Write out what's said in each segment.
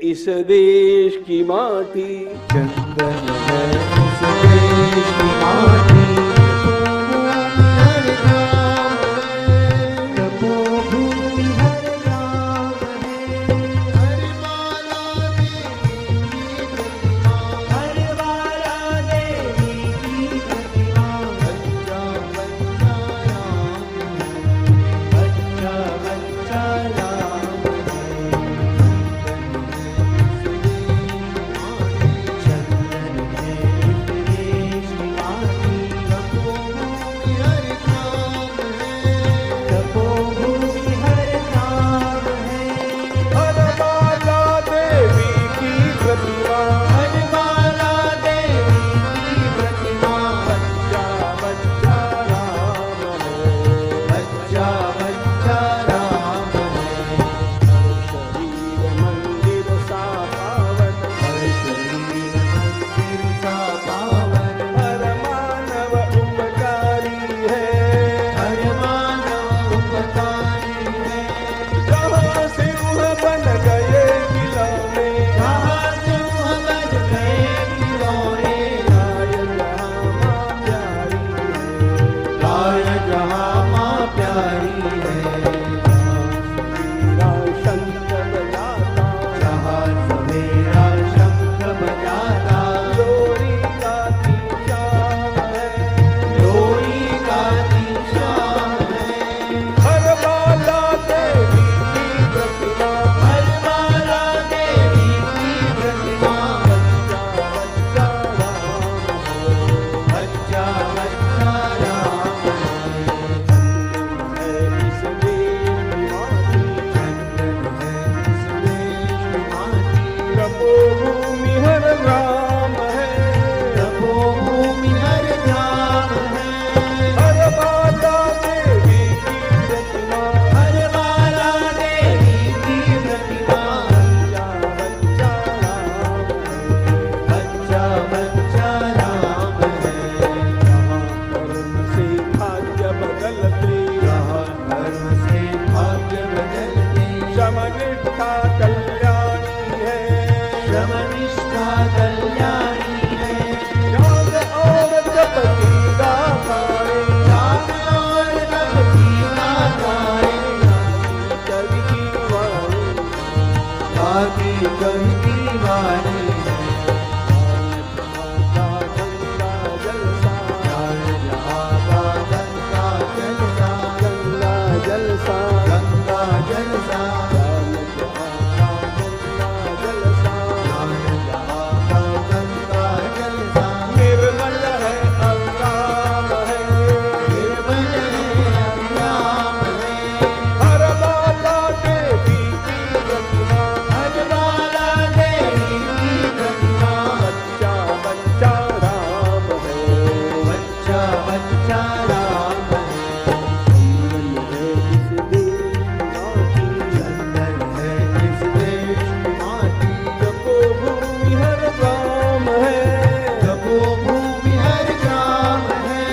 इस देश की माटी, चंदन है इस देश की माटी, हर ग्राम है तपोभूमि, हर ग्राम है हर माला देवी की प्रतिमा, हर माला देवी की प्रतिमा, बच्चा बच्चा राम है, बच्चा बच्चा राम है, चंदन है इस देश की माटी, तपोभूमि हर ग्राम है, तपोभूमि हर ग्राम है, हर माला देवी की प्रतिमा, हर माला देवी की प्रतिमा, बच्चा बच्चा राम है, बच्चा बच्चा राम है, शरीर मंदिर सा पावन, हर शरीर मंदिर सा पावन, हर मानव उपकारी है, हर मानव उपकारी है, जहाँ सिंह बन गए खिलौने, जहाँ सिंह बन गए खिलौने, गाय जहाँ माँ प्यारी है, गाय जहाँ माँ प्यारी है, मेरा शंख बजाता, जहाँ सवेरा शंख बजाता, लोरी गाती शाम है, लोरी गाती शाम है, हर माला देवी की प्रतिमा, हर माला देवी की प्रतिमा, बच्चा बच्चा राम है, बच्चा बच्चा राम है, तपोभूमि हर ग्राम है, तपोभूमि हर ग्राम है, हर माता देवी की प्रतिमा, हर माला देवी की प्रतिमा, बच्चा बच्चा राम है, बच्चा बच्चा राम है, जहाँ धर्म से भाग्य बदलते, जहाँ धर्म से भाग्य बदलते, श्रम निष्ठा कल्याणी है, श्रम निष्ठा कल्याणी है, ध्यान और जप की गाथाएं, ज्ञान और भक्ति गाथाएं, कवि की वाणी, बाकी कवि की वाणी है, जहाँ गंगा जलसा, जहाँ का गंगा जलसा, गंगा जलसा, गंगा जलसा, जहाँ का गंगा जलसा, निर्मल है अविराम है, निर्मल है अविराम है, हर माता देवी की प्रतिमा, हर माला देवी की प्रतिमा, बच्चा बच्चा राम है, बच्चा बच्चा राम है, चंदन है इस देश की माटी, चंदन है इस देश की माटी, तपोभूमि हर ग्राम है, तपोभूमि हर ग्राम है,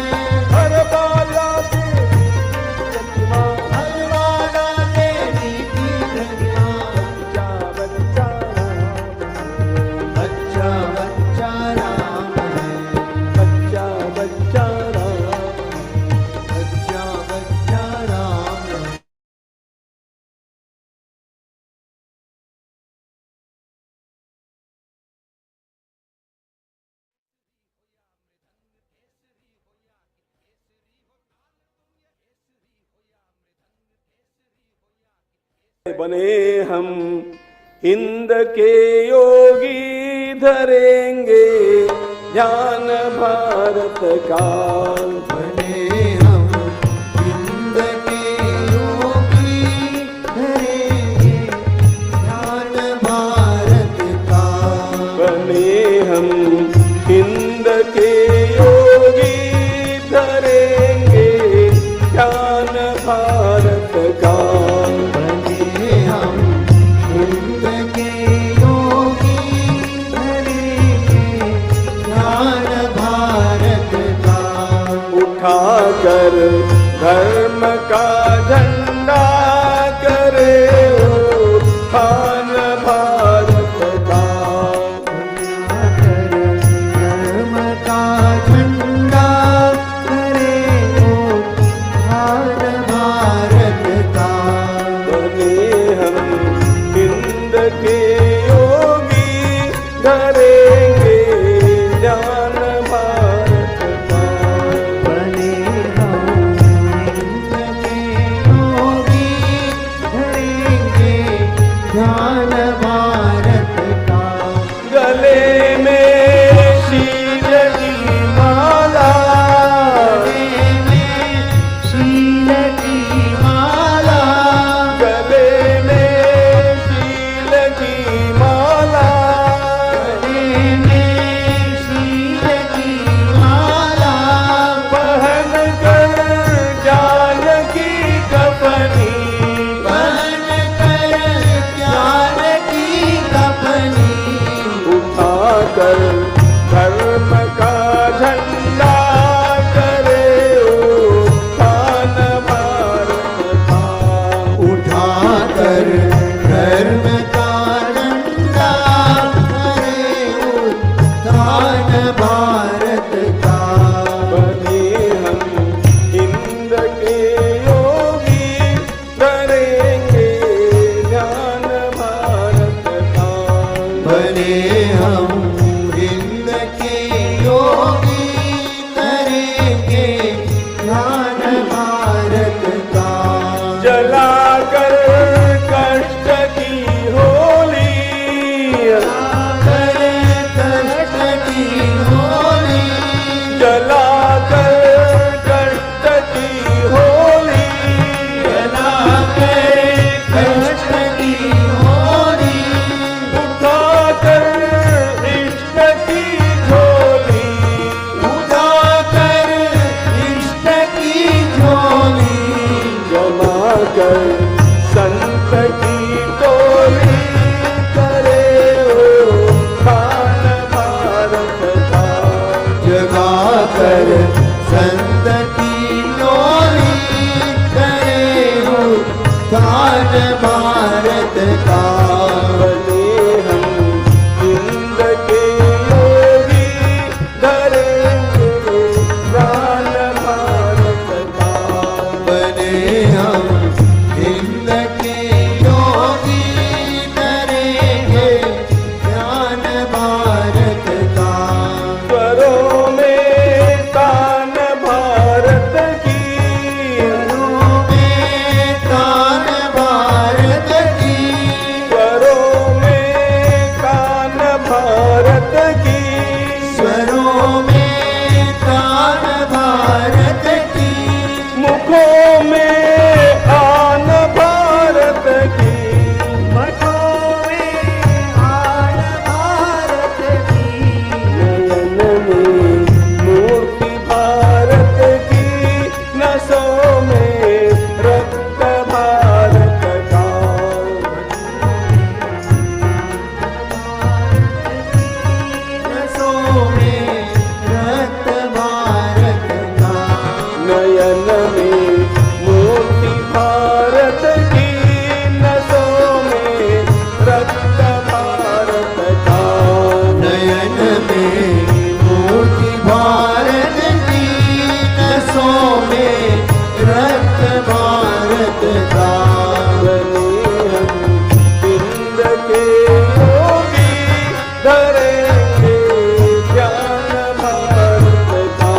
हर माला देवी की प्रतिमा, हर माला देवी की प्रतिमा, बच्चा बच्चा राम है, बच्चा बच्चा राम है, बच्चा बच्चा राम, बच्चा बच्चा राम है। बने हम हिंद के योगी, धरेंगे ध्यान भारत का, बने हम हिंद के योगी, धरेंगे ध्यान भारत का, बने हम हिंद के योगी, धरेंगे ध्यान भारत का, बने हम हिंद के योगी, धरेंगे ध्यान भारत का, उठाकर धर्म का झंडा करे उत्थान भारत कर संत की टोली करे हो खान भारत का। जगा कर संत की टोली करे हो खान भारत का। बने हम हिंद के योगी धरेंगे प्राण भारत का। बने हम हिंद के योगी धरेंगे ज्ञान भारत का। स्वरों में तान भारत की स्वरों में तान भारत की। स्वरों में तान भारत की। स्वरों में तान भारत की। मुखों में आन भारत की। मठों में आन भारत की। नयन में मूर्ति भारत की। नसों में रक्त भारत का। रसों में रक्त भारत का। नयन में मूर्ति भारत की। नसों में रक्त भारत का। नयन में मूर्ति भारत की। नसों में रक्त भारत का। बने हम हिंद के योगी धरेंगे ज्ञान भारत का।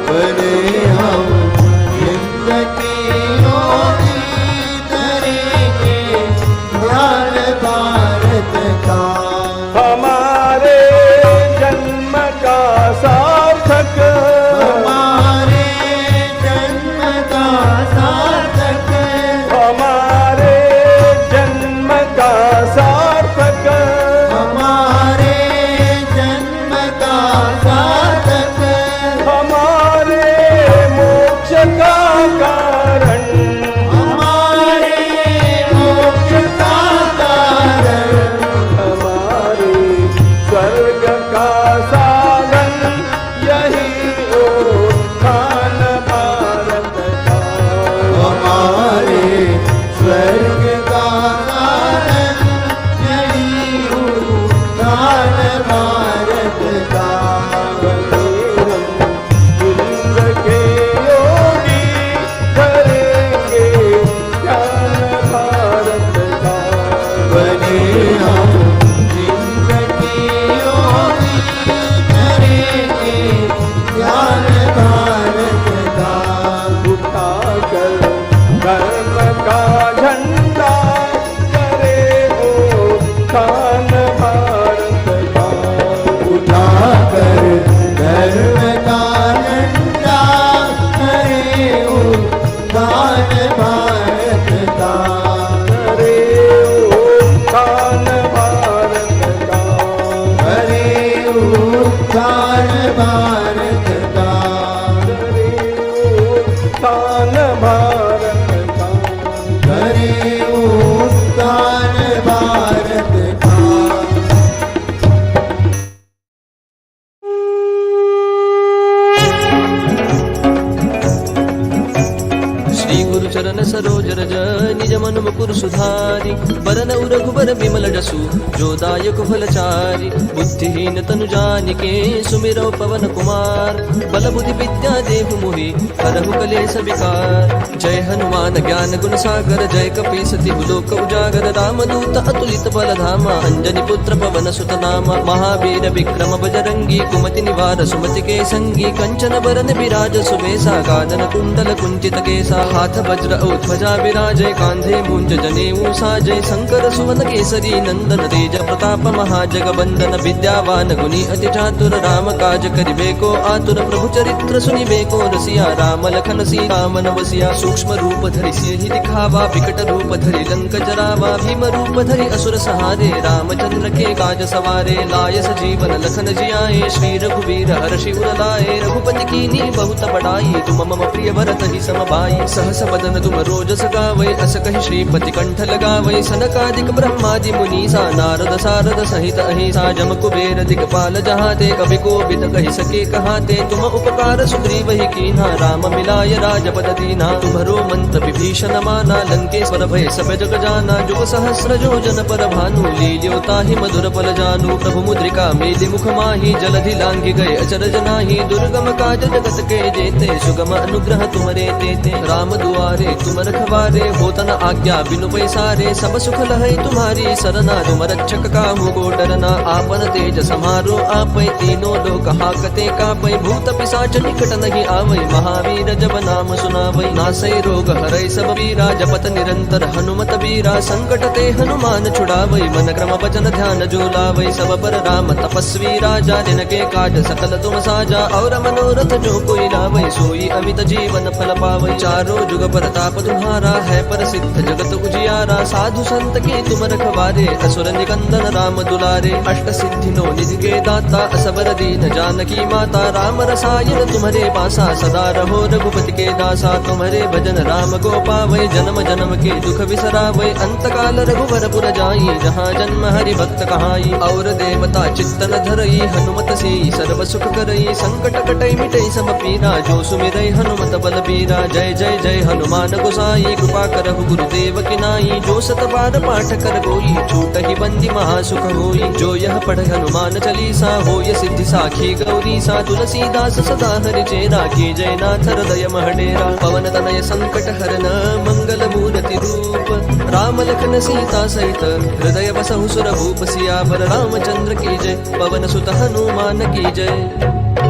बने हम हिंद के योगी धरेंगे ज्ञान भारत का। हमारे जन्म का सार्थक हमारे जन्म का सार्थक। हमारे जन्म का सार्थक हमारे जन्म का सार्थक। हमारे मोक्ष का कारण हमारे मोक्ष का कारण। हमारे स्वर्ग का साधन यही ओ खान भारत का। हमारे स्वर्ग का कारण यही दान भारत का। बने हम हिंद के योगी धरेंगे ज्ञान भारत का। बने हम हिंद के योगी धरेंगे ज्ञान भारत का। उठाकर धर्म का झंडा करे हो खान भारत का। उठाकर धर्म का झंडा करे दान भारत का। करे हो खान भारत का। करे उत्थान भारत का। करे हो खान भारत का। करे उत्थान भारत का। श्री गुरु चरण सरोज रज निज मन मुकुर सुधारि बरनउ रघुबर बिमल जसु जो दायक फलचारि। बुद्धिहीन तनु जानिके सुमिरौ पवन कुमार बल बुद्धि विद्या देहु मोहि हरहु कलेश विकार। जय हनुमान ज्ञान गुण सागर जय कपीस तिहु लोक उजागर। रामदूत अतुलित बल धामा अंजनी पुत्र पवन सुत नामा। महावीर विक्रम बजरंगी कुमति निवार सुमति के संगी। कंचन बरन विराज सुबेसा कानन कुंडल कुंचित केसा। हाथ वज्र औ ध्वजा विराजय कांधे मूंज जनेऊ साजय। शंकर सुवन केसरी नंदन तेज प्रताप महाजगवंदन। विद्यावान गुणी अति चातुर राम काज करिबेको आतुर। प्रभु चरित्र सुनिबेको रसिया राम लखन सीता मन बसिया। सूक्ष्म रूप धरि सियहि दिखावा विकट रूप धरि लंक जरावा। भीम रूप धरि असुर सहारे रामचंद्र के काज सवारे। लाय सजीवन लखन जियाए श्री रघुवीर हर्षि उर लाए। रघुपति कीन्ही बहुत बड़ाई तुम मम प्रिय भरत ही समभाई। सहस बदन तुम रोज सगावै अस कहि श्रीपति कंठ लगावै सनकादिक ब्रह्मादि मुनीसा नारद सारद सहित अहिसा जम कुबेर दिगपाल जहाते कवि कोविद कहि सके कहाते तुम उपकार सुग्रीव ही कीन्हा राम मिलाय राजपद दीन्हा तुम्हरो मंत्र विभीषण माना लंकेश्वर भय सब जग जाना जुग सहस्र योजन पर भानु लील्यो ताहि मधुर पल जानू प्रभु मुद्रिका मेलि मुख माहि जलधि लांघि गए अचरज नाही दुर्गम काज जगत के जेते सुगम अनुग्रह तुम्हारे तेते राम दुआरे तुम रखवारे होत न आज्ञा बिनु पैसारे सब सुख लहै तुम्हारी सरना तुम रक्षक काहू को डरना आपन तेज समारो आपै तीनों लोक हाकते कापै भूत पिशाच निकट नहीं आवै महावीर जब नाम सुनावै नासै रोग हरै सब वीरा जपत निरंतर हनुमत बीरा संकट ते हनुमान छुड़ावै मन क्रम वचन ध्यान जो लावै सब पर राम तपस्वी राजा जिनके काज सकल तुम साजा और मनोरथ जो कोई लावै सोई अमित जीवन फल पावै चारों जुग प्रताप तुम्हारा है प्रसिद्ध जगत उजियारा साधु संत के तुम रखवारे असुर निकंदन राम दुलारे अष्ट सिद्धि नो निधि के दाता असबर दीन जानकी माता राम रसायन तुम्हारे पासा सदा रहो रघुपति के दासा तुम्हारे भजन राम को पावै जन्म जन्म के दुख बिसरावै अंत काल रघुवर पुर जाई जहाँ जन्म हरि भक्त कहाई और देवता चित्तन धरई हनुमत से सर्व सुख करई संकट कटै मिटै सब पीरा जो सुमिरै हनुमत बल बीरा जय जय जय हनुमान गोसाई कृपा करहु गुरुदेव की नाई जो सत बार पाठ कर गोई छूट ही बंदी महासुख होई जो यह पढ़ हनुमान चालीसा होय सिद्धि साखी गौरी सा तुलसीदास सदा हरि चेरा की जय नाथ हृदय महडेरा पवन तनय संकट हरन मंगल मूर्ति रूप राम लखन सीता सहित हृदय बसहु सुर भूप सियावर रामचंद्र की जय पवन सुत हनुमान की जय।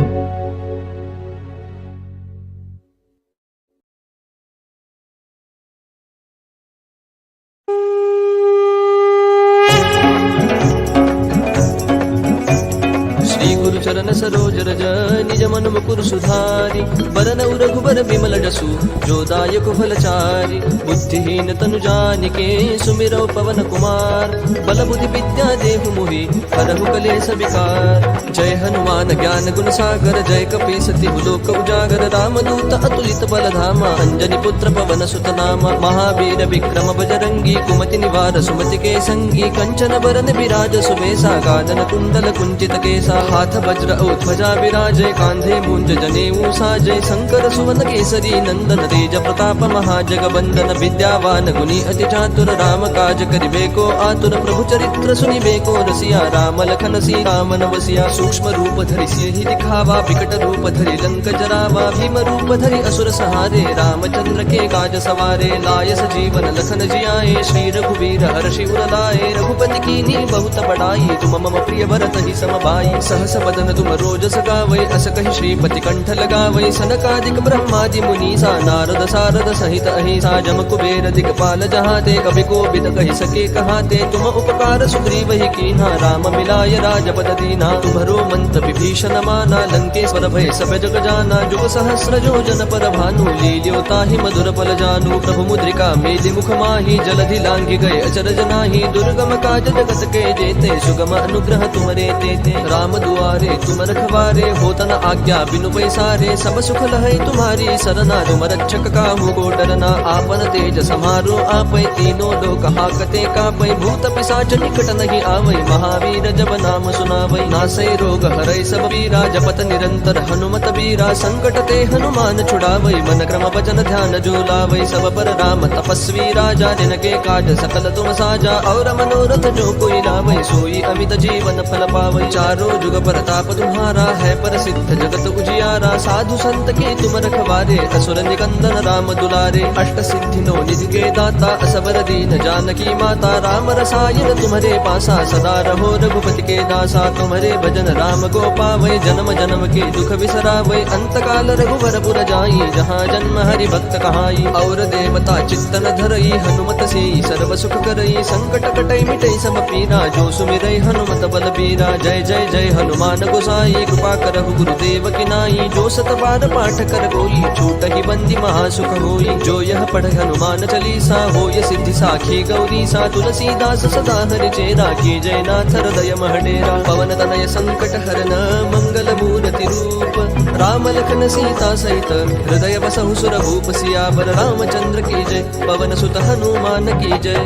चरण सरोज रज निज मन मुकुर सुधारी बरनउ रघुबर बिमल जसु जो दायक फलचारी बुद्धिहीन तनु जानिके सुमिरौ पवन कुमार बल बुद्धि विद्या देहु मोहि हरहु कलेश विकार जय हनुमान ज्ञान गुण सागर जय कपीस तिहु लोक उजागर रामदूत अतुलित बल धामा अंजनी पुत्र पवन सुत नामा महावीर विक्रम बजरंगी कुमति निवार सुमति के संगी कंचन बरन विराज सुबेसा गाजन कुंडल कुंचित केसा हाथ वज्र ध्वजा विराजय कांधे मूंज जनेऊ साजय शंकर सुवन केसरी नंदन तेज प्रताप महाजगबंदन विद्यावान गुणी अति चातुर राम काज करिबे को आतुर प्रभु चरित्र सुनिबे को रसिया राम लखन सीता मन वसिया सूक्ष्म रूप धरि सिहि दिखावा विकट रूप धरि लंक जरावा भीम रूप धरि असुर सहारे रामचंद्र के काज सवारे लाय सजीवन लखन जियाए श्री रघुवीर हर्षि उर लाए रघुपति कीन्ही बहुत बड़ाई तुम मम प्रिय भरत ही समभाई सहस बदन तुम रोज सगावै अस कहि श्रीपति कंठ लगावै सनकादिक ब्रह्मादि मुनीसा नारद सारद सहित अहिसा जम कुबेर दिगपाल जहाते कवि कोविद कहि सके कहाते तुम उपकार सुग्रीव ही कीन्हा राम मिलाय राजपद दीन्हा तुम्हरो मंत्र विभीषण माना लंकेश्वर भय सब जग जाना जुग सहस्र योजन पर भानु लील्यो ताहि मधुर पल जानू प्रभु मुद्रिका मेलि मुख माहि जलधि लांघि गए अचरज नाही दुर्गम काज जगत के जेते सुगम अनुग्रह तुम्हारे तेते राम दुआरे तुम रखवारे होत न आज्ञा बिनु पैसारे सब सुख लहै तुम्हारी सरना तुम रक्षक काहू को डरना आपन तेज समारो आपै तीनों लोक हाकते कापै भूत पिशाच निकट नहीं आवै महावीर जब नाम सुनावै नासै रोग हरै सब वीरा जपत निरंतर हनुमत बीरा संकट ते हनुमान छुड़ावै मन क्रम वचन ध्यान जो लावै सब पर राम तपस्वी राजा जिनके काज सकल तुम साजा और मनोरथ जो कोई लावै सोई अमित जीवन फल पावै चारों जुग प्रताप तुम्हारा है प्रसिद्ध जगत उजियारा साधु संत के तुम रखवारे असुर निकंदन राम दुलारे अष्ट सिद्धि नो निधि के दाता असबर दीन जानकी माता राम रसायन तुम्हारे पासा सदा रहो रघुपति के दासा तुम्हारे भजन राम को पावै जन्म जन्म के दुख बिसरावै अंत काल रघुवर पुर जाई जहाँ जन्म हरि भक्त कहाई और देवता चित्तन धरई हनुमत से सर्व सुख करई संकट कटै मिटै सब पीरा जो सुमिरै हनुमत बल बीरा जय जय जय हनुमान गोसाई कृपा करहु गुरुदेव की नाई नाई, जो सत बार पाठ कर कोई, छूट ही बंदी महासुख होई। जो यह पढ़ हनुमान चालीसा, होय सिद्धि साखी गौरी सा। तुलसीदास सदा हरि चेरा, की जय नाथ हृदय महडेरा। पवन तनय संकट हरन, मंगल मूर्ति रूप, राम लखन सीता सहित हृदय बसहु सुर भूप। सियावर रामचंद्र की जय, पवन सुत हनुमान की जय।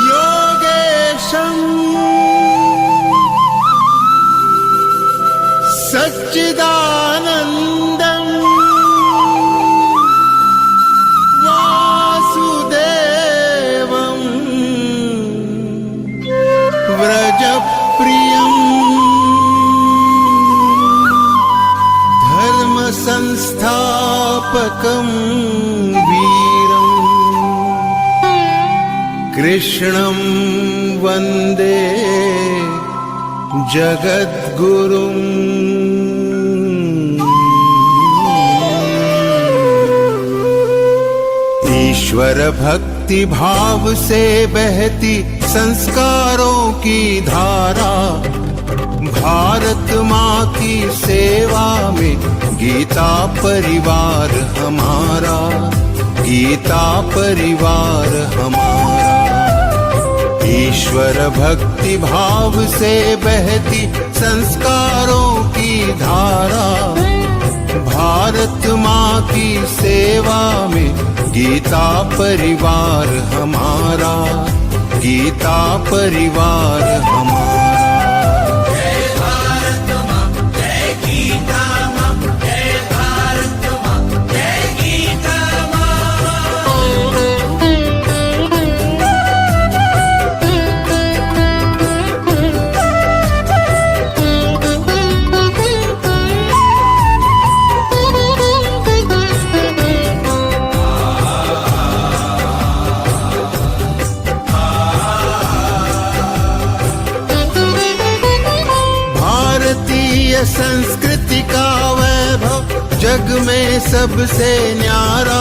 योगेशं सच्चिदानन्दं वासुदेवं व्रजप्रियं धर्मसंस्थापकं वीरम् कृष्णं वन्दे जगद्गुरुम्। ईश्वर भक्ति भाव से बहती संस्कारों की धारा, भारत माँ की सेवा में गीता परिवार हमारा, गीता परिवार हमारा। ईश्वर भक्ति भाव से बहती संस्कारों की धारा, भारत माँ की सेवा में गीता परिवार हमारा, गीता परिवार हमारा। संस्कृति का वैभव जग में सबसे न्यारा।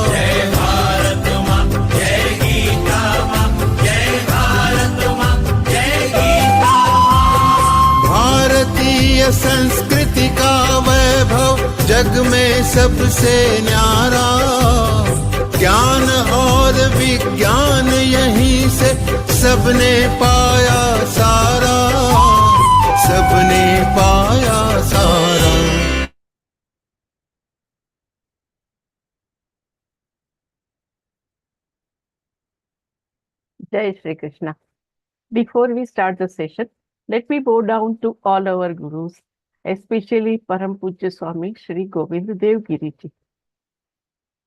जय भारत माँ, जय गीता माँ, जय भारत माँ, जय गीता माँ। भारतीय संस्कृति का वैभव जग में सबसे न्यारा। ज्ञान और विज्ञान यहीं से सबने पाया सारा, सबने पाया सारा। Jai Shri Krishna. Before we start the session, let me bow down to all our gurus, especially Param Pujya Swami Shri Govind Dev Giri Ji.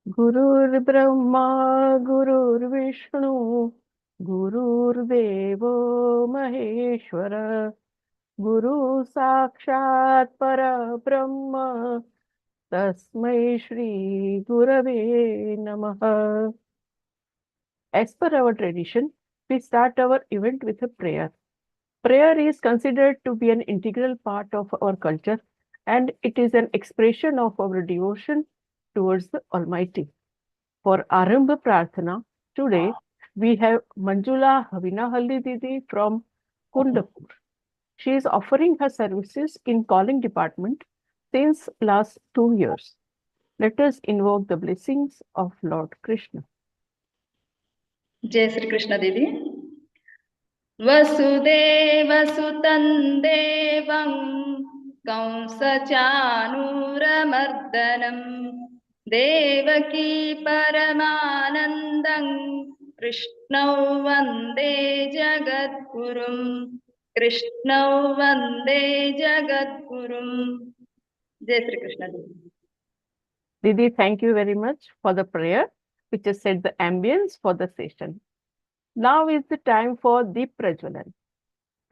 Gurur Brahma, Gurur Vishnu, Gurur Devo Maheshwara, Guru Sakshat Para Brahma, Tasmai Shri Gurave Namaha. As per our tradition, we start our event with a prayer. Prayer is considered to be an integral part of our culture, and it is an expression of our devotion towards the Almighty. For Arambha Prarthana, today we have Manjula Havinahalli Didi from Kundapur. She is offering her services in calling department since last 2 years. Let us invoke the blessings of Lord Krishna. जय श्री कृष्ण दीदी। वसुदेव सुतं देवं कंसचानूरमर्दनं देवकी परमानन्दं कृष्णौ वन्दे जगद्गुरुम्। Krishnau Vande Jagadgurum. Jai Sri Krishna. Didi, thank you very much for the prayer, which has set the ambience for the session. Now is the time for Deep Prajwalan.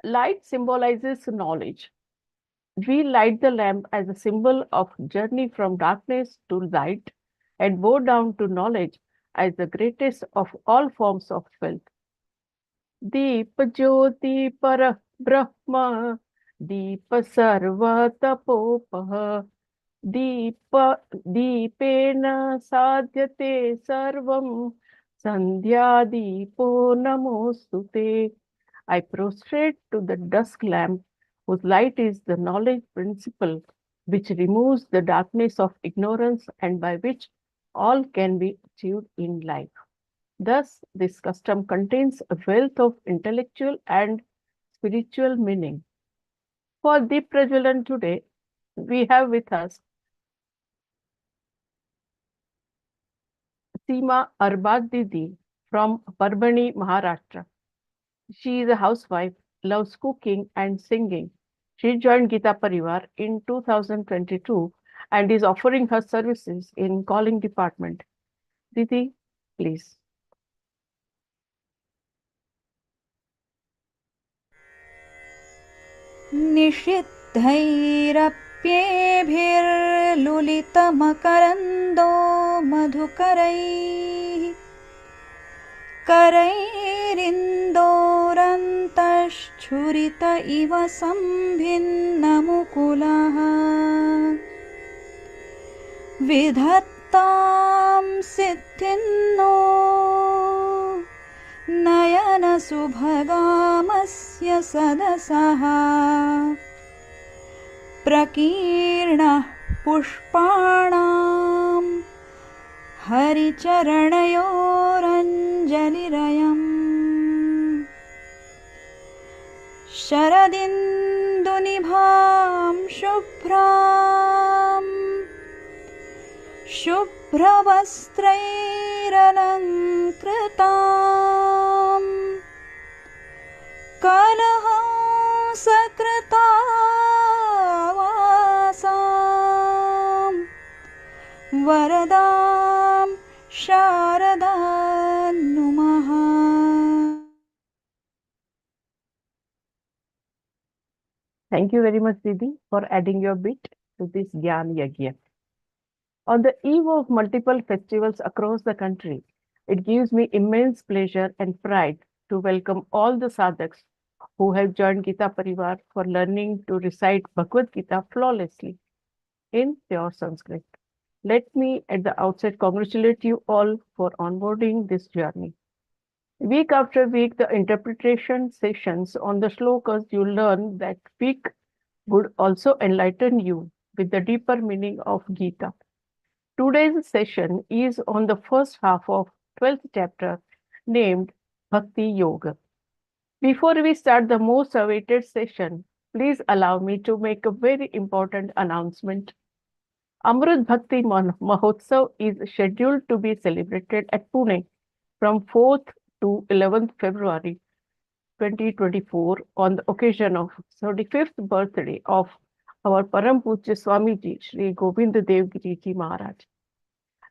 Light symbolizes knowledge. We light the lamp as a symbol of journey from darkness to light and bow down to knowledge as the greatest of all forms of wealth. Deep Jyoti Para Brahma, Deep Sarva Tapopah, Deep Deepena Sadhyate Sarvam, Sandhya Deepo Namostute. I prostrate to the dusk lamp, whose light is the knowledge principle, which removes the darkness of ignorance and by which all can be achieved in life. Thus, this custom contains a wealth of intellectual and spiritual meaning. For Deep Prajwalan today, we have with us Seema Arbad Didi from Parbhani, Maharashtra. She is a housewife, loves cooking and singing. She joined Gita Parivar in 2022 and is offering her services in calling department. Didi, please. निषिद्धैरप्येभिर्लुलितमकरन्दो मधुकरैः करैरिन्दोरन्तश्छुरित इव सम्भिन्नमुकुलः विधत्तां सिद्धिन्नो नयनसुभगामस्य सदसः प्रकीर्णः पुष्पाणां हरिचरणयोरञ्जलिरयम् शरदिन्दुनिभां शुभ्रां शुभ्रवस्त्रैरलङ्कृतां कलहंसकृतावासां वरदां शारदां नुमः. Thank you very much, Didi, for adding your bit to this Gyan Yagya. On the eve of multiple festivals across the country, it gives me immense pleasure and pride to welcome all the sadhaks who have joined Gita Parivar for learning to recite Bhagavad Gita flawlessly in pure Sanskrit. Let me at the outset congratulate you all for onboarding this journey. Week after week, the interpretation sessions on the shlokas you learn that week would also enlighten you with the deeper meaning of Gita. Today's session is on the first half of 12th chapter named Bhakti Yoga. Before we start the most awaited session, please allow me to make a very important announcement. Amrit Bhakti Mahotsav is scheduled to be celebrated at Pune from 4th to 11th February 2024 on the occasion of 35th birthday of our Param Pujya Swamiji, Shri Govinda Dev Giriji Maharaj.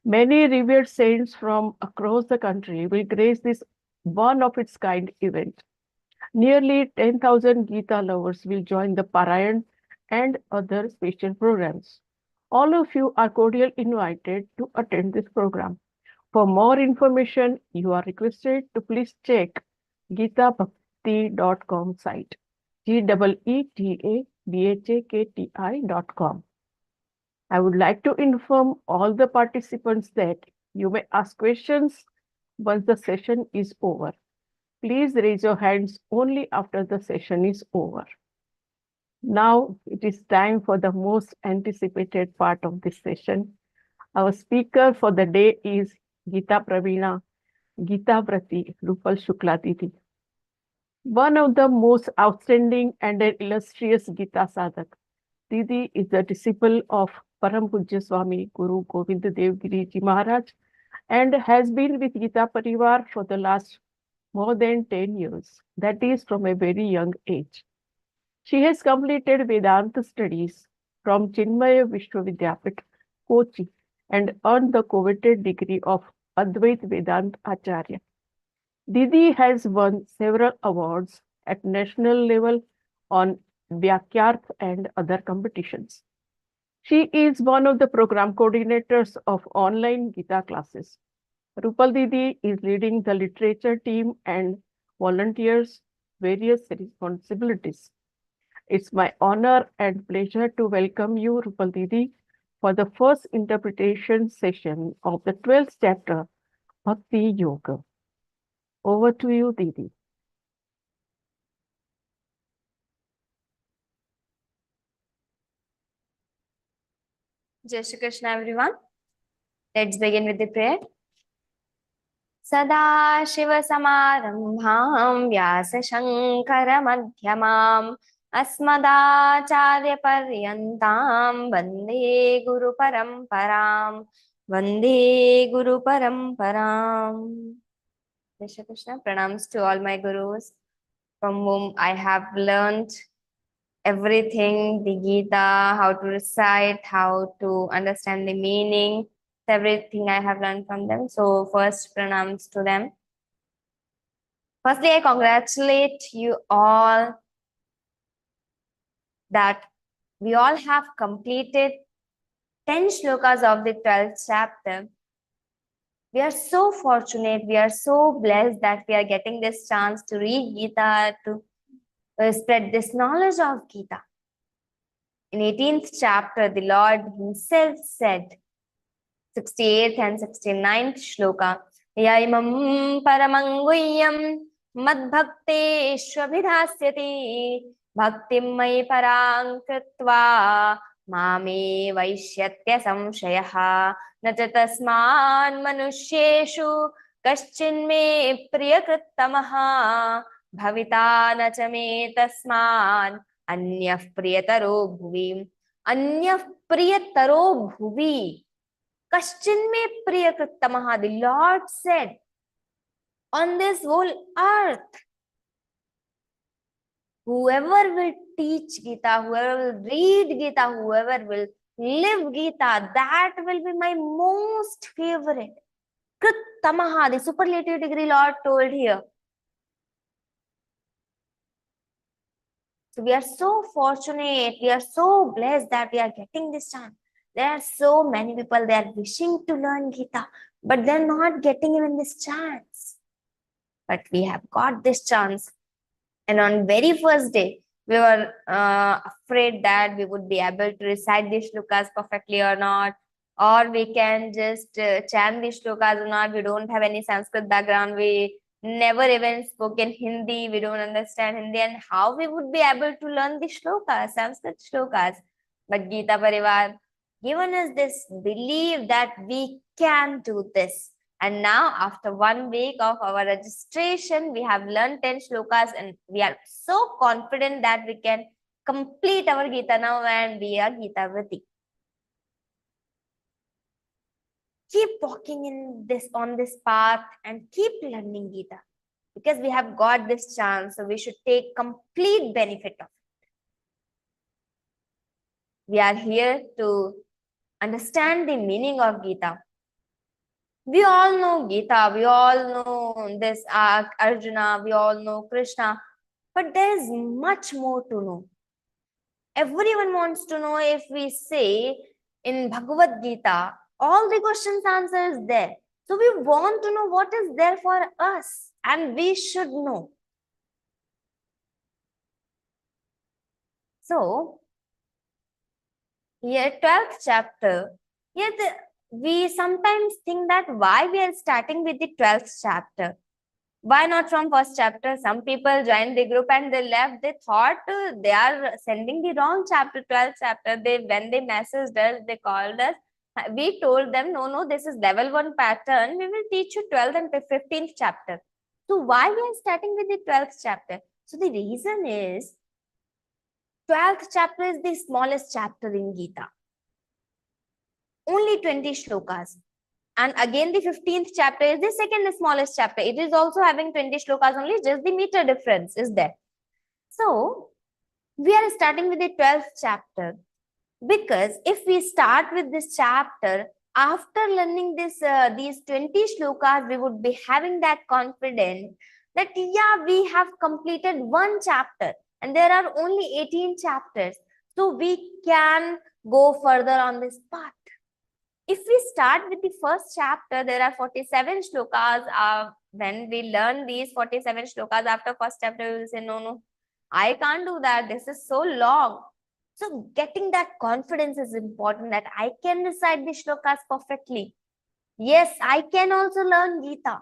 Many revered saints from across the country will grace this one of its kind event. Nearly 10,000 Gita lovers will join the Parayan and other special programs. All of you are cordially invited to attend this program. For more information, you are requested to please check geetabhakti.com site, geetabhakti.com. I would like to inform all the participants that you may ask questions once the session is over. Please raise your hands only after the session is over. Now it is time for the most anticipated part of this session. Our speaker for the day is Gita Pravina, Gita Vrati, Rupal Shukla Didi. One of the most outstanding and an illustrious Gita sadhak, Didi is the disciple of Param Pujya Swami Guru Govinda Dev Giriji Maharaj and has been with Gita Parivar for the last more than 10 years. That is from a very young age. She has completed Vedanta studies from Chinmaya Vishwavidyapit, Kochi, and earned the coveted degree of Advait Vedant Acharya. Didi has won several awards at national level on Vyakyarth and other competitions. She is one of the program coordinators of online Gita classes. Rupal Didi is leading the literature team and volunteers various responsibilities. It's my honor and pleasure to welcome you, Rupal Didi, for the first interpretation session of the 12th chapter, Bhakti Yoga. Over to you, Didi. Jai Shri Krishna, everyone. Let's begin with the prayer. Sada Shiva Samarambham Vyasa Shankara Madhyamam Asmadacharya Paryantam Vande Guru Paramparam Vande Guru Paramparam. Jai Shri Krishna. Pranams to all my gurus from whom I have learned everything, the Gita, how to recite, how to understand the meaning, everything I have learned from them. So first, pranams to them. Firstly, I congratulate you all that we all have completed 10 shlokas of the 12th chapter. We are so fortunate, we are so blessed that we are getting this chance to read Gita, to spread this knowledge of Gita. In 18th chapter, the Lord himself said, 68th and 69th shloka, Yaimam paramanguyyam madbhakte shwabhidhasyati bhaktim mai parang kritva mame vaishyatya samshayaha nacha tasman manushyeshu kaschin me priyakrittamaha bhavita nacha me tasman Anyah priyataro bhuvi. Anyah priyataro bhuvi. Kaschin me priyakrittamaha. The Lord said, on this whole earth, whoever will teach Gita, whoever will read Gita, whoever will live Gita, that will be my most favorite. Krittamaha, the superlative degree Lord told here. So we are so fortunate, we are so blessed that we are getting this chance. There are so many people, they are wishing to learn Gita, but they're not getting even this chance. But we have got this chance. And on very first day, we were afraid that we would be able to recite these shlokas perfectly or not, or we can just chant these shlokas or not. We don't have any Sanskrit background. We never even spoken Hindi, we don't understand Hindi, and how we would be able to learn the shlokas, Sanskrit shlokas. But Gita Parivar given us this belief that we can do this. And now after 1 week of our registration, we have learned 10 shlokas and we are so confident that we can complete our Gita now and be a Gita-vati. Keep walking on this path and keep learning Gita, because we have got this chance, so we should take complete benefit of it. We are here to understand the meaning of Gita. We all know Gita, we all know this Arjuna, we all know Krishna, but there is much more to know. Everyone wants to know. If we say in Bhagavad-Gītā, all the questions answer is there. So we want to know what is there for us, and we should know. So, here 12th chapter, yet we sometimes think that why we are starting with the 12th chapter. Why not from first chapter? Some people joined the group and they left. They thought they are sending the wrong chapter, 12th chapter. When they messaged us, they called us. We told them, no, this is level 1 pattern. We will teach you 12th and 15th chapter. So why we are starting with the 12th chapter? So the reason is, 12th chapter is the smallest chapter in Gita. Only 20 shlokas. And again, the 15th chapter is the second smallest chapter. It is also having 20 shlokas only, just the meter difference is there. So, We are starting with the 12th chapter, because if we start with this chapter, after learning these 20 shlokas, we would be having that confidence that yeah, we have completed one chapter and there are only 18 chapters. So we can go further on this path. If we start with the first chapter, there are 47 shlokas. When we learn these 47 shlokas after first chapter, we will say, no, I can't do that. This is so long. So getting that confidence is important, that I can recite the shlokas perfectly. Yes, I can also learn Gita.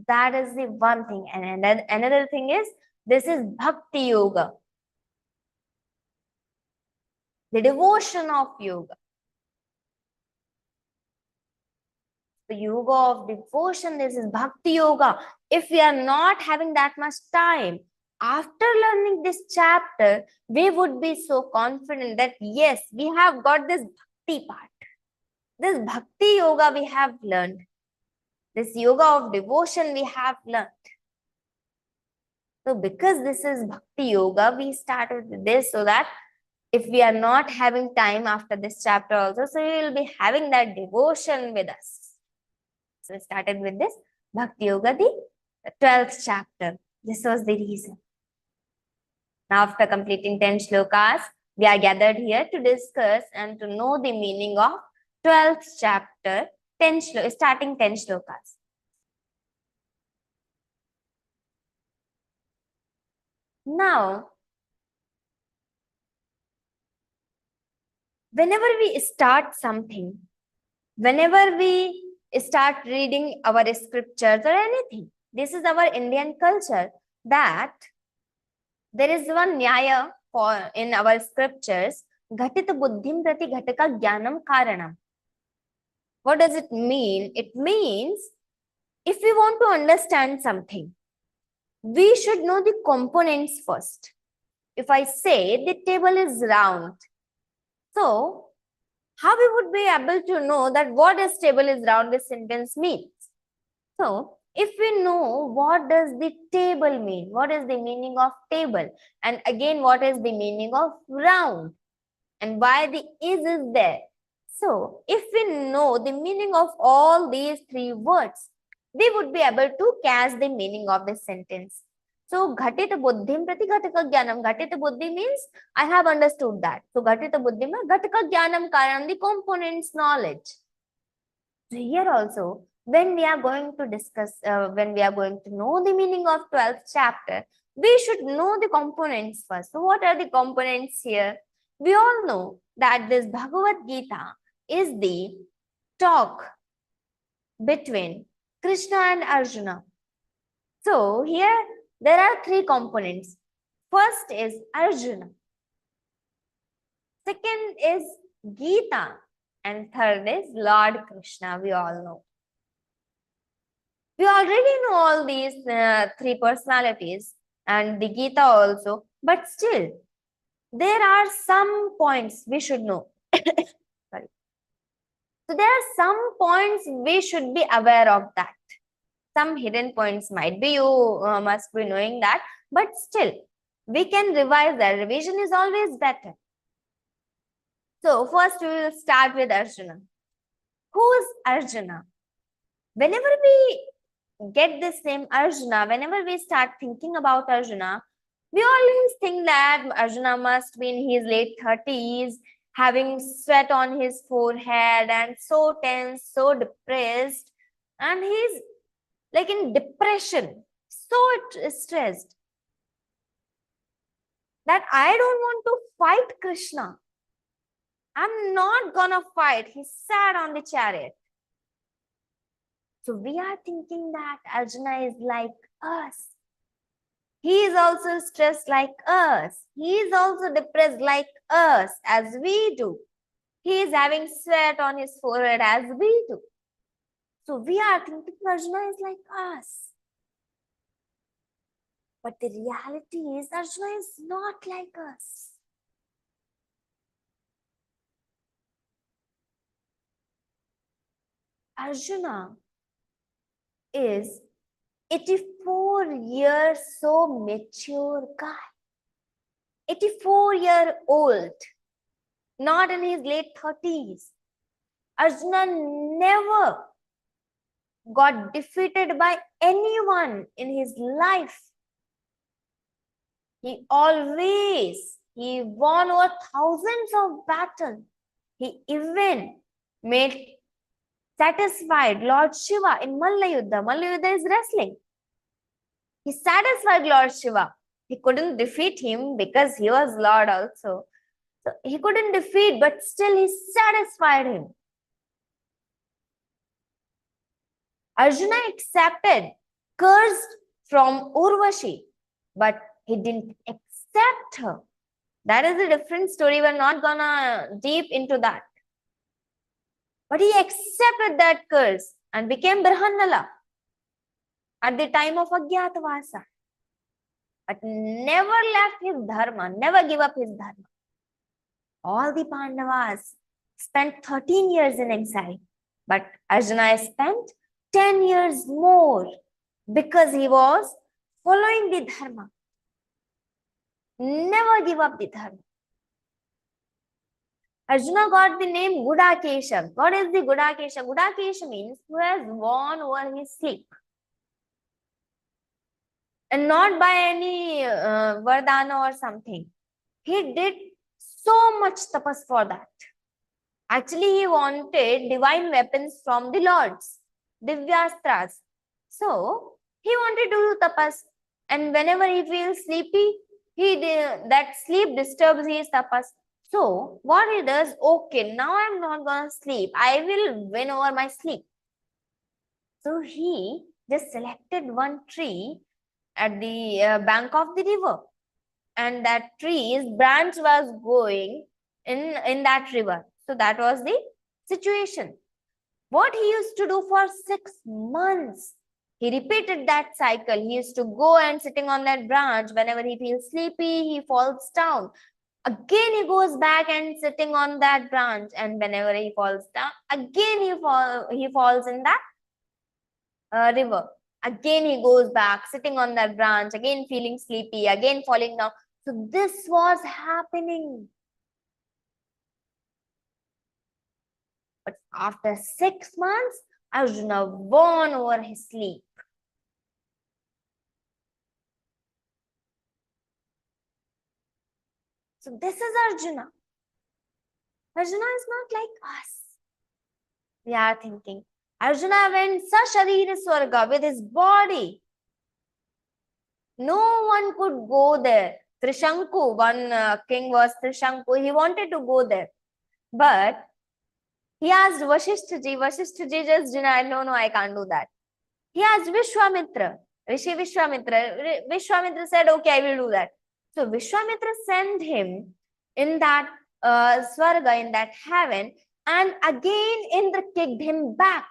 That is the one thing. And then another thing is, this is Bhakti Yoga, the devotion of yoga. The yoga of devotion, this is Bhakti Yoga. If we are not having that much time, after learning this chapter, we would be so confident that yes, we have got this Bhakti part. This Bhakti Yoga we have learned. This yoga of devotion we have learned. So because this is Bhakti Yoga, we started with this so that if we are not having time after this chapter also, so we will be having that devotion with us. So we started with this Bhakti Yoga, the 12th chapter. This was the reason. Now after completing 10 shlokas, we are gathered here to discuss and to know the meaning of 12th chapter, starting 10 shlokas. Now, whenever we start something, whenever we start reading our scriptures or anything, this is our Indian culture, that there is one nyaya in our scriptures, ghatita buddhim prati ghataka jnanam karanam. What does it mean? It means if we want to understand something, we should know the components first. If I say the table is round, so how we would be able to know that what is table is round this sentence means? So if we know what does the table mean, what is the meaning of table, and again what is the meaning of round, and why the is there. So if we know the meaning of all these three words, we would be able to catch the meaning of this sentence. So ghatita buddhim prati ghataka jnanam. Ghatita buddhi means I have understood that. So ghatita buddhi means ghataka jnanam karanam, the components knowledge. So here also, when we are going to discuss, when we are going to know the meaning of 12th chapter, we should know the components first. So what are the components here? We all know that this Bhagavad-Gītā is the talk between Krishna and Arjuna. So here there are three components. First is Arjuna. Second is Gita. And third is Lord Krishna, we all know. We already know all these three personalities and the Gita also, but still, there are some points we should know. Sorry. So there are some points we should be aware of that. Some hidden points might be, you must be knowing that, but still, we can revise that. Revision is always better. So first we will start with Arjuna. Who is Arjuna? Whenever we get this name Arjuna, whenever we start thinking about Arjuna, we always think that Arjuna must be in his late 30s, having sweat on his forehead and so tense, so depressed, and he's like in depression, so stressed that I don't want to fight Krishna. I'm not gonna fight. He sat on the chariot. So we are thinking that Arjuna is like us. He is also stressed like us. He is also depressed like us, as we do. He is having sweat on his forehead as we do. So we are thinking Arjuna is like us. But the reality is Arjuna is not like us. Arjuna is 84 years so mature guy. 84-year-old, not in his late 30s. Arjuna never got defeated by anyone in his life. He won over thousands of battles. He even made satisfied Lord Shiva in Malla Yuddha. Malla Yuddha is wrestling. He satisfied Lord Shiva. He couldn't defeat him because he was Lord also. So he couldn't defeat, but still he satisfied him. Arjuna accepted curse from Urvashi, but he didn't accept her. That is a different story. We're not gonna deep into that. But he accepted that curse and became Brahmanala at the time of Agyatavasa. But never left his dharma, never give up his dharma. All the Pandavas spent 13 years in exile, but Arjuna spent 10 years more because he was following the dharma. Never give up the dharma. Arjuna got the name Gudakesha. What is the Gudakesha? Gudakesha means who has won over his sleep. And not by any Vardhana or something. He did so much tapas for that. Actually, he wanted divine weapons from the lords, Divyastras. So, he wanted to do tapas. And whenever he feels sleepy, that sleep disturbs his tapas. So, what he does, okay, now I'm not going to sleep. I will win over my sleep. So, he just selected one tree at the bank of the river. And that tree's branch was going in that river. So, that was the situation. What he used to do for 6 months, he repeated that cycle. He used to go and sitting on that branch. Whenever he feels sleepy, he falls down. Again, he goes back and sitting on that branch. And whenever he falls down, again he falls in that river. Again, he goes back, sitting on that branch, again feeling sleepy, again falling down. So this was happening. But after 6 months, Arjuna won over his sleep. So this is Arjuna. Arjuna is not like us. We are thinking. Arjuna went Sasharira Swarga with his body. No one could go there. Trishanku, one king was Trishanku. He wanted to go there. But he asked Vasishthaji. Vasishthaji just denied, no, I can't do that. He asked Vishwamitra, Rishi Vishwamitra. Vishwamitra said, okay, I will do that. So Vishwamitra sent him in that Swarga, in that heaven, and again Indra kicked him back.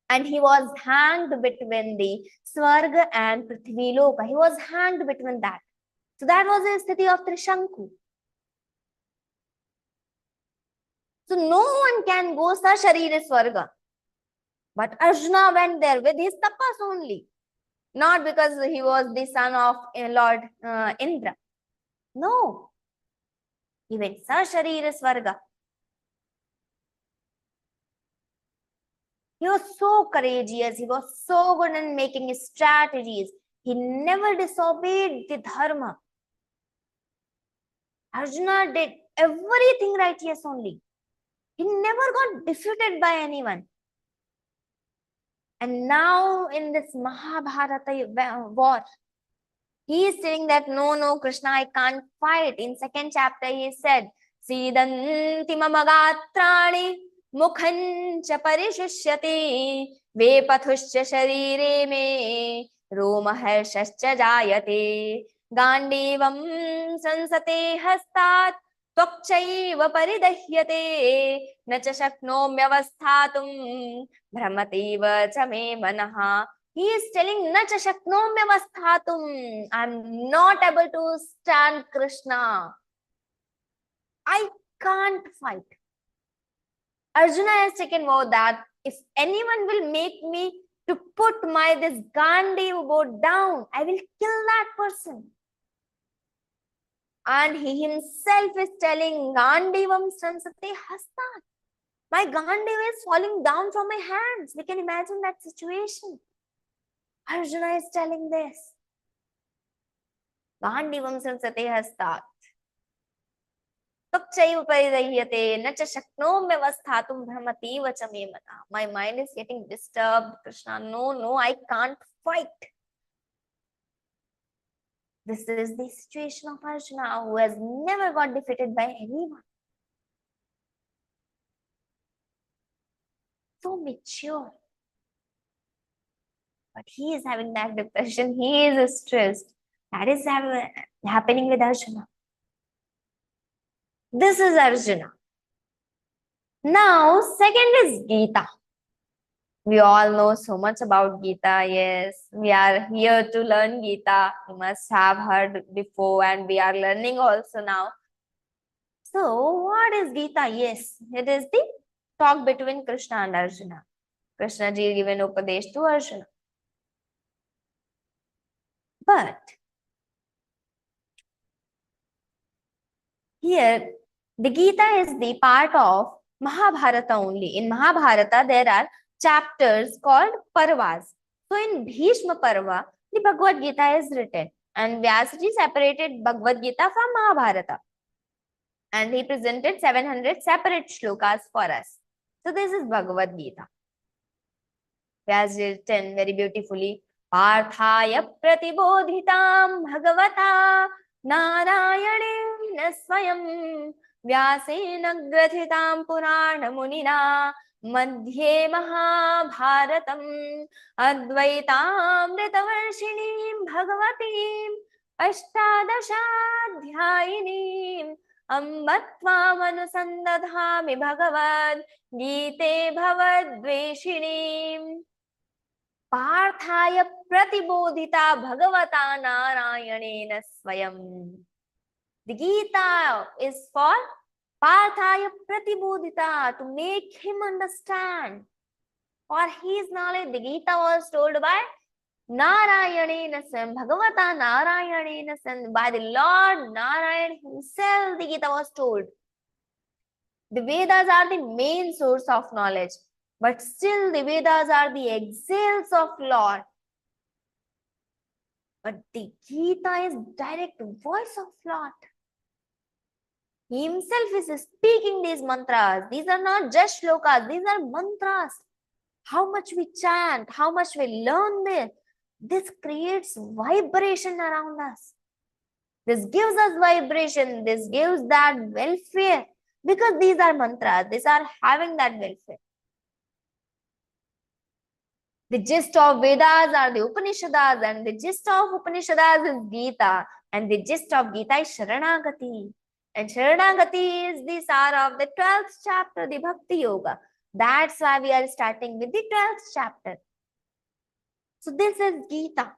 And he was hanged between the Swarga and Prithvi Loka. He was hanged between that. So that was the sthiti of Trishanku. So no one can go Sasharira Swarga. But Arjuna went there with his tapas only. Not because he was the son of Lord Indra. No. He went Sasharira Swarga. He was so courageous. He was so good in making strategies. He never disobeyed the dharma. Arjuna did everything righteous only. He never got defeated by anyone. And now in this Mahabharata war, he is saying that no, Krishna, I can't fight. In 2nd chapter, he said, Sidanti mamagatrani mukhancha parishishyati vepathuscha sharire me romaharshascha jayate gandivam sansate hastat त्वक्चैव परिदह्यते न च शक्नोम्यवस्थातुं भ्रमतीव च मे मनः. He is telling न च शक्नोम्यवस्थातुं. I am not able to stand Krishna. I can't fight. Arjuna has taken vow that if anyone will make me to put this Gandhi bow down, I will kill that person. And he himself is telling, Gandivam Sransate Hastat. My Gandiva is falling down from my hands. We can imagine that situation. Arjuna is telling this. Gandivam Sransate Hastat. Tapchaiva paridhyate na cha shaknomyavasthatum brahmati vachame mana. My mind is getting disturbed, Krishna. No, I can't fight. This is the situation of Arjuna, who has never got defeated by anyone. So mature. But he is having that depression. He is stressed. That is happening with Arjuna. This is Arjuna. Now, second is Gita. We all know so much about Gita. Yes, we are here to learn Gita. You must have heard before, and we are learning also now. So, what is Gita? Yes, it is the talk between Krishna and Arjuna. Krishna ji given Upadesh to Arjuna. But here, the Gita is the part of Mahabharata only. In Mahabharata, there are chapters called Parvas. So in Bhishma Parva, the Bhagavad Gita is written, and Vyasaji separated Bhagavad Gita from Mahabharata, and he presented 700 separate shlokas for us. So this is Bhagavad Gita. Vyasaji written very beautifully. Parthaya pratibodhitam bhagavata narayane swayam vyasena grathitam purana munina madhye mahabharatam advaitamritavarshinim bhagavatim ashtadashadhyayinim ambatvam anusandadhami bhagavad gite bhavadveshinim. Parthaya pratibodhita bhagavata narayanena swayam. The Gita is for Parthaya pratibodhita, to make him understand. For his knowledge, the Gita was told by Narayanena Swayam, Bhagavata Narayanena Swayam, by the Lord Narayan himself. The Gita was told. The Vedas are the main source of knowledge, but still the Vedas are the exhales of Lord. But the Gita is direct voice of Lord. He himself is speaking these mantras. These are not just shlokas, these are mantras. How much we chant, how much we learn this creates vibration around us. This gives us vibration, this gives that welfare, because these are mantras, these are having that welfare. The gist of Vedas are the Upanishads, and the gist of Upanishads is Gita, and the gist of Gita is Sharanagati. And Sharanagati is the sar of the 12th chapter, the Bhakti Yoga. That's why we are starting with the 12th chapter. So this is Gita.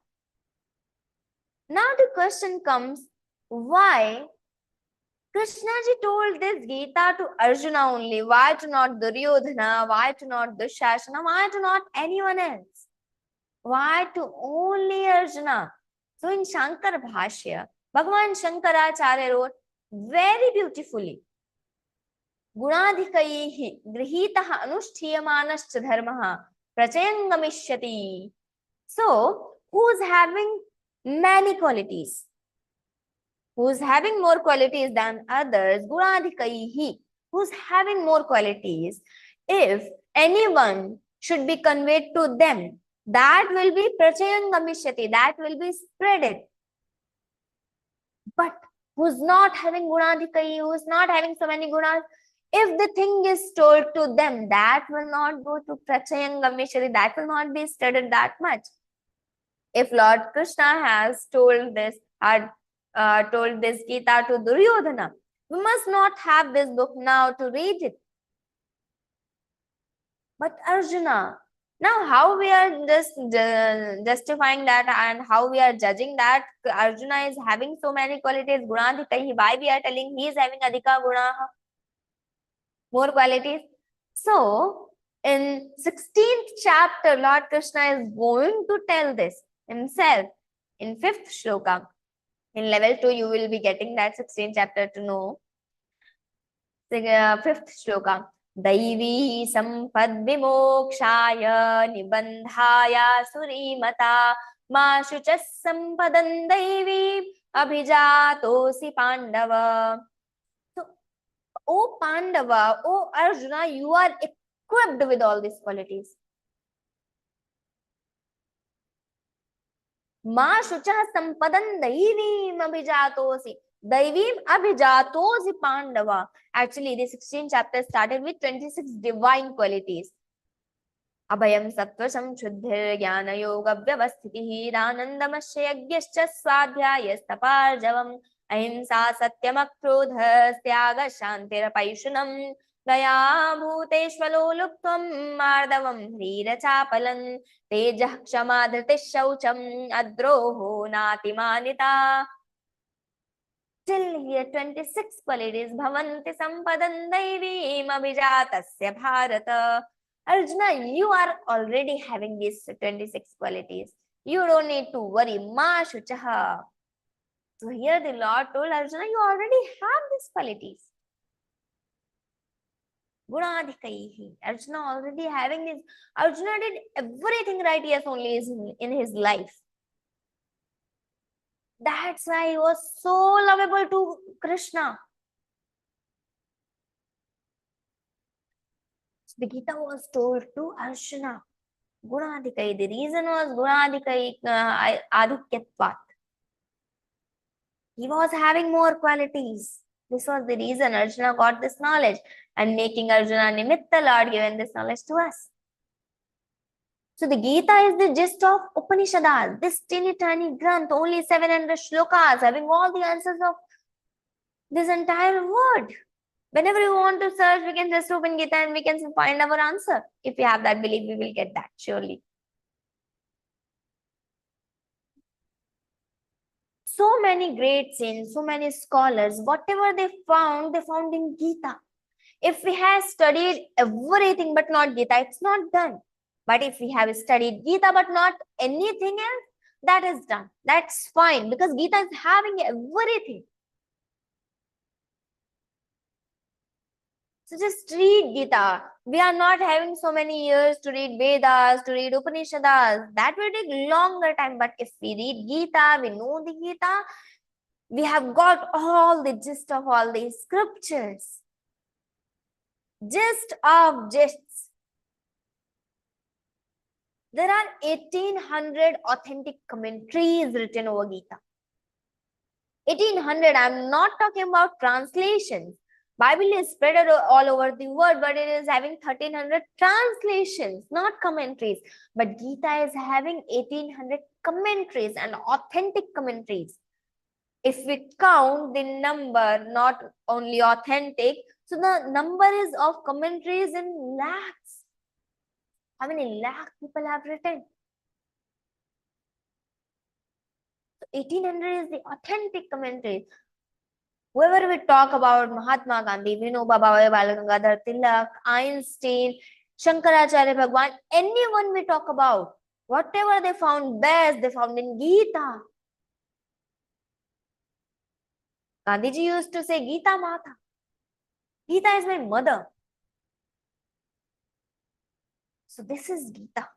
Now the question comes, why Krishna ji told this Gita to Arjuna only? Why to not Duryodhana? Why to not Dushasana? Why to not anyone else? Why to only Arjuna? So in Shankara Bhashya, Bhagavan Shankaracharya wrote very beautifully, Gunadhikaihi grihitaha anushthiyamanascha dharmaha prachayangamishati. So, who's having many qualities? Who's having more qualities than others? Gunadhikaihi. Who's having more qualities? If anyone should be conveyed to them, that will be prachayangamishati, that will be spreaded. But who's not having gunadhikayi, who's not having so many gunas, if the thing is told to them, that will not go to prachayangamishati, that will not be studied that much. If Lord Krishna has told this Gita to Duryodhana, we must not have this book now to read it. But Arjuna, now how we are just justifying that, and how we are judging that Arjuna is having so many qualities, gunadhikahi, why we are telling he is having adhika gunaha, more qualities? So in 16th chapter, Lord Krishna is going to tell this himself in 5th shloka. In level 2, you will be getting that 16th chapter to know. The 5th shloka. Daivi sampad vimokshaya nibandhaya surimata ma shuchas sampadan daivi abhijatosi pandava. So, O Pandava, O Arjuna, you are equipped with all these qualities. Ma shuchah sampadan daivim abhijatosi. Daivim abhijatosi Pandava. Actually, the 16th chapter started with 26 divine qualities. Abhayam sattva samshuddhir jnana yoga vyavasthitihi ranandamasya yagyascha swadhyayasthaparjavam ahimsa satyam akrodha tyaga shantirapayishunam daya bhuteshvalo luptvam mardavam hrira chapalan tejah kshama dhritish shaucham adroho natimanita. Till here 26 qualities bhavanti sampadan daivim abhijatasya bharata. Arjuna, you are already having these 26 qualities. You don't need to worry. Ma shuchaha. So here the Lord told Arjuna, you already have these qualities. Gunadhikaihi. Arjuna already having this. Arjuna did everything right, yes, only in his life. That's why he was so lovable to Krishna. The Gita was told to Arjuna. Gunadikai. The reason was Gunadikai Adhikyatvat. He was having more qualities. This was the reason Arjuna got this knowledge, and making Arjuna Nimitta, Lord given this knowledge to us. So the Gita is the gist of Upanishads. This teeny tiny granth, only 700 shlokas, having all the answers of this entire word. Whenever we want to search, we can just open Gita and we can find our answer. If we have that belief, we will get that, surely. So many great saints, so many scholars, whatever they found in Gita. If we have studied everything but not Gita, it's not done. But if we have studied Gita but not anything else, that is done. That's fine, because Gita is having everything. So just read Gita. We are not having so many years to read Vedas, to read Upanishads. That will take longer time. But if we read Gita, we know the Gita, we have got all the gist of all these scriptures. Gist of gists. There are 1800 authentic commentaries written over Gita. 1800, I'm not talking about translations. Bible is spread all over the world, but it is having 1300 translations, not commentaries. But Gita is having 1800 commentaries and authentic commentaries. If we count the number, not only authentic, so the number is of commentaries in lakhs. How many lakh people have written? So 1800 is the authentic commentaries. Whoever we talk about, Mahatma Gandhi, Vinoba Bhave Balagangadhar Tilak, Einstein, Shankaracharya Bhagwan, anyone we talk about, whatever they found best, they found in Gita. Gandhiji used to say, Gita Mata. Gita is my mother. So this is Gita,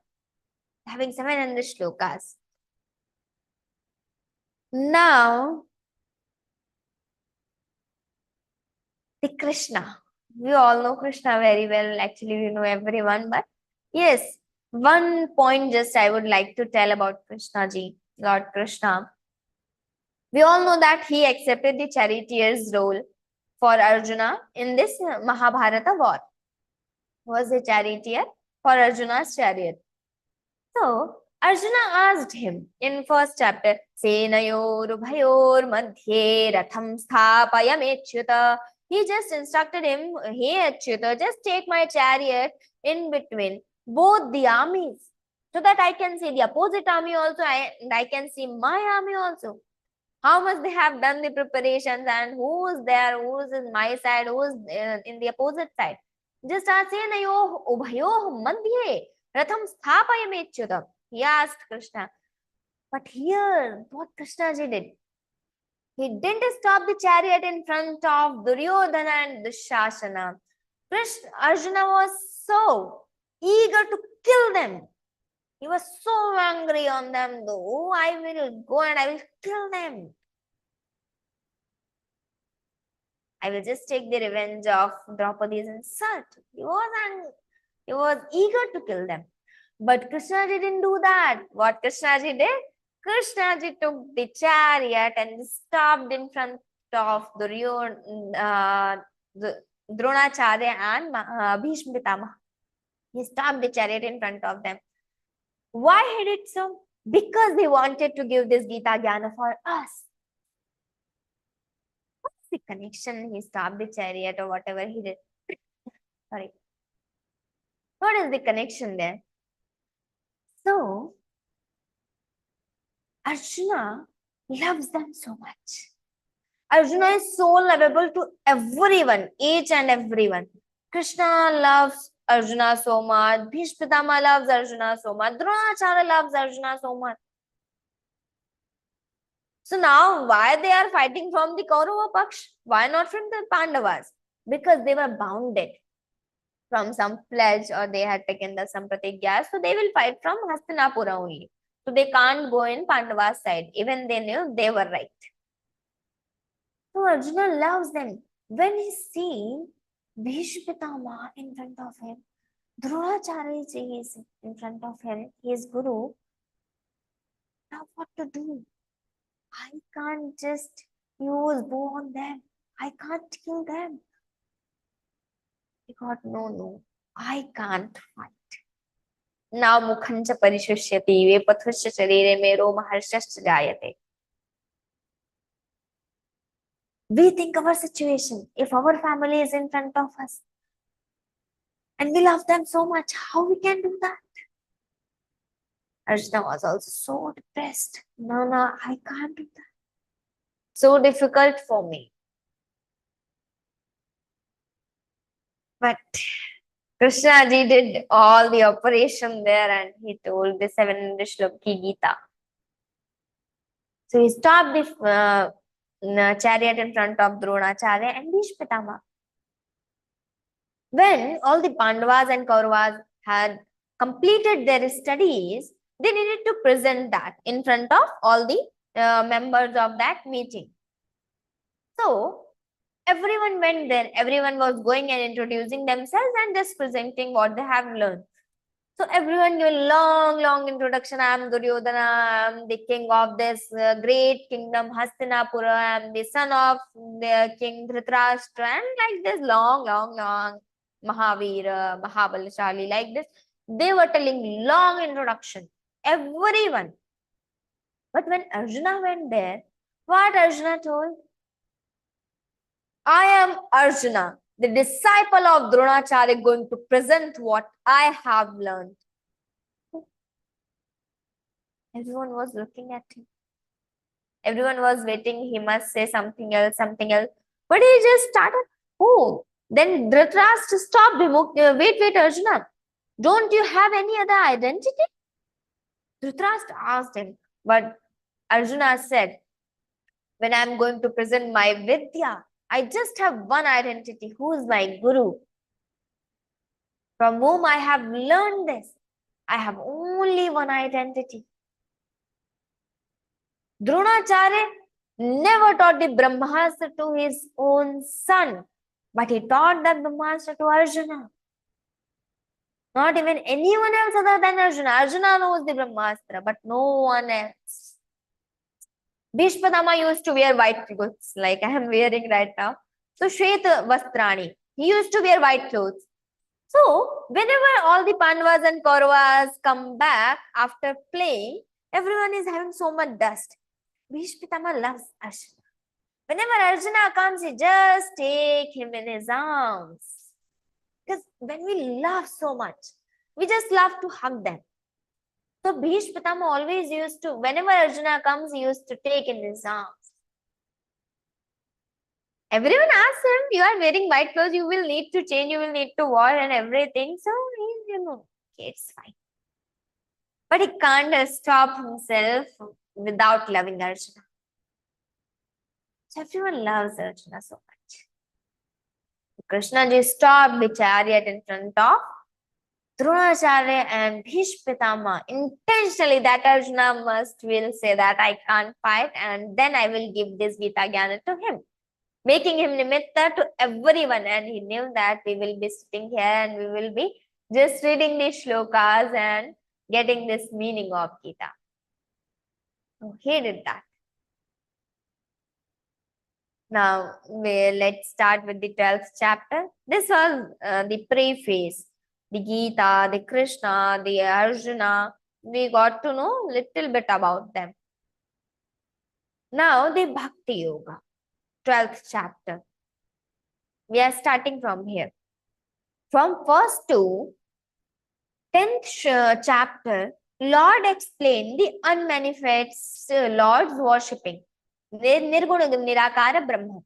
having 700 shlokas. Now, the Krishna. We all know Krishna very well. Actually, we know everyone. But yes, one point just I would like to tell about Krishna ji, Lord Krishna. We all know that he accepted the charioteer's role for Arjuna in this Mahabharata war. He was a charioteer for Arjuna's chariot. So, Arjuna asked him in first chapter, Senayor Bhayor Madhye Ratham Sthapayamechyuta. He just instructed him, hey Achyuta, just take my chariot in between both the armies, so that I can see the opposite army also and I can see my army also. How much they have done the preparations and who is there, who is in my side, who is in the opposite side. Just ask, Senayo Ubhayo Madhye Ratham Sthapayamechyuta. He asked Krishna. But here, what Krishna ji did, He didn't stop the chariot in front of Duryodhana and Dushasana. Arjuna was so eager to kill them. He was so angry on them, though. I will go and I will kill them. I will just take the revenge of Draupadi's insult. He was eager to kill them. But Krishna didn't do that. What Krishna did? Krishna took the chariot and stopped in front of Dronacharya and Bhishma Pitamaha. He stopped the chariot in front of them. Why he did so? Because they wanted to give this Gita Jnana for us. What's the connection? He stopped the chariot or whatever he did. Sorry. What is the connection there? So, Arjuna loves them so much. Arjuna is so lovable to everyone, each and everyone. Krishna loves Arjuna so much. Bhishma Pitamaha loves Arjuna so much. Dronacharya loves Arjuna so much. So now, why they are fighting from the Kaurava Paksh? Why not from the Pandavas? Because they were bounded from some pledge or they had taken the some pratigya. So they will fight from Hastinapura only. So they can't go in Pandava's side. Even they knew they were right. So Arjuna loves them. When he sees Bhishma Pitamaha in front of him, Dronacharya is in front of him, his guru. Now what to do? I can't just use bow on them. I can't kill them. He got no, I can't fight. Now mukhancha parishishyati vepathusya sharire me roma harshasya jayate. We think our situation, if our family is in front of us and we love them so much, how we can do that? Arjuna was also so depressed. No, I can't do that. So difficult for me. But Krishna ji did all the operation there and he told the 700 Shloki Gita. So he stopped the chariot in front of Dronacharya and Bhishma Pitamaha. When all the Pandavas and Kauravas had completed their studies, they needed to present that in front of all the members of that meeting. So everyone went there. Everyone was going and introducing themselves and just presenting what they have learned. So everyone gave a long introduction. I am Duryodhana. I am the king of this great kingdom Hastinapura. I am the son of the king Dhritarashtra. And like this long Mahavira, Mahabalashali, like this. They were telling long introduction. Everyone. But when Arjuna went there, what Arjuna told? I am Arjuna, the disciple of Dronacharya, going to present what I have learned. Everyone was looking at him. Everyone was waiting. He must say something else. But he just started. Oh, then Dhritarashtra stopped him. Wait, Arjuna. Don't you have any other identity? Dhritarashtra asked him. But Arjuna said, when I am going to present my Vidya, I just have one identity. Who is my guru? From whom I have learned this. I have only one identity. Dronacharya never taught the Brahmastra to his own son, but he taught that Brahmastra to Arjuna. Not even anyone else other than Arjuna. Arjuna knows the Brahmastra, but no one else. Bhishma Pitamaha used to wear white clothes like I am wearing right now. So Shweta Vastrani. He used to wear white clothes. So whenever all the Pandavas and Kauravas come back after playing, everyone is having so much dust. Bhishma Pitamaha loves Arjuna. Whenever Arjuna comes, he just take him in his arms. Because when we love so much, we just love to hug them. So Bhishma Pitamaha always used to, whenever Arjuna comes, he used to take in his arms. Everyone asks him, you are wearing white clothes, you will need to change, you will need to wash and everything. So he's, okay, it's fine. But he can't stop himself without loving Arjuna. Everyone loves Arjuna so much. Krishna ji stopped the chariot in front of Dronacharya and Bhishma Pitama intentionally, that Arjuna will say that I can't fight, and then I will give this Gita Jnana to him, making him nimitta to everyone. And he knew that we will be sitting here and we will be just reading these shlokas and getting this meaning of Gita. So he did that. Now, let's start with the 12th chapter. This was the preface. The Gita, the Krishna, the Arjuna, we got to know little bit about them. Now, the Bhakti Yoga, 12th chapter. We are starting from here. From 1st to 10th chapter, Lord explained the unmanifest Lord's worshipping. Nirguna Nirakara Brahma.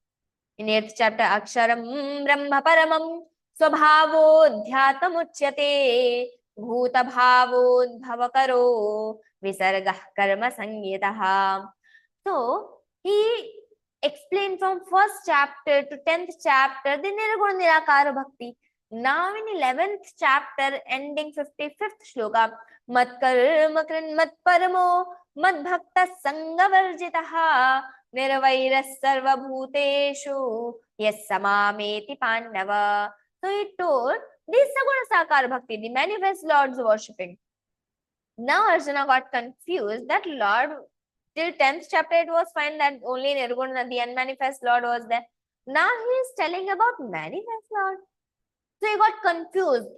In 8th chapter, Aksharam Brahma Paramam Swabhavo-dhyatamuchyate Bhuta-bhavo-dhavakaro Visargah Karma Sangitaha. So, he explained from 1st chapter to 10th chapter the Nirguna Nirakara Bhakti. Now in 11th chapter, ending 55th shloka, Mat karma krin mat paramo mad bhakta sangavarjitaha nirvairas sarva bhuteshu yes samameti pandava. So he told this Saguna Sakar Bhakti, the manifest Lord's worshipping. Now Arjuna got confused that Lord, till 10th chapter it was fine that only Nirguna, the unmanifest Lord was there. Now he is telling about manifest Lord. So he got confused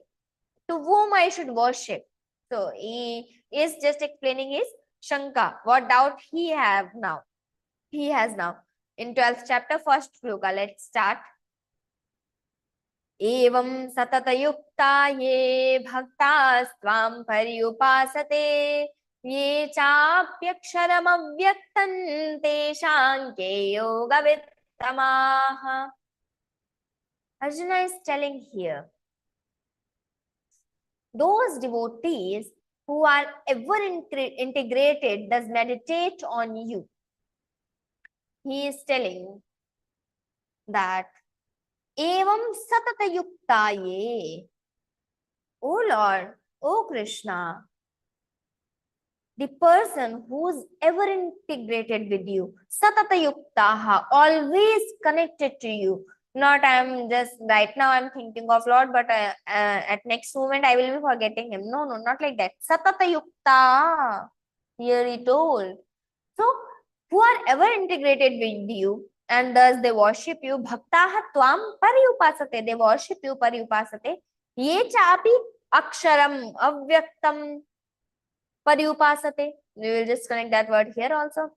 to whom I should worship. So he is just explaining his Shanka, what doubt he has now. In 12th chapter, 1st shloka, let's start. Evam satata yukta ye bhaktas tvam paryupasate ye chapyaksharam avyaktan teshanke yoga vittamaha. Arjuna is telling here, those devotees who are ever integrated, does meditate on you. He is telling that Evam satata yuktaye. O Lord, O Krishna, the person who's ever integrated with you, satata yuktaha, always connected to you. Not I'm just right now I'm thinking of Lord, but at next moment I will be forgetting him. No, not like that. Satata yukta. Here he told. So who are ever integrated with you and thus they worship you. Bhaktaha tvam paryupasate. They worship you paryupasate. Ye chapi aksharam avyaktam paryupasate. We will just connect that word here also.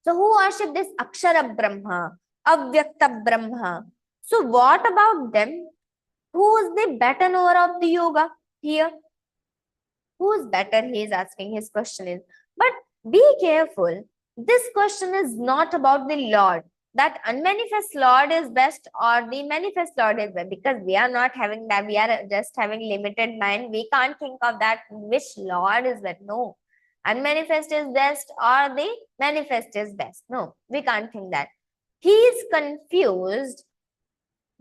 So who worship this akshara Brahma? Avyakta Brahma. So what about them? Who is the better knower of the yoga here? Who is better? He is asking, his question is. But be careful. This question is not about the Lord. That unmanifest Lord is best or the manifest Lord is best. Because we are not having that. We are just having limited mind. We can't think of that which Lord is best. No. Unmanifest is best or the manifest is best. No. We can't think that. He is confused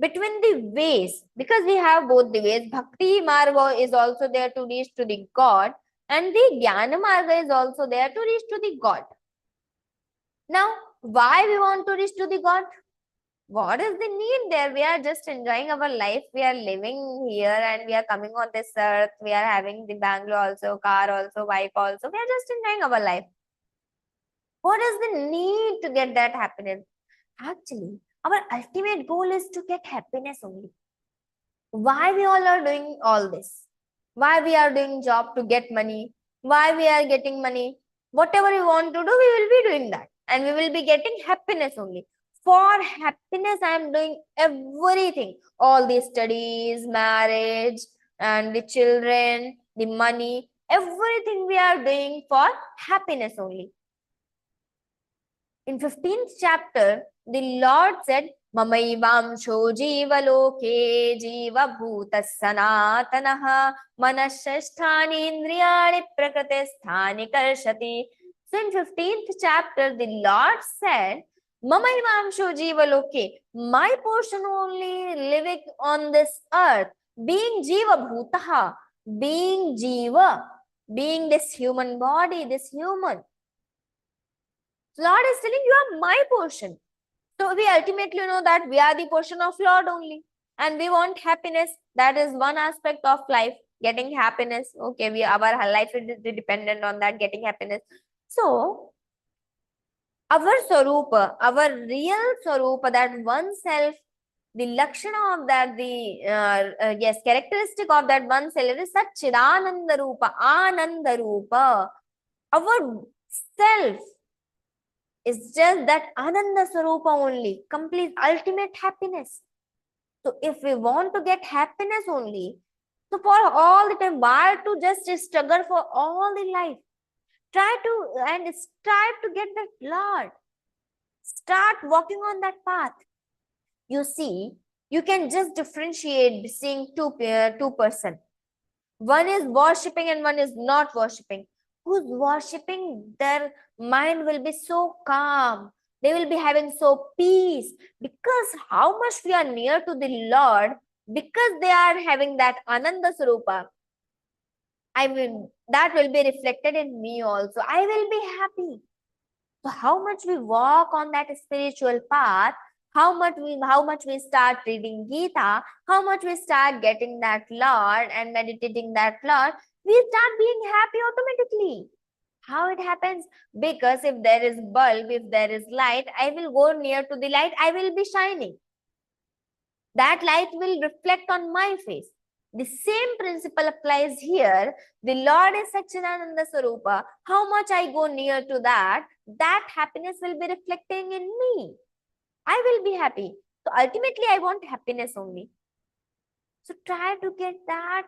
between the ways, because we have both the ways. Bhakti Marga is also there to reach to the God, and the Jnana Marga is also there to reach to the God. Now, why we want to reach to the God? What is the need there? We are just enjoying our life. We are living here and we are coming on this earth. We are having the bungalow also, car also, wife also. We are just enjoying our life. What is the need to get that happiness? Actually, our ultimate goal is to get happiness only. Why we all are doing all this? Why we are doing job to get money? Why we are getting money? Whatever we want to do, we will be doing that. And we will be getting happiness only. For happiness, I am doing everything. All the studies, marriage, and the children, the money, everything we are doing for happiness only. In 15th chapter, the Lord said, Mamaivamsho jiva loke jiva bhuta sanatanaha manashasthani indriyani prakriti sthani karshati. So in 15th chapter, the Lord said Mamaivamsho jiva loke. My portion only living on this earth. Being jiva bhutaha. Being jiva. Being this human body, this human. Lord is telling you are my portion. So we ultimately know that we are the portion of Lord only. And we want happiness. That is one aspect of life. Getting happiness. Okay, our life is dependent on that, getting happiness. So, our Swarupa, our real Swarupa, that oneself, the Lakshana of that, the characteristic of that oneself is Satchidananda Rupa, Ananda Rupa. Our self is just that Ananda Swarupa only, complete ultimate happiness. So if we want to get happiness only, so for all the time, why to just struggle for all the life? Try to and strive to get that Lord. Start walking on that path. You see, you can just differentiate between two person. One is worshipping and one is not worshipping. Who's worshipping, their mind will be so calm. They will be having so peace. Because how much we are near to the Lord, because they are having that Ananda Swarupa, I mean, that will be reflected in me also. I will be happy. So how much we walk on that spiritual path, how much we start reading Gita, how much we start getting that Lord and meditating that Lord, we start being happy automatically. How it happens? Because if there is bulb, if there is light, I will go near to the light, I will be shining. That light will reflect on my face. The same principle applies here. The Lord is Satchidananda Swarupa. How much I go near to that, that happiness will be reflecting in me. I will be happy. So ultimately, I want happiness only. So try to get that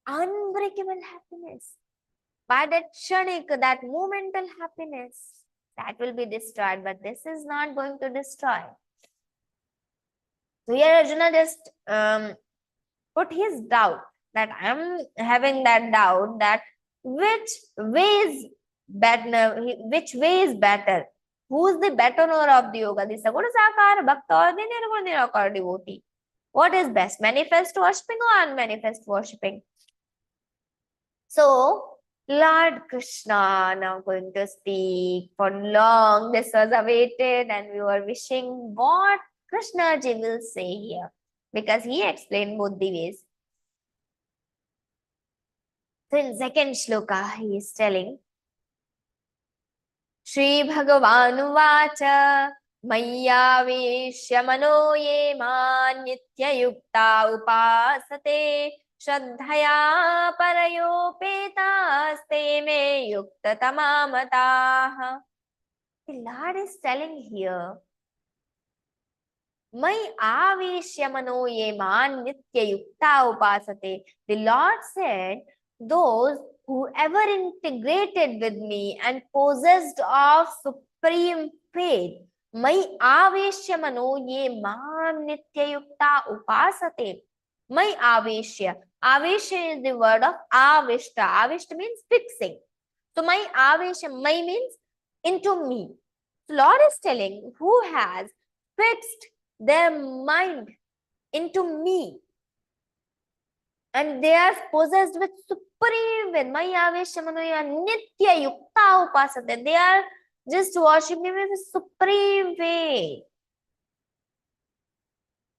unbreakable happiness. By that kshanik, that momental happiness, that will be destroyed. But this is not going to destroy. So here Arjuna just put his doubt, that I am having that doubt that which way is better? Who is the better knower of the yoga? The Saguna Sakara Bhakta or the Nirguna Nirakara devotee? What is best? Manifest worshipping or unmanifest worshipping? So Lord Krishna now going to speak. For long this was awaited and we were wishing what Krishna ji will say here, because he explained both the ways. So in second shloka, he is telling, Śrī-Bhagavānuvaca Mayyāveshya mano ye man nitya yukta upasate Shraddhaya parayopetas me yukta tamamataha. The Lord is telling here, Mai aveshya mano ye man nitya yukta upasate. The Lord said, those whoever integrated with me and possessed of supreme faith, Mai aveshya mano ye man nitya yukta upasate. Mai aveshya. Aveshya is the word of avishta. Avishta means fixing. So Mai aveshya, Mai means into me. So Lord is telling, who has fixed their mind into me and they are possessed with supreme faith. Maya Veshamanoya Nitya Yukta Upasate. They are just worshiping me with supreme faith.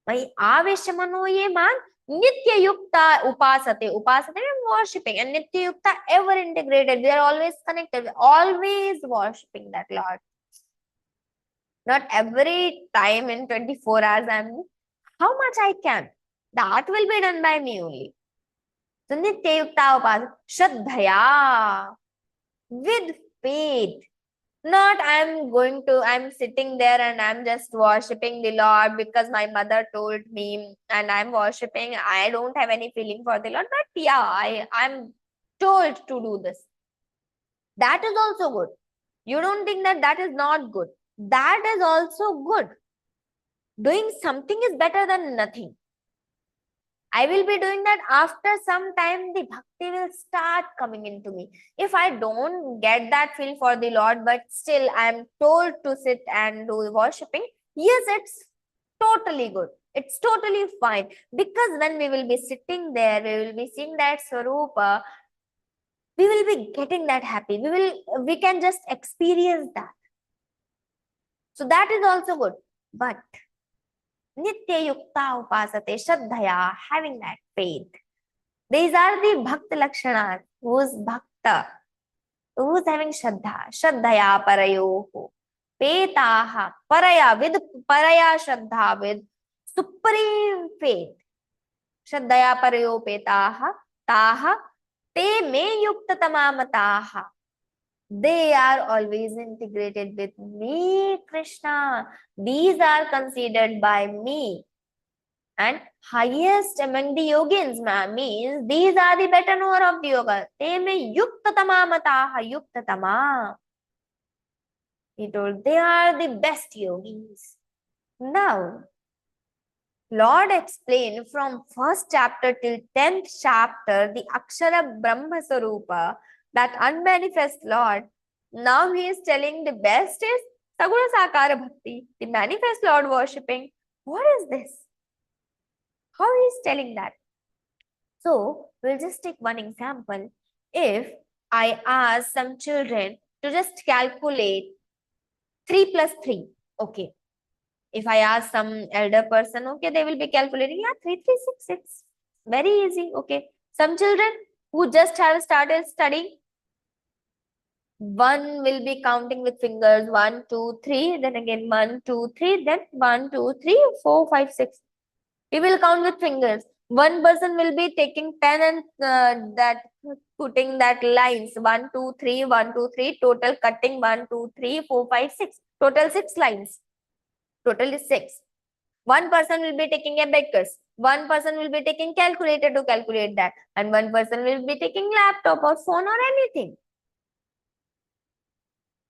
Maya Veshamanoye man Nitya Yukta Upasate. Upasate means worshipping, and Nitya Yukta ever integrated. We are always connected, always worshipping that Lord. Not every time in 24 hours I'm how much I can. That will be done by me only. So Nitya Yukta Upasate. Shraddhaya. With faith. Not I'm sitting there and I'm just worshipping the Lord because my mother told me and I'm worshipping. I don't have any feeling for the Lord. But yeah, I'm told to do this. That is also good. You don't think that that is not good. That is also good. Doing something is better than nothing. I will be doing that. After some time, the bhakti will start coming into me. If I don't get that feel for the Lord, but still I am told to sit and do worshipping, yes, it's totally good. It's totally fine. Because when we will be sitting there, we will be seeing that Swarupa, we will be getting that happy. We can just experience that. So that is also good. But Nitya Yukta Upasate Shraddhaya, having that faith. These are the Bhakta Lakshanas. Who's Bhakta? Who's having Shraddha? Shraddhaya Parayoho. Petaha. Paraya, with Paraya Shraddha, with supreme faith. Shraddhaya Parayo Petaha. Taha. Te me Yukta Tamamataha. They are always integrated with me, Krishna. These are considered by me. And highest among the yogins means these are the better knower of the yoga. Te me yuktatama mataha yuktatama. He told they are the best yogis. Now, Lord explained from first chapter till 10th chapter the Akshara Brahma Sarupa, that unmanifest Lord. Now he is telling the best is Saguna Sakara Bhakti, the manifest Lord worshipping. What is this? How he is telling that? So we'll just take one example. If I ask some children to just calculate 3 plus 3, okay. If I ask some elder person, okay, they will be calculating, yeah, 3, 3, 6, it's very easy, okay. Some children who just have started studying, one will be counting with fingers, 1, 2, 3, then again 1, 2, 3, then 1, 2, 3, 4, 5, 6. We will count with fingers. One person will be taking pen and that putting that lines 1, 2, 3, 1, 2, 3, total cutting 1, 2, 3, 4, 5, 6. Total 6 lines. Total is 6. One person will be taking abacus. One person will be taking calculator to calculate that. And one person will be taking laptop or phone or anything.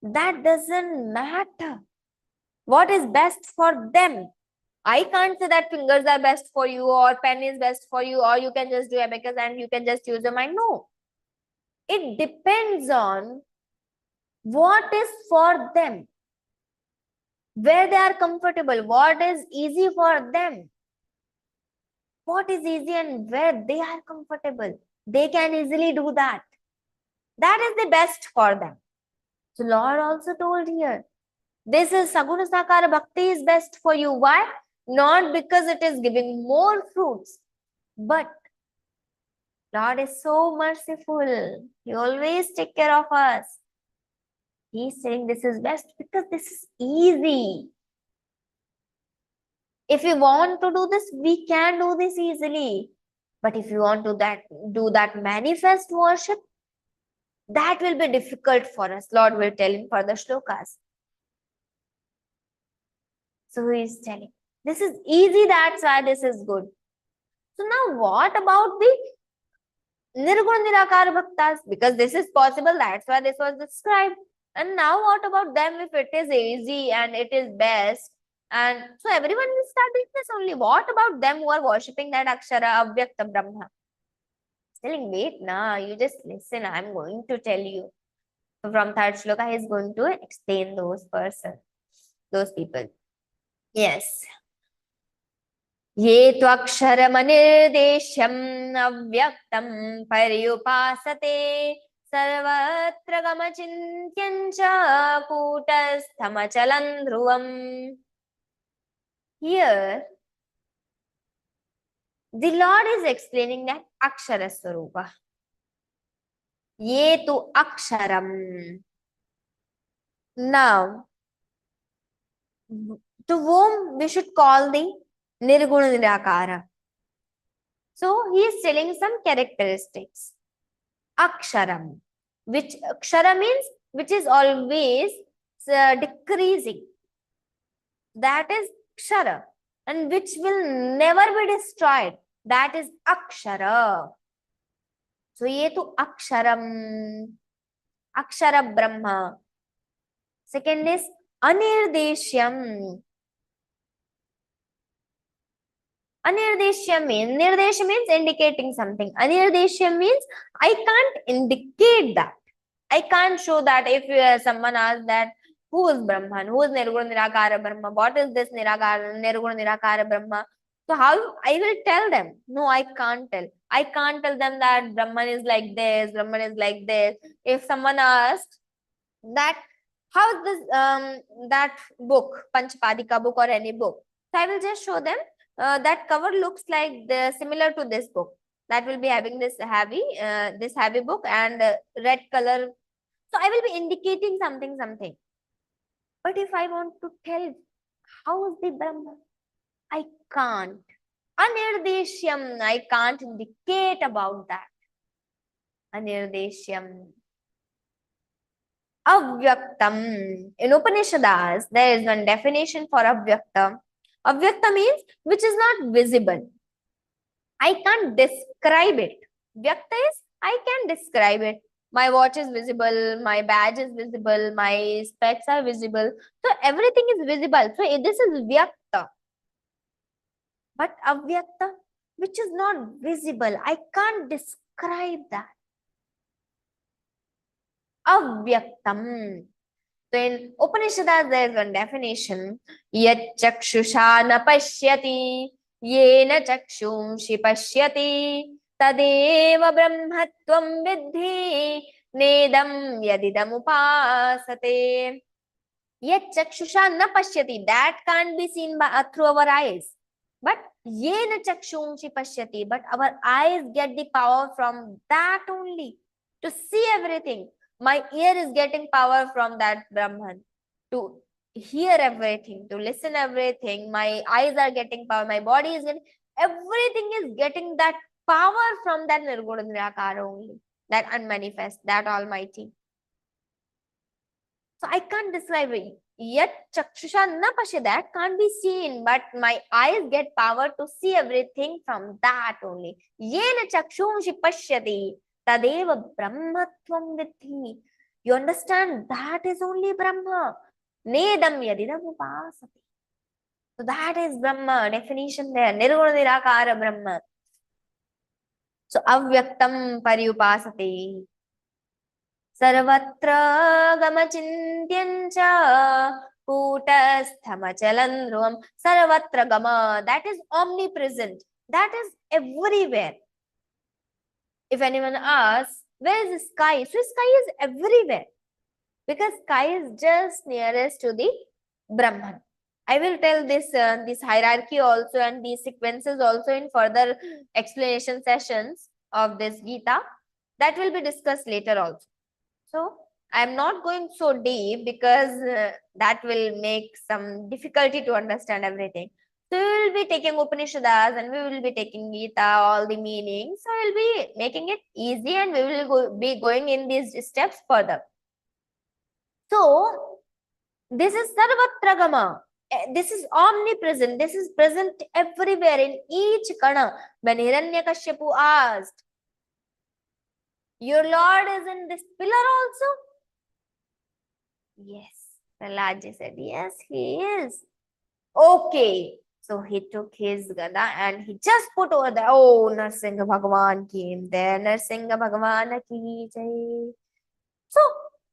That doesn't matter. What is best for them? I can't say that fingers are best for you or pen is best for you or you can just do abacus and you can just use your mind. No. It depends on what is for them. Where they are comfortable. What is easy for them. What is easy and where they are comfortable. They can easily do that. That is the best for them. So Lord also told here, this is Saguna Sakara Bhakti is best for you. Why? Not because it is giving more fruits, but Lord is so merciful. He always take care of us. He's saying this is best because this is easy. If we want to do this, we can do this easily. But if you want to do that manifest worship, that will be difficult for us. Lord will tell in further shlokas. So he is telling, this is easy, that's why this is good. So now what about the Nirguna Nirakara Bhaktas? Because this is possible, that's why this was described. And now what about them if it is easy and it is best? And so everyone will start doing this only. What about them who are worshipping that Akshara Avyakta Brahma? Telling, wait, you just listen, I'm going to tell you. So from third shloka, he is going to explain those people. Yes. Ye tvaksharamanirdesyam avyaktam paryupasate sarvatra gamachintyancha kutasthamchalan dhruvam. Here, the Lord is explaining that Akshara Swarupa. Ye tu Aksharam. Now, to whom we should call the Nirguna Nirakara. So, he is telling some characteristics. Aksharam. Which Akshara means which is always decreasing. That is Akshara. And which will never be destroyed. That is Akshara. So, ye tu Aksharam. Akshara Brahma. Second is Anirdeshyam. Anirdeshya means, nirdesha means indicating something. Anirdeshya means I can't indicate that. I can't show that. If someone asks that, who is Brahman? Who is Nirguna Nirakara Brahma? What is this Nirguna Nirakara Brahma? So how I will tell them? No, I can't tell. I can't tell them that Brahman is like this, Brahman is like this. If someone asks that, how is this that book, Panchapadika book or any book? So I will just show them that cover looks like similar to this book. That will be having this heavy book and red color. So I will be indicating something. But if I want to tell how is the Brahma, I can't. Anirdeshyam, I can't indicate about that. Anirdeshyam. Avyaktam. In Upanishads, there is one definition for avyakta. Avyakta means which is not visible. I can't describe it. Vyakta is I can describe it. My watch is visible, my badge is visible, my specs are visible. So everything is visible. So this is vyakta. But avyakta, which is not visible, I can't describe that. Avyaktam. So in Upanishads there is one definition. Yat chakshusha na pashyati, yena chakshumshi pashyati, tadeva brahmatvam vidhi, nedam yadidam upasate. Yat chakshusha na pashyati, that can't be seen through our eyes. But yena chakshumshi pashyati, but our eyes get the power from that only to see everything. My ear is getting power from that Brahman to hear everything, to listen everything. My eyes are getting power. My body is getting, everything is getting that power from that Nirguna Nirakara only, that unmanifest, that Almighty. So I can't describe it. Yet chakshusha na pasya, that can't be seen, but my eyes get power to see everything from that only. Yena chakshumshi pashyati. Tadeva brahmatvam vidhi. You understand? That is only Brahma. Nedam yadidam upasati. So that is Brahma. Definition there. Nirguna Nirakara Brahma. So avyaktam pariupasati. Sarvatra gamachintyancha kutasthamachalendruvam. Sarvatra gama. That is omnipresent. That is everywhere. If anyone asks, where is the sky? So sky is everywhere. Because sky is just nearest to the Brahman. I will tell this hierarchy also and these sequences also in further explanation sessions of this Gita. That will be discussed later also. So I am not going so deep because that will make some difficulty to understand everything. So we will be taking Upanishads and we will be taking Gita, all the meanings. So we will be making it easy and we will be going in these steps further. So this is Sarvatragama. This is omnipresent. This is present everywhere in each kana. When Hiranyakashipu asked, your Lord is in this pillar also? Yes. Prahlad said, yes, he is. Okay. So he took his gada and he just put over there. Oh, Narsingha Bhagavan came there. Narsingha Bhagavan ki jai. So,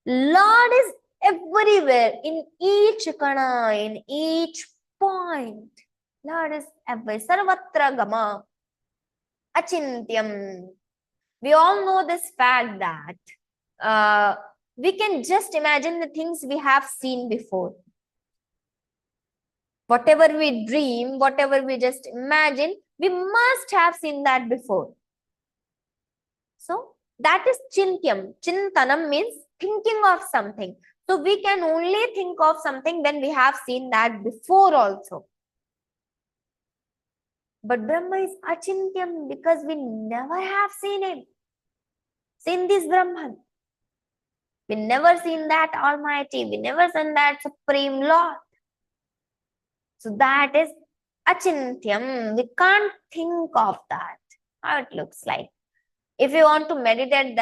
Lord is everywhere, in each kana, in each point. Lord is everywhere. Sarvatra gama. Achintyam. We all know this fact that we can just imagine the things we have seen before. Whatever we dream, whatever we just imagine, we must have seen that before. So that is chintyam. Chintanam means thinking of something. So we can only think of something when we have seen that before also. But Brahma is achintyam because we never have seen him. Seen this Brahman. We never seen that Almighty. We never seen that Supreme Lord. So that is achintyam. We can't think of that. How it looks like. If you want to meditate,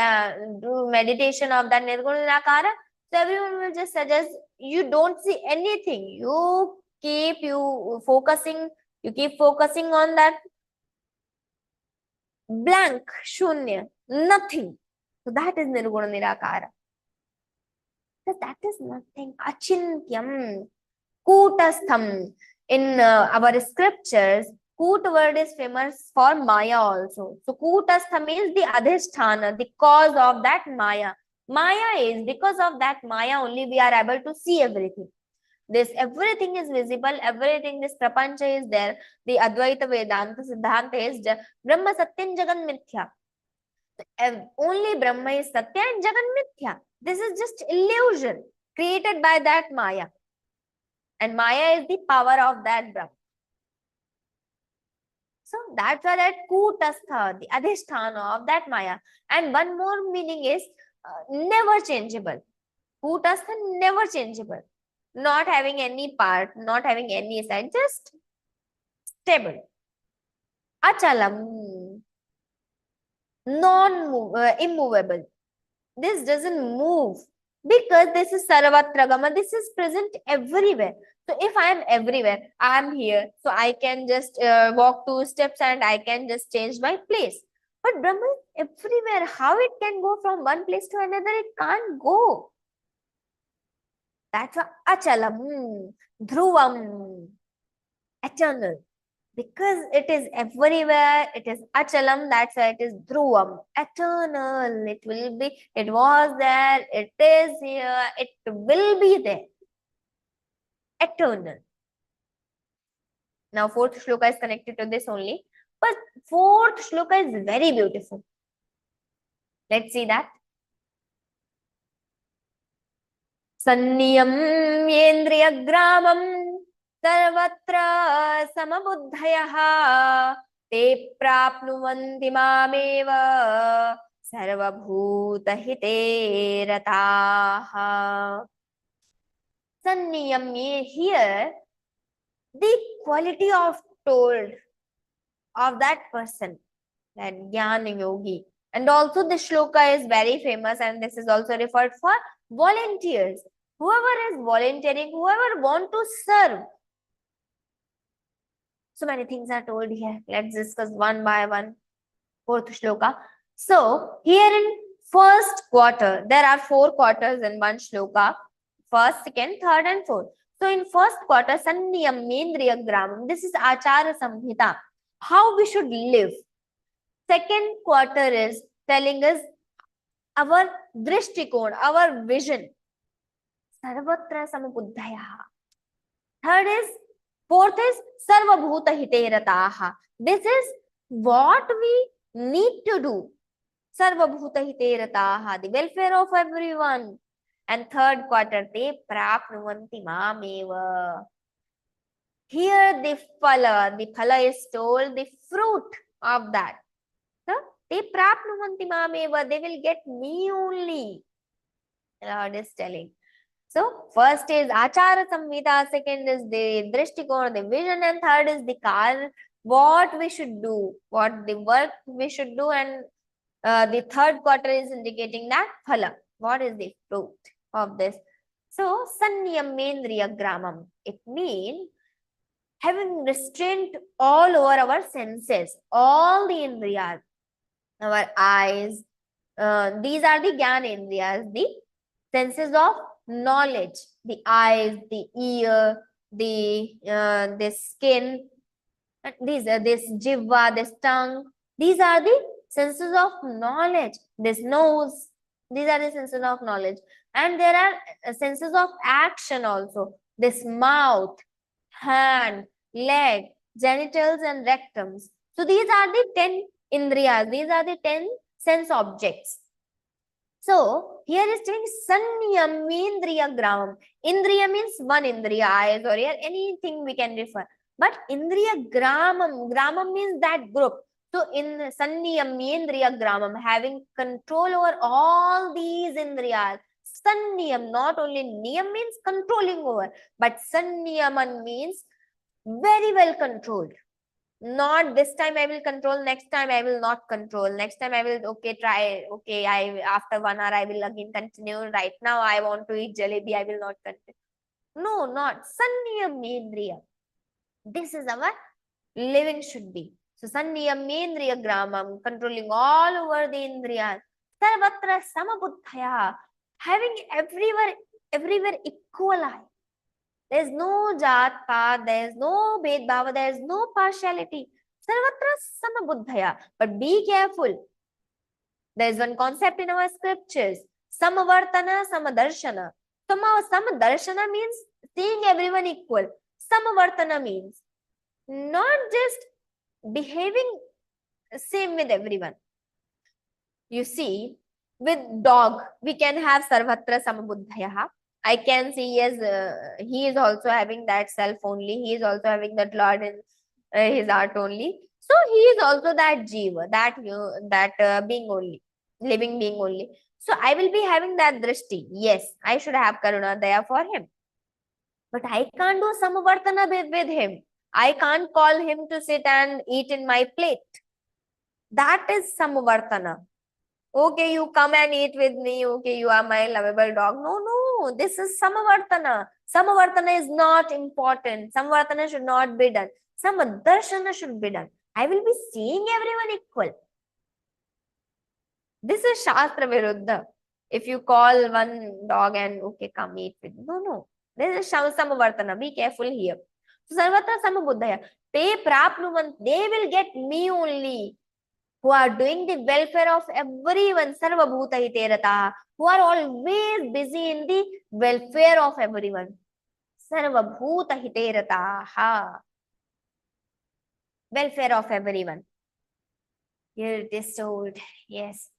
do meditation of that Nirguna Nirakara, so everyone will just suggest you don't see anything. You keep focusing You keep focusing on that blank, shunya, nothing. So that is nirguna nirakara. So that is nothing. Achintyam, kutastham. In our scriptures, Kut word is famous for Maya also. So Kutastha means the adhisthana, the cause of that Maya. Maya is, because of that Maya only we are able to see everything. This everything is visible, everything, this prapancha is there. The Advaita Vedanta Siddhanta is Brahma Satyam Jagan Mithya. Only Brahma is Satya and Jagan Mithya. This is just illusion created by that Maya. And Maya is the power of that Brahma. So that's why that Kutastha, the adhisthana of that Maya. And one more meaning is never changeable. Kutastha, never changeable. Not having any part, not having any side, just stable. Achalam, immovable. This doesn't move because this is Sarvatra Gama. This is present everywhere. So if I am everywhere, I am here. So I can just walk 2 steps and I can just change my place. But Brahma is everywhere. How it can go from one place to another? It can't go. That's why Achalam, Dhruvam, eternal. Because it is everywhere, it is Achalam, that's why it is Dhruvam, eternal. It will be, it was there, it is here, it will be there. Eternal. Now, 4th shloka is connected to this only. But 4th shloka is very beautiful. Let's see that. Sanniyam yendriya gramam sarvatra samabuddhayaha te prapnuvanti mameva sarvabhuta hite rataha. Sanniyam, here the quality of told of that person, that Jnana Yogi. And also the shloka is very famous and this is also referred for volunteers. Whoever is volunteering, whoever want to serve. So many things are told here. Let's discuss one by one. 4th shloka. So here in 1st quarter, there are 4 quarters in one shloka. 1st, 2nd, 3rd and 4th. So in 1st quarter, Sanniyam Mendriya Gramam. This is Achara Samhita. How we should live. 2nd quarter is telling us our drishtikon, our vision. Sarvatra Samabuddhayaha. 4th is Sarvabhuta Hite Rataha. This is what we need to do. Sarvabhuta Hite Rataha, the welfare of everyone. And 3rd quarter, te prapnuvanti mameva. Here the phala is told, the fruit of that. So, te prapnuvanti mameva, they will get me only. Lord is telling. So, first is Achara Samhita, 2nd is the Drishtikona, the vision, and 3rd is the Kar, what we should do, what the work we should do, and the 3rd quarter is indicating that phala, what is the fruit of this. So, Sanniyam Mendriya Gramam, it means having restraint all over our senses, all the indriyas, our eyes, these are the Jnana Indriyas, the senses of knowledge, the eyes, the ear, the skin, this jiva, this tongue, these are the senses of knowledge, this nose, these are the senses of knowledge. And there are senses of action also, this mouth, hand, leg, genitals and rectums. So these are the 10 indriyas, these are the 10 sense objects. So here is saying Sanniyam Indriya Gramam. Indriya means one indriya, eyes or ear, anything we can refer. But Indriya Gramam means that group. So in Sanniyam Indriya Gramam, having control over all these indriyas. Sanniyam, not only niyam means controlling over, but Sanniyaman means very well controlled. Not this time I will control, next time I will not control, next time I will try, after 1 hour I will again continue, right now I want to eat jalebi, I will not continue. No, not Sanniyam Indriya. This is our living should be. So Sanniyamendriya Gramam, controlling all over the Indriyas. Sarvatra Samabuddhaya, having everywhere equal eye. There is no Jat Paat, there is no Bhed Bhava, there is no partiality. Sarvatra Samabuddhaya. But be careful. There is one concept in our scriptures. Samavartana, Samadarshana. Samadarshana means seeing everyone equal. Samavartana means not just behaving same with everyone. You see, with dog, we can have Sarvatra Samabuddhaya. I can see, yes, he is also having that self only. He is also having that Lord in his heart only. So he is also that Jiva, that being only, living being only. So I will be having that drishti. Yes, I should have Karuna Daya for him. But I can't do Samavartana with him. I can't call him to sit and eat in my plate. That is Samavartana. Okay, you come and eat with me. Okay, you are my lovable dog. No, this is Samavartana. Samavartana is not important. Samavartana should not be done. Samadarshana should be done. I will be seeing everyone equal. This is Shastra Viruddha. If you call one dog and okay, come eat with me. No. This is Samavartana. Be careful here. So Sarvatra Samabuddhaya. Te prapnuvan. They will get me only. Who are doing the welfare of everyone, Sarva Bhuta Hiterata, who are always busy in the welfare of everyone. Sarva Bhuta Hiterata, welfare of everyone. Here it is told, yes.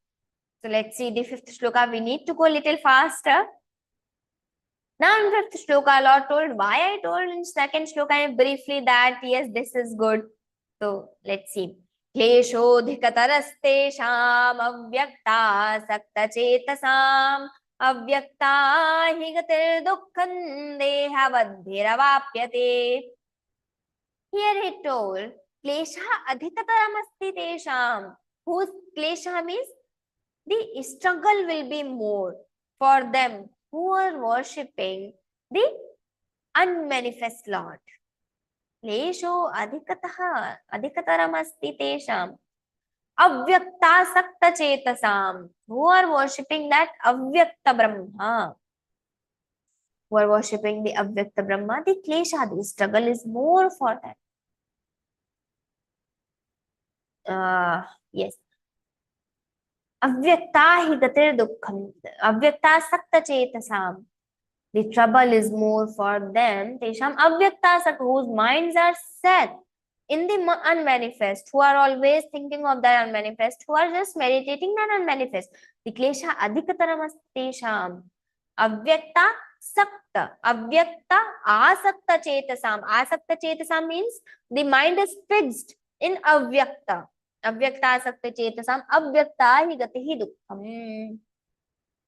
So let's see the fifth shloka. We need to go a little faster. Now in fifth shloka, Lord told why I told in second shloka briefly that yes, this is good. So let's see. क्लेशोऽधिकतरस्तेषाम् अव्यक्ता सक्तचेतसाम् अव्यक्ता हि गतिर्दुःखं देहवद्भिरवाप्यते. Here he told क्लेशः अधिकतरमस्ति तेषाम्, whose क्लेशः means the struggle will be more for them who are worshipping the unmanifest Lord. क्लेशो अधिकतरमस्ति तेषाम् अव्यक्ता सक्ता चेतसाम्, who are worshipping that avyakta Brahma, who are worshipping the avyakta Brahma, the klesha, the struggle is more for that. Yes. Avyakta hi gatir dukkham, avyakta sakta chetasam. The trouble is more for them. Tesham avyakta sak, whose minds are set in the unmanifest, who are always thinking of that unmanifest, who are just meditating that unmanifest. The klesha adhikataram tesham. Avyakta sakta. Avyakta asakta chetasam. Asakta chetasam means the mind is fixed in avyakta. Avyakta asakta chetasam. Avyakta hi gatihi dukkham.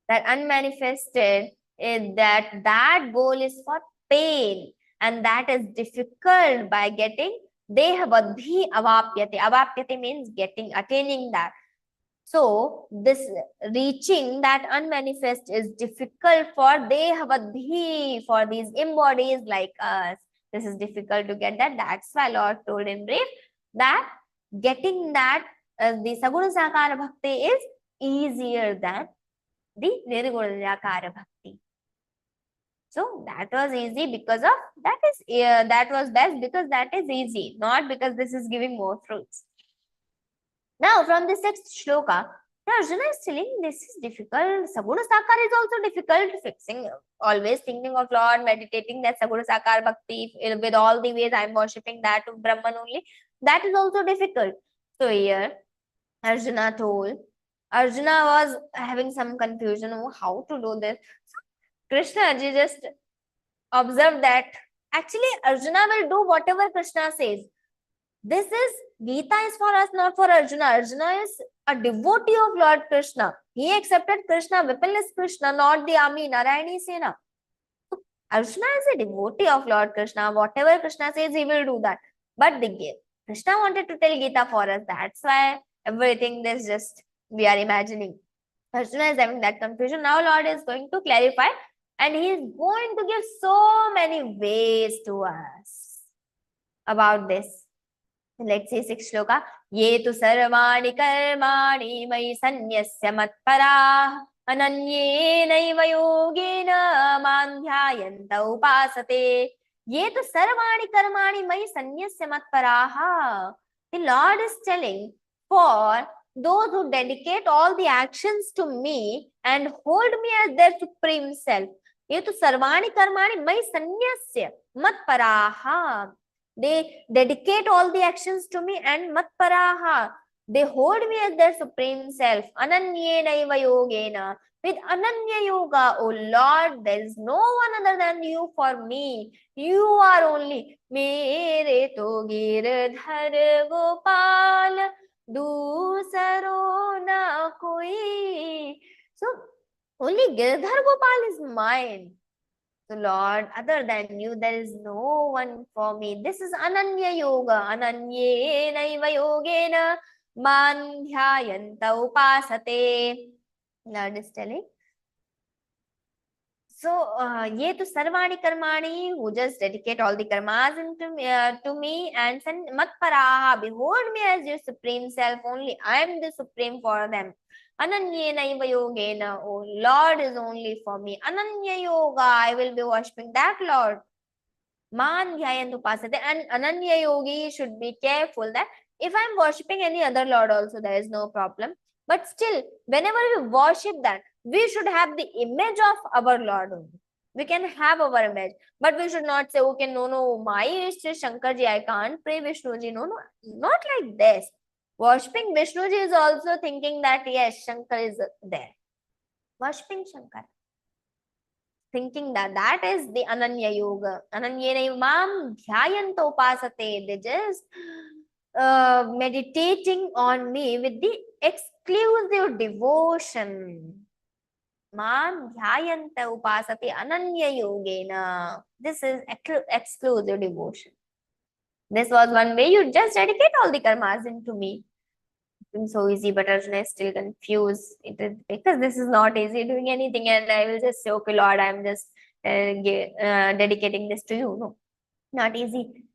That unmanifested is that goal is for pain, and that is difficult by getting dehavadhi avapyate. Avapyate means attaining that. So this reaching that unmanifest is difficult for dehavadhi, for these embodies like us. This is difficult to get that. That's why Lord told in brief that getting that the Saguna Sakara Bhakti is easier than the Nirguna Sakara Bhakti. So that was easy because of that is that was best because that is easy, not because this is giving more fruits. Now from the sixth shloka, Arjuna is telling this is difficult. Saguna Sakara is also difficult. Fixing, always thinking of Lord, meditating that Saguna Sakara Bhakti with all the ways I am worshipping that of Brahman only. That is also difficult. So here Arjuna told, Arjuna was having some confusion of how to do this. Krishna ji just observed that actually Arjuna will do whatever Krishna says. This is Gita is for us, not for Arjuna. Arjuna is a devotee of Lord Krishna. He accepted Krishna, weaponless Krishna, not the army, Narayani Sena. So Arjuna is a devotee of Lord Krishna. Whatever Krishna says, he will do that. But Krishna wanted to tell Gita for us. That's why everything is just we are imagining. Arjuna is having that confusion. Now Lord is going to clarify. And he is going to give so many ways to us about this. Let's see 6th shloka. Ye tu sarvani karmani mayi sanyasya matparah ananye naiva yogena mandhyayanta upasate. Ye tu sarvani karmani mayi sanyasya matparaha. The Lord is telling, for those who dedicate all the actions to me and hold me as their supreme self. Ye tu sarvani karmani mayi sanyasya matparaha. They dedicate all the actions to me and matparaha. They hold me as their supreme self. Ananyena iva yogena. With ananya yoga, O Lord, there is no one other than you for me. You are only mere to girdhar gopal dusaro na koi. So only Girdhar Gopal is mine. So Lord, other than you, there is no one for me. This is Ananya Yoga. Ananyena iva yogena mandhyayanta upasate. Lord is telling. So, ye tu sarvani karmani, who just dedicate all the karmas to me and send matparaha, behold me as your supreme self. Only I am the supreme for them. Ananyena iva yogena, oh Lord is only for me. Ananya yoga, I will be worshipping that Lord. Man dhyayantu upasate. And Ananya yogi should be careful that if I am worshipping any other Lord also, there is no problem. But still, whenever we worship that, we should have the image of our Lord only. We can have our image, but we should not say, okay, no, my is Shankarji, I can't pray Vishnuji. No, not like this. Worshipping Vishnuji is also thinking that, yes, Shankar is there. Worshipping Shankar. Thinking that is the Ananya Yoga. Ananyena imam dhyayanta upasate. They just meditating on me with the exclusive devotion. Mam dhyayanta upasate ananya yogena. This is exclusive devotion. This was one way. You just dedicate all the karmas into me. It's so easy, but Arjuna is still confused. It is because this is not easy doing anything, and I will just say, okay, Lord, I'm just dedicating this to you. No, not easy.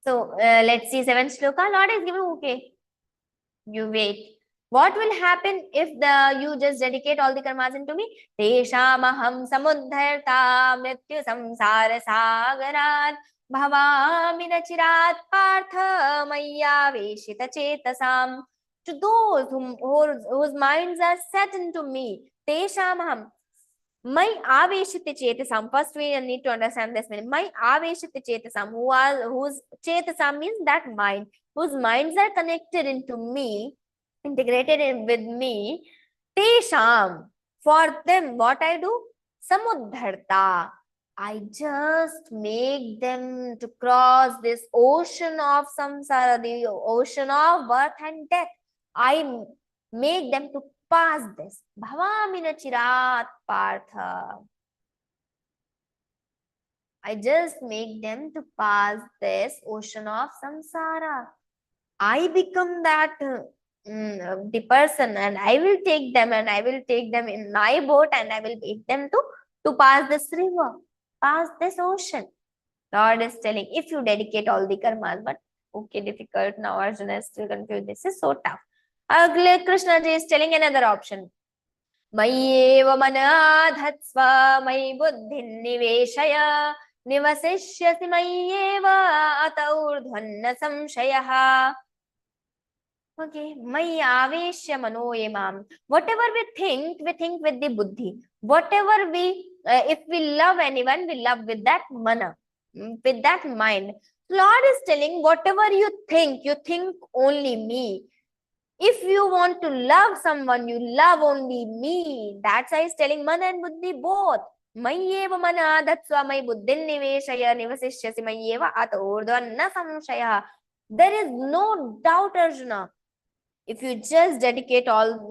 So let's see 7th shloka. Lord is giving, okay, you wait. What will happen if you just dedicate all the karmas into me? Teshamaham samuddharta mrityu samsara sagarat bhavami nachirat partha maya veshita chetasam. To those whose minds are set into me, Teshamaham. My aveshita chetasam. First we need to understand this meaning. My aveshita chetasam, whose chetasam means that mind, whose minds are connected into me, integrated with me. Tesham, for them, what I do? Samuddharta. I just make them to cross this ocean of samsara, the ocean of birth and death. I make them to pass this. Bhavamina chirat partha. I just make them to pass this ocean of samsara. I become that the person, and I will take them in my boat, and I will make them to pass this river, pass this ocean. Lord is telling, if you dedicate all the karmas, but okay, difficult. Now Arjuna is still confused. This is so tough. Krishna ji is telling another option. Mayeva manadhatsva may buddhin niveshaya nivasishyasi mayeva ataurdhanna samshayaha. Okay, may aveshya manoyemam. Whatever we think with the buddhi. Whatever if we love anyone, we love with that mana, with that mind. Lord is telling, whatever you think only me. If you want to love someone, you love only me. That's why he's telling mana and buddhi both. Mayeva mana dhatsva may buddhin niveshaya nivasishyasi mayeva ata urdhvanna samshaya. There is no doubt, Arjuna. If you just dedicate all,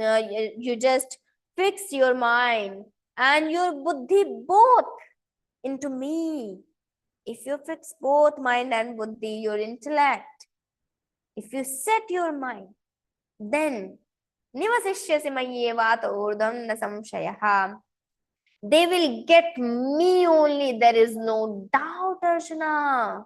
you just fix your mind and your buddhi both into me. If you fix both mind and buddhi, your intellect, if you set your mind, then nivasishyasi mayeva urdhvanna samshayaha. They will get me only. There is no doubt, Arjuna.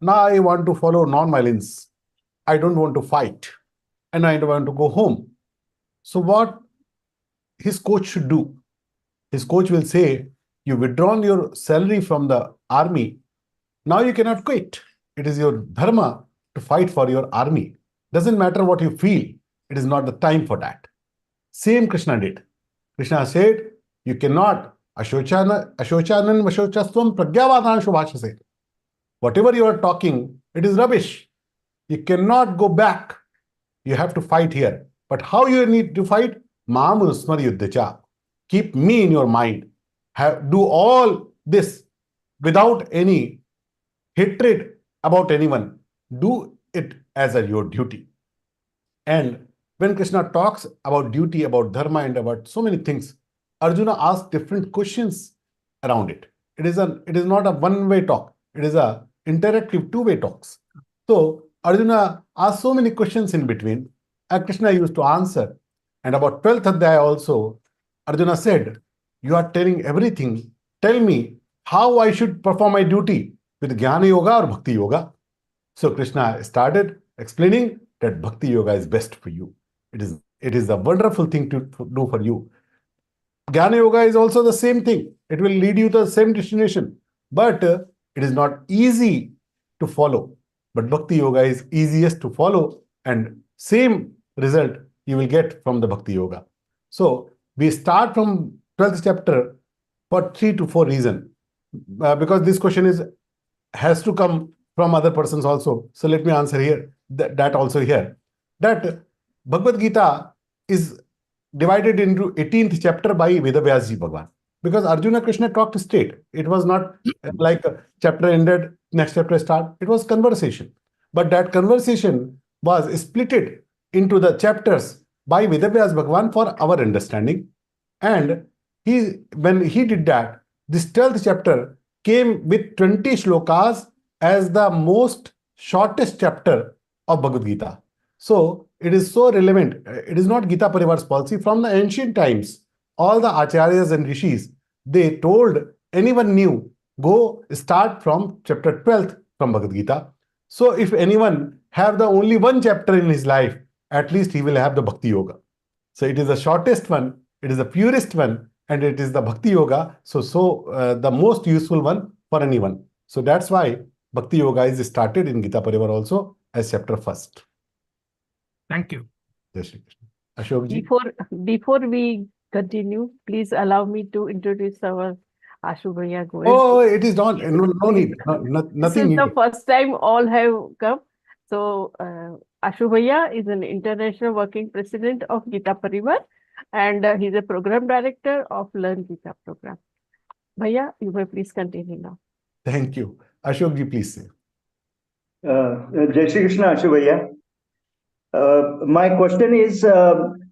now I want to follow non-violence. I don't want to fight and I don't want to go home. So what his coach should do? His coach will say, you withdrawn your salary from the army. Now you cannot quit. It is your dharma to fight for your army. Doesn't matter what you feel. It is not the time for that. Same Krishna did. Krishna said, you cannot ashochanan vashochastvam pragyavadana shubhashase. Whatever you are talking, it is rubbish. You cannot go back. You have to fight here. But how you need to fight? Mam nusmar yuddhacha. Keep me in your mind. Do all this without any hatred about anyone. Do it as your duty. And when Krishna talks about duty, about dharma, and about so many things, Arjuna asks different questions around it. It is not a one-way talk. It is a interactive two-way talks. So Arjuna asked so many questions in between, and Krishna used to answer. And about 12th Adhyaya also, Arjuna said, you are telling everything. Tell me how I should perform my duty with Jnana Yoga or Bhakti Yoga. So Krishna started explaining that Bhakti Yoga is best for you. It is a wonderful thing to do for you. Jnana Yoga is also the same thing. It will lead you to the same destination. But it is not easy to follow. But Bhakti Yoga is easiest to follow, and same result you will get from the Bhakti Yoga. So we start from 12th chapter for 3 to 4 reasons. Because this question has to come from other persons also. So let me answer here, that also here. That Bhagavad Gita is divided into 18th chapter by Vedavyasji Bhagwan. Because Arjuna Krishna talked straight. It was not like a chapter ended, next chapter start. It was conversation. But that conversation was splitted into the chapters by Vedavyas Bhagwan for our understanding. And when he did that, this 12th chapter came with 20 shlokas as the most shortest chapter of Bhagavad Gita. So it is so relevant. It is not Gita Parivar's policy. From the ancient times, all the acharyas and rishis, they told anyone new, go start from chapter 12th from Bhagavad Gita. So if anyone have the only one chapter in his life, at least he will have the Bhakti Yoga. So it is the shortest one, it is the purest one, and it is the Bhakti Yoga. So the most useful one for anyone. So that's why Bhakti Yoga is started in Gita Parivar also as chapter 1st. Thank you. Jai Shri Krishna. Ashok ji. Before we continue, please allow me to introduce our Ashu Bhaiya Goel. Oh, it is not, no need, nothing This is needed. the first time all have come. So Ashu Bhaiya is an international working president of Gita Parivar, and he's a program director of Learn Gita program. Bhaiya, you may please continue now. Thank you. Ashok ji, please say. Jai Shri Krishna, Ashu Bhaiya. My question is,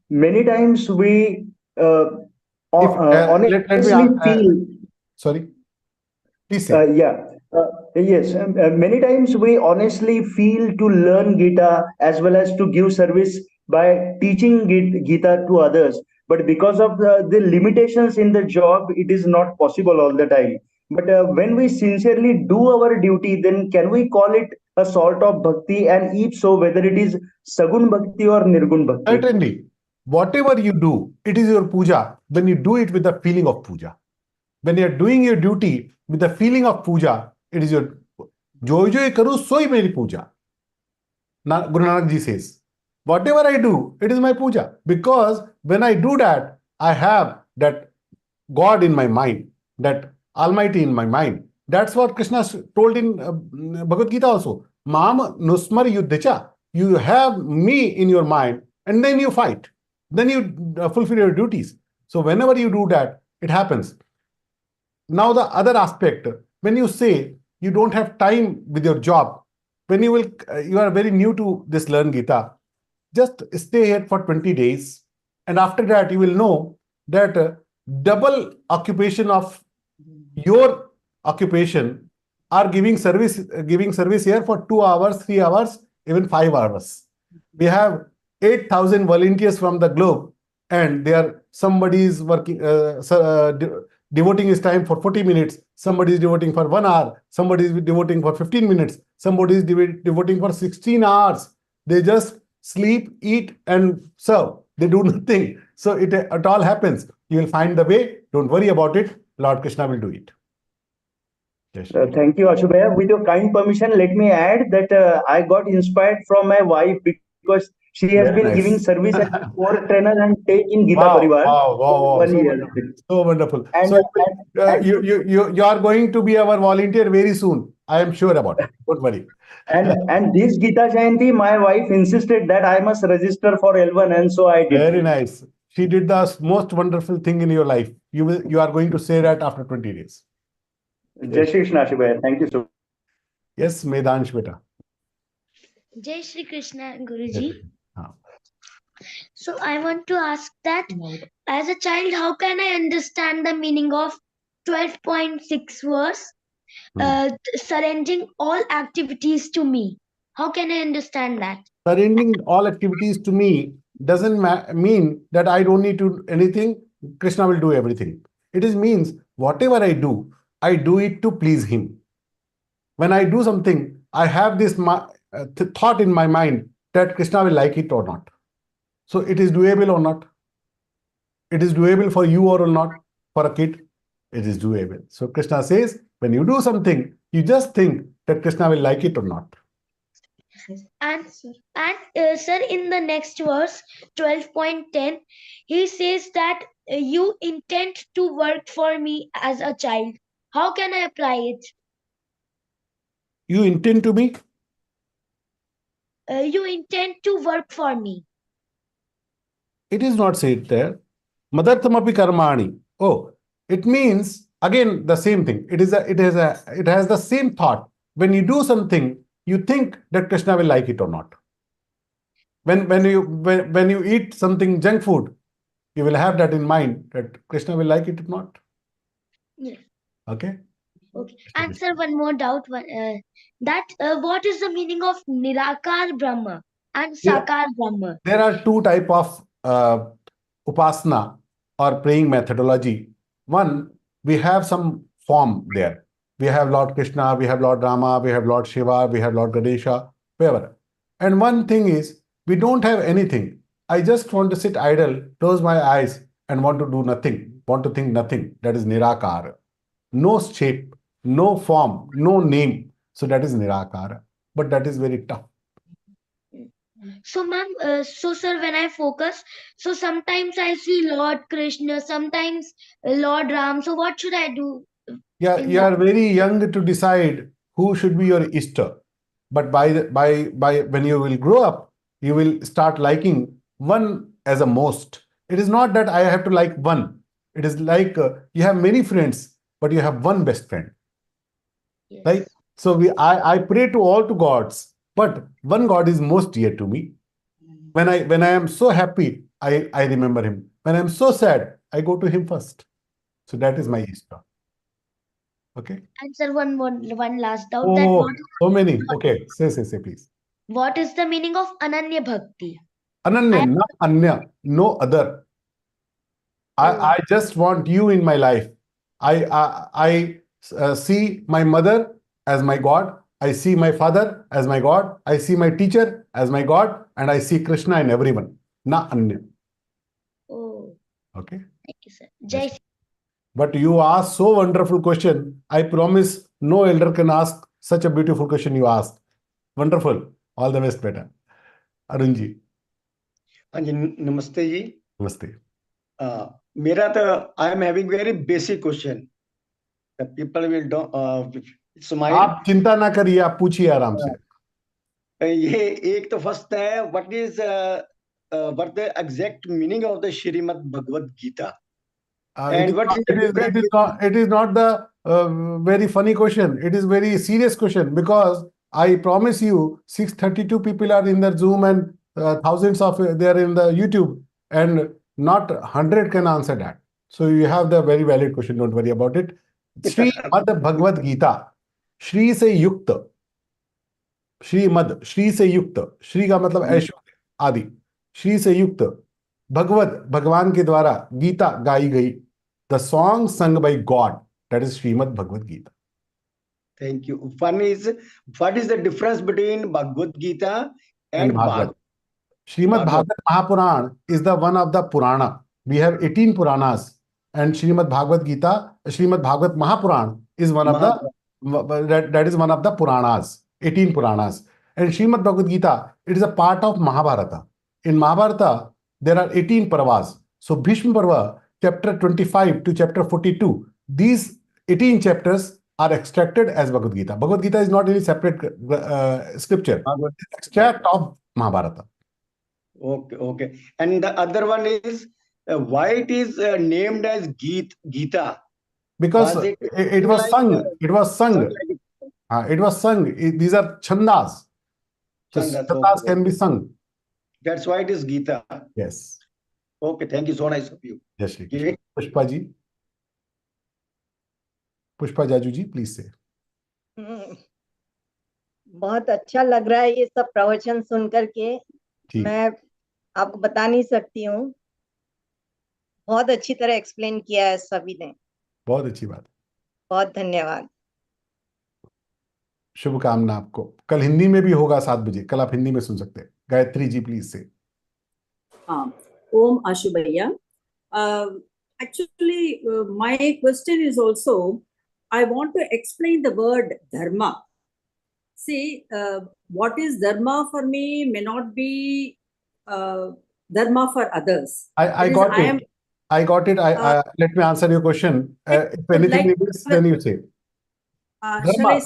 many times we honestly feel... Sorry, please say. Yes, many times we honestly feel to learn Gita as well as to give service by teaching Gita to others. But because of the limitations in the job, it is not possible all the time. But when we sincerely do our duty, then can we call it a sort of bhakti? And if so, whether it is Sagun Bhakti or Nirgun Bhakti? Certainly. Whatever you do, it is your puja when you do it with the feeling of puja. When you are doing your duty with the feeling of puja, it is your jo jo karu soi meri puja. Guru Nanak ji says, whatever I do, it is my puja. Because when I do that, I have that God in my mind, that Almighty in my mind. That's what Krishna told in Bhagavad Gita also. Mam nusmar yuddhacha. You have me in your mind, and then you fight. Then you fulfill your duties. So whenever you do that, it happens. Now the other aspect, when you say you don't have time with your job, when you are very new to this Learn Gita, just stay here for 20 days. And after that, you will know that double occupation of your occupation are giving service here for 2 hours, 3 hours, even 5 hours. We have 8,000 volunteers from the globe, and somebody is working, devoting his time for 40 minutes, somebody is devoting for 1 hour, somebody is devoting for 15 minutes, somebody is devoting for 16 hours. They just sleep, eat, and serve. They do nothing. So it all happens. You will find the way. Don't worry about it. Lord Krishna will do it. Yes. Thank you, Ashubhaya. With your kind permission, let me add that I got inspired from my wife because she has Very been nice. giving service as a core trainer and take in Gita Wow, Parivar wow, wow, for wow. 1 So year. wonderful. So wonderful. And, So and, you are going to be our volunteer very soon. I am sure about it. Don't worry. and this Gita Jayanti, my wife insisted that I must register for L1, and so I did. Very nice. She did the most wonderful thing in your life. You are going to say that after 20 days. Jai Shri Krishna, Ashubhaya. Thank you so much. Yes, Medansh beta. Jai Shri Krishna, Yes. Guruji. हाँ. So I want to ask that as a child, how can I understand the meaning of 12.6 verse, surrendering all activities to me? How can I understand that? Surrendering all activities to me doesn't mean that I don't need to do anything. Krishna will do everything. It means whatever I do it to please him. When I do something, I have this thought in my mind that Krishna will like it or not. So it is doable or not. It is doable for you or not. For a kid, it is doable. So Krishna says, when you do something, you just think that Krishna will like it or not. And sir, in the next verse 12.10, he says that you intend to work for me as a child. How can I apply it? You intend to be? You intend to work for me. It is not said there. Madarthamapi karmani. Oh, it means again the same thing. It has the same thought. When you do something, you think that Krishna will like it or not. When you eat something junk food, you will have that in mind that Krishna will like it or not. Yes. Okay. Okay. And sir, one more doubt. What is the meaning of Nirakar Brahma and Sakar Brahma? There are two type of upasana or praying methodology. One, we have some form there. We have Lord Krishna, we have Lord Rama, we have Lord Shiva, we have Lord Ganesha, whoever. And one thing is, we don't have anything. I just want to sit idle, close my eyes, and want to do nothing, want to think nothing. That is Nirakara. No shape, no form, no name. So that is Nirakara. But that is very tough. So ma'am, so sir, when I focus, so sometimes I see Lord Krishna, sometimes Lord Ram. So what should I do? Yeah, you are very young to decide who should be your Ishta. But by when you will grow up, you will start liking one as a most. It is not that I have to like one. It is like you have many friends, but you have one best friend. Yes. Right? So I pray to all to gods, but one God is most dear to me. When I am so happy, I remember him. When I am so sad, I go to him first. So that is my Ishta. Okay. And sir, one last doubt. Oh, so many. Okay, say please. What is the meaning of Ananya Bhakti? Ananya, not Anya, no other. I just want you in my life. I see my mother as my God. I see my father as my God. I see my teacher as my God, and I see Krishna in everyone. Na Anya. Oh. Okay. Thank you, sir. Jai. But you asked so wonderful question. I promise no elder can ask such a beautiful question you asked. Wonderful. All the best, beta. Arunji. Namaste ji. Namaste. I am having very basic question. The people will smile. आप चिंता ना करिए, आप पूछिए आराम से. ये एक तो फर्स्ट है, what is the exact meaning of the Śrīmad-Bhagavadgītā? It is not the very funny question. It is very serious question, because I promise you 632 people are in the Zoom and thousands of they are in the YouTube, and not 100 can answer that. So you have the very valid question. Don't worry about it. Śrīmad-Bhagavadgītā. Shri से युक्त, श्रीमद, श्री से युक्त, श्री का मतलब ऐश्वर्य आदि, श्री से युक्त भगवत, भगवान के द्वारा गीता गाई गई, the song sung by God, That is Śrīmad-Bhagavadgītā. Thank you. One is, what is the difference between Bhagavad Gita And and Bhagavad. Bhagavad? Śrīmad-Bhagavad Mahapuran is the one of the Purana. We have 18 Puranas, and Śrīmad-Bhagavadgītā, Śrīmad-Bhagavad Mahapuran is one of that is one of the Puranas, 18 Puranas. And Śrīmad-Bhagavadgītā, it is a part of Mahabharata. In Mahabharata, there are 18 Parvas. So Bhishma Parva, chapter 25 to chapter 42, these 18 chapters are extracted as Bhagavad Gita. Bhagavad Gita is not any separate scripture. It's extract of Mahabharata. Okay, okay. And the other one is, why it is named as Gita? Because it was sung. It was sung. It was sung. These are chandas. So chandas can be sung. That's why it is Gita. Yes. Okay, thank you. So nice of you. Yes, Pushpa ji. Pushpa Jajoo ji please से। बहुत अच्छा लग रहा है ये सब प्रवचन सुन करके। मैं आपको बता नहीं सकती हूँ, बहुत अच्छी तरह एक्सप्लेन किया है सभी ने। बहुत अच्छी बात, बहुत धन्यवाद। शुभकामना आपको। कल हिंदी में भी होगा 7 बजे, कल आप हिंदी में सुन सकते हैं। गायत्री जी प्लीज से। हाँ, ओम आशु भैया। Actually, my question is also, I want to explain the word dharma. See, what is dharma for me may not be dharma for others. I got it. I got it. Let me answer your question. If anything is, then you say. Dharma,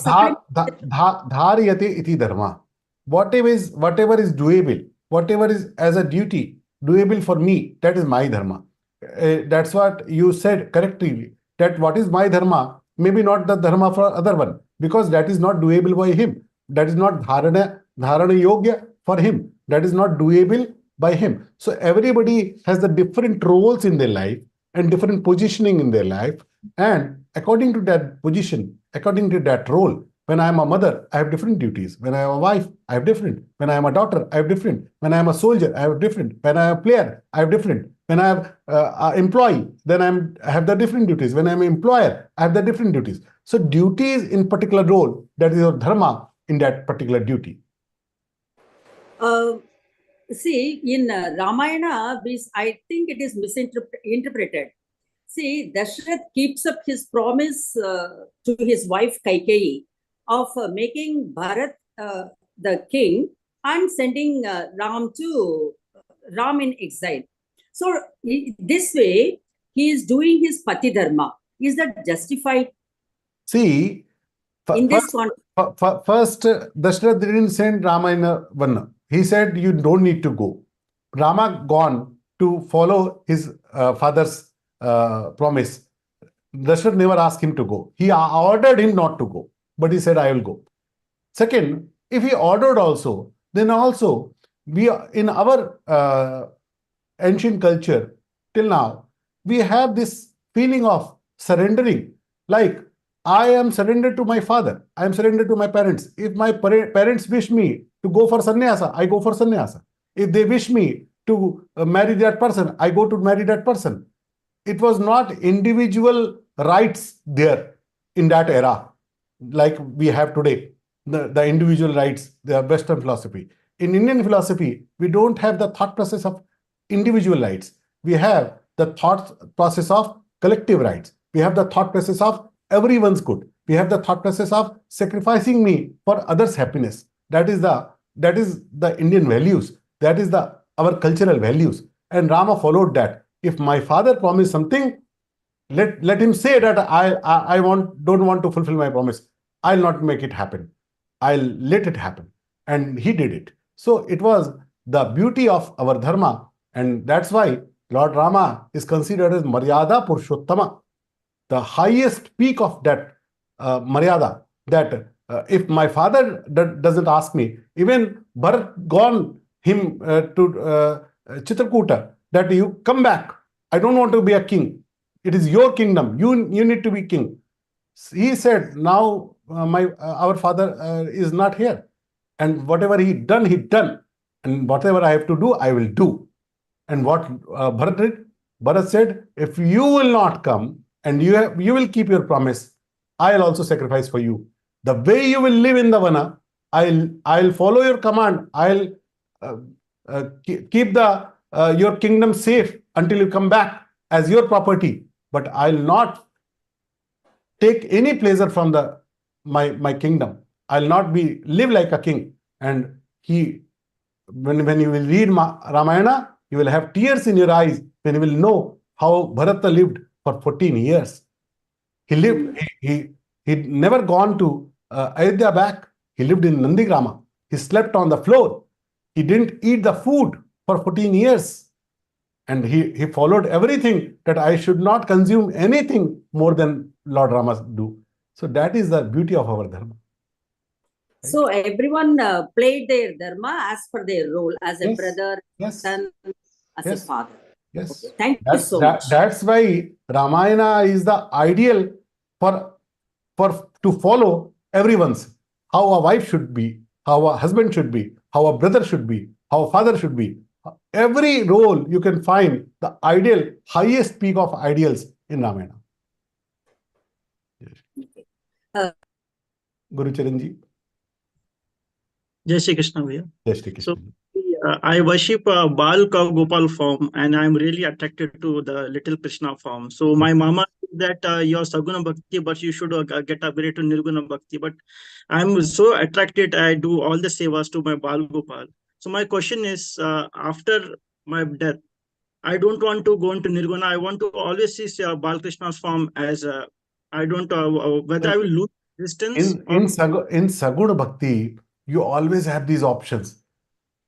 dharyate iti dharma. Whatever is doable, whatever is as a duty, doable for me, that is my dharma. That's what you said correctly, that what is my dharma maybe not the dharma for other one, because that is not doable by him. That is not dharana yogya for him. That is not doable by him. So everybody has the different roles in their life and different positioning in their life. And according to that position, according to that role, when I am a mother, I have different duties. When I am a wife, I have different. When I am a daughter, I have different. When I am a soldier, I have different. When I am a player, I have different. When I am an employee, then I have the different duties. When I am an employer, I have the different duties. So duties in particular role, that is your dharma in that particular duty. See, in Ramayana, I think it is misinterpreted. See, Dashrath keeps up his promise to his wife Kaikeyi of making Bharat the king and sending Ram in exile. So this way, he is doing his Pati Dharma. Is that justified? See, first Dashrath didn't send Rama in a Vanna. He said, you don't need to go. Rama gone to follow his father's promise. Dashrath never asked him to go. He ordered him not to go, but he said, I will go. Second, if he ordered also, then also we in our ancient culture till now, we have this feeling of surrendering. Like, I am surrendered to my father. I am surrendered to my parents. If my parents wish me to go for sannyasa, I go for sannyasa. If they wish me to marry that person, I go to marry that person. It was not individual rights there in that era, like we have today, the individual rights, the Western philosophy. In Indian philosophy, we don't have the thought process of individual rights. We have the thought process of collective rights. We have the thought process of everyone's good. We have the thought process of sacrificing me for others' happiness. That is the Indian values. That is our cultural values. And Rama followed that. If my father promised something, let him say that I don't want to fulfill my promise. I'll not make it happen. I'll let it happen. And he did it. So it was the beauty of our dharma. And that's why Lord Rama is considered as Maryada Purushottama, the highest peak of that Maryada, that if my father doesn't ask me, even Bharat gone him to Chitrakuta, that you come back. I don't want to be a king. It is your kingdom. You need to be king. He said, now our father is not here. And whatever he done. And whatever I have to do, I will do. And what Bharat did? Bharat said, if you will not come and you will keep your promise, I'll also sacrifice for you. The way you will live in the vana, I'll follow your command. I'll keep your kingdom safe until you come back as your property. But I'll not take any pleasure from my kingdom. I'll not live like a king. And when you will read Ramayana, you will have tears in your eyes when you will know how Bharata lived for 14 years. He lived, he never gone to Ayodhya back. He lived in Nandigrama. He slept on the floor. He didn't eat the food for 14 years. And he followed everything, that I should not consume anything more than Lord Rama do. So that is the beauty of our Dharma. So everyone played their Dharma as per their role, as a brother, son, as a father. Yes. Okay. Thank you so much. That's why Ramayana is the ideal to follow everyone's. How a wife should be, how a husband should be, how a brother should be, how a father should be. Every role you can find the ideal, highest peak of ideals in Ramayana. Guru Charanji. Jai Shri Krishna. Jai Shri Krishna. So, I worship Bal Gopal form, and I'm really attracted to the little Krishna form. So my mama said that you're Saguna Bhakti, but you should get upgraded to Nirguna Bhakti. But I'm so attracted, I do all the sevas to my Bal Gopal. So my question is, after my death, I don't want to go into Nirguna. I want to always see Bal Krishna's form as I don't whether I will lose distance. In Saguna Bhakti, you always have these options.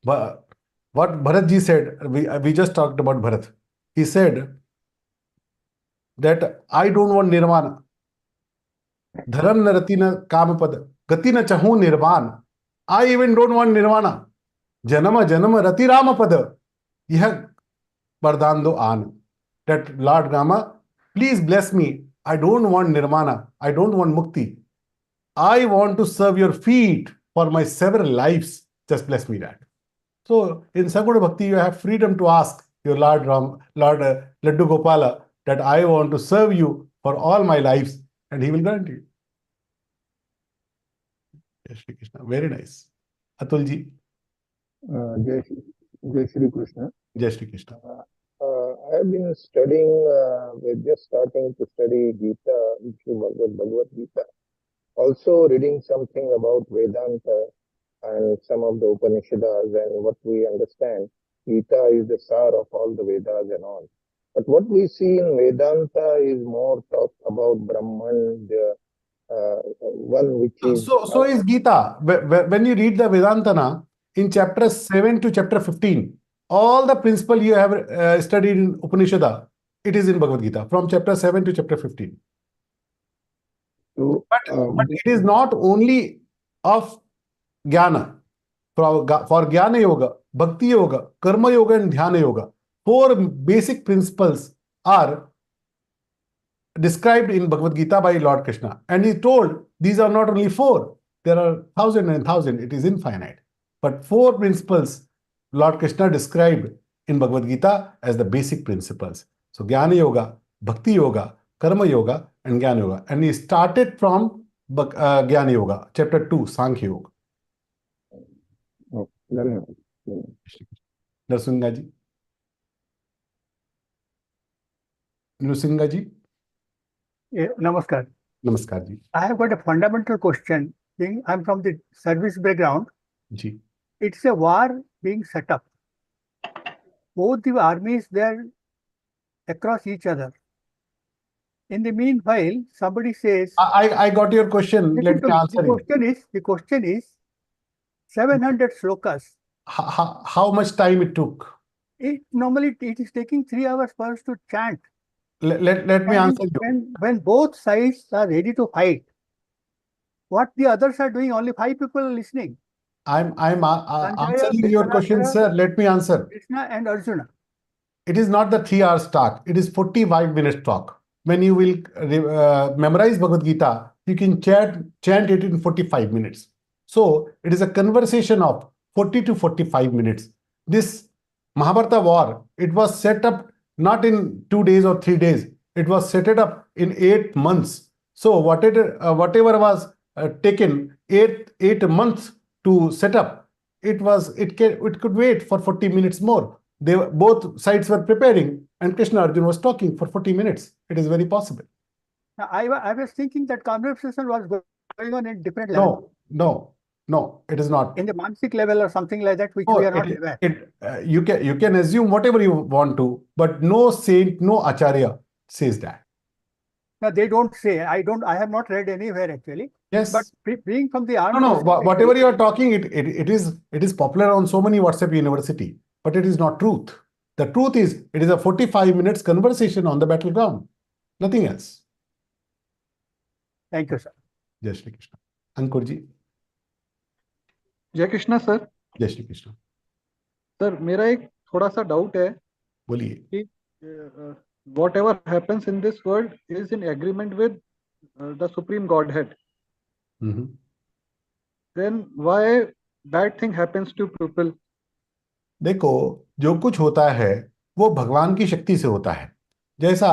But what Bharatji said, we just talked about Bharat. He said that I don't want nirvana. Dharam na rati na kamapad, gati na chahu nirvana. I even don't want nirvana. Janama rati ramapada. Yah vardhan do an. That Lord Rama, please bless me. I don't want nirvana. I don't want mukti. I want to serve your feet for my several lives. Just bless me that. So in Saguna Bhakti, you have freedom to ask your Lord Laddu Gopala that I want to serve you for all my lives, and he will grant you. Jai Shri Krishna. Very nice. Atulji. Jai Shri Krishna. Jai Shri Krishna. I have been studying, we're just starting to study Gita, Śrīmad-Bhagavadgītā. Also reading something about Vedanta and some of the Upanishads, and what we understand, Gita is the sar of all the Vedas and all. But what we see in Vedanta is more talk about Brahman, the one which is... So is Gita. When you read the Vedantana, in chapter 7 to chapter 15, all the principle you have studied in Upanishad, it is in Bhagavad Gita, from chapter 7 to chapter 15. But it is not only of Jnana. For Jnana Yoga, Bhakti Yoga, Karma Yoga and Dhyana Yoga, 4 basic principles are described in Bhagavad Gita by Lord Krishna. And he told these are not only 4, there are 1,000 and 1,000, it is infinite. But 4 principles Lord Krishna described in Bhagavad Gita as the basic principles. So Jnana Yoga, Bhakti Yoga, Karma Yoga and Jnana Yoga. And he started from Jnana Yoga, chapter 2, Sankhya Yoga. Narasimha ji. Narasimha ji. Namaskar. Namaskar ji. I have got a fundamental question. I'm from the service background. Ji. It's a war being set up. Both the armies, they're across each other. In the meanwhile, somebody says... I got your question. Let me answer it. The question is 700 slokas. How much time it took? Normally, it is taking 3 hours for us to chant. Let me answer you. When both sides are ready to fight, what the others are doing, only 5 people are listening. I'm answering your question, sir. Let me answer. Krishna and Arjuna. It is not the 3 hours talk. It is 45 minutes talk. When you will memorize Bhagavad Gita, you can chant it in 45 minutes. So it is a conversation of 40 to 45 minutes. This Mahabharata war, it was set up not in 2 days or 3 days. It was set it up in 8 months. So whatever was taken 8 months to set up, it could wait for 40 minutes more. Both sides were preparing, and Krishna Arjuna was talking for 40 minutes. It is very possible. I was thinking that conversation was going on in different levels. No, it is not. In the Mansik level or something like that, which we are not aware. You can assume whatever you want to, but no saint, no acharya says that. No, they don't say. I have not read anywhere actually. Yes. But being from the army. No. Whatever you are talking, it is popular on so many WhatsApp university, but it is not truth. The truth is, it is a 45 minutes conversation on the battleground. Nothing else. Thank you, sir. Jai Shri Krishna. Ankur ji. जय Krishna sir. जय Shri Krishna. Sir मेरा एक थोड़ा सा doubt है. बोलिए. कि whatever happens in this world is in agreement with the Supreme Godhead. Then why bad thing happens to people? देखो, जो कुछ होता है वो भगवान की शक्ति से होता है. जैसा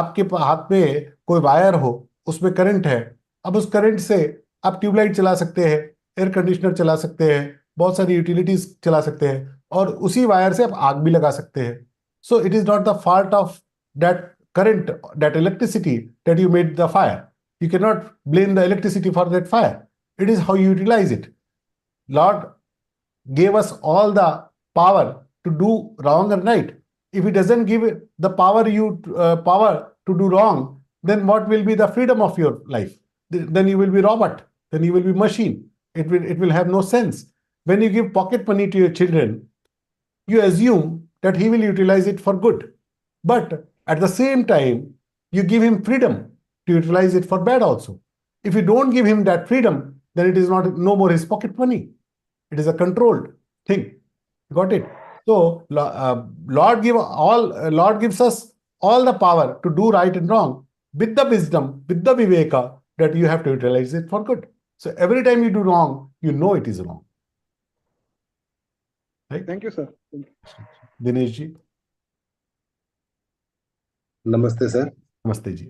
आपके हाथ में कोई वायर हो, उसमें करंट है. अब उस करंट से आप ट्यूबलाइट चला सकते हैं, एयर कंडीशनर चला सकते हैं, बहुत सारी यूटिलिटीज चला सकते हैं, और उसी वायर से आप आग भी लगा सकते हैं. So it is not the fault of that current, that electricity that you made the fire. You cannot blame the electricity for that fire. It is how you utilize it. Lord gave us all the power to do wrong or right. If he doesn't give the power to do wrong, then what will be the freedom of your life? Then you will be robot. Then you will be machine. It will have no sense. When you give pocket money to your children, you assume that he will utilize it for good. But at the same time, you give him freedom to utilize it for bad also. If you don't give him that freedom, then it is no more his pocket money. It is a controlled thing. Got it? So Lord gives us all the power to do right and wrong with the wisdom, with the viveka, that you have to utilize it for good. So every time you do wrong, you know it is wrong. Right? Thank you, sir. Dinesh ji. Namaste, sir. Namaste ji.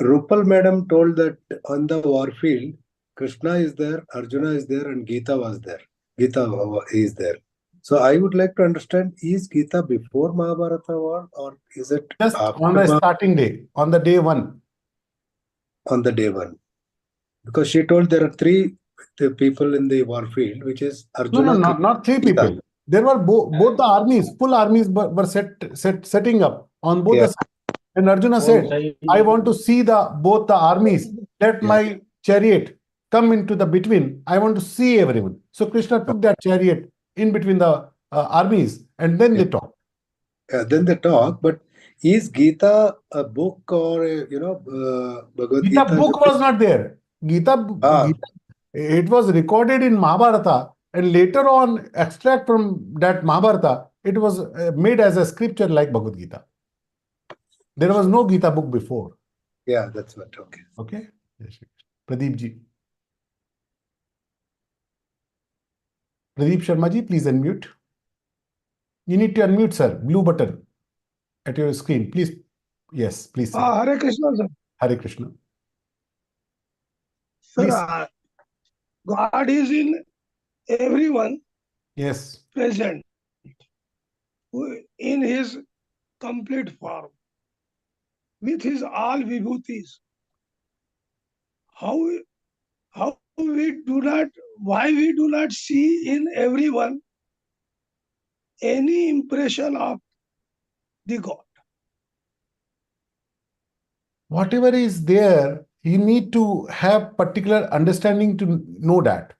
Rupal madam told that on the war field, Krishna is there, Arjuna is there, and Geeta was there. Geeta is there. So I would like to understand, is Geeta before Mahabharata war, or is it just after on the starting day, on the day one? On the day one. Because she told there are three people in the war field, which is Arjuna. No, not three people. There were both the armies, full armies were setting up on both the sides. And Arjuna said, I want to see both the armies. Let my chariot come into the between. I want to see everyone. So Krishna took that chariot in between the armies, and then they talk. Then they talk, but is Geeta a book or Bhagavad Gita? Gita book was not there. Gita, it was recorded in Mahabharata, and later on, extract from that Mahabharata, it was made as a scripture like Bhagavad Gita. There was no Gita book before. Yeah, that's what. Okay. Okay. Pradeep ji. Pradeep Sharma ji, please unmute. You need to unmute, sir. Blue button at your screen. Please. Yes, please. Sir. Hare Krishna, sir. Hare Krishna. Sir, God is in everyone. Yes. Present in his complete form, with his all vibhutis. Why we do not see in everyone any impression of the God? Whatever is there, you need to have particular understanding to know that.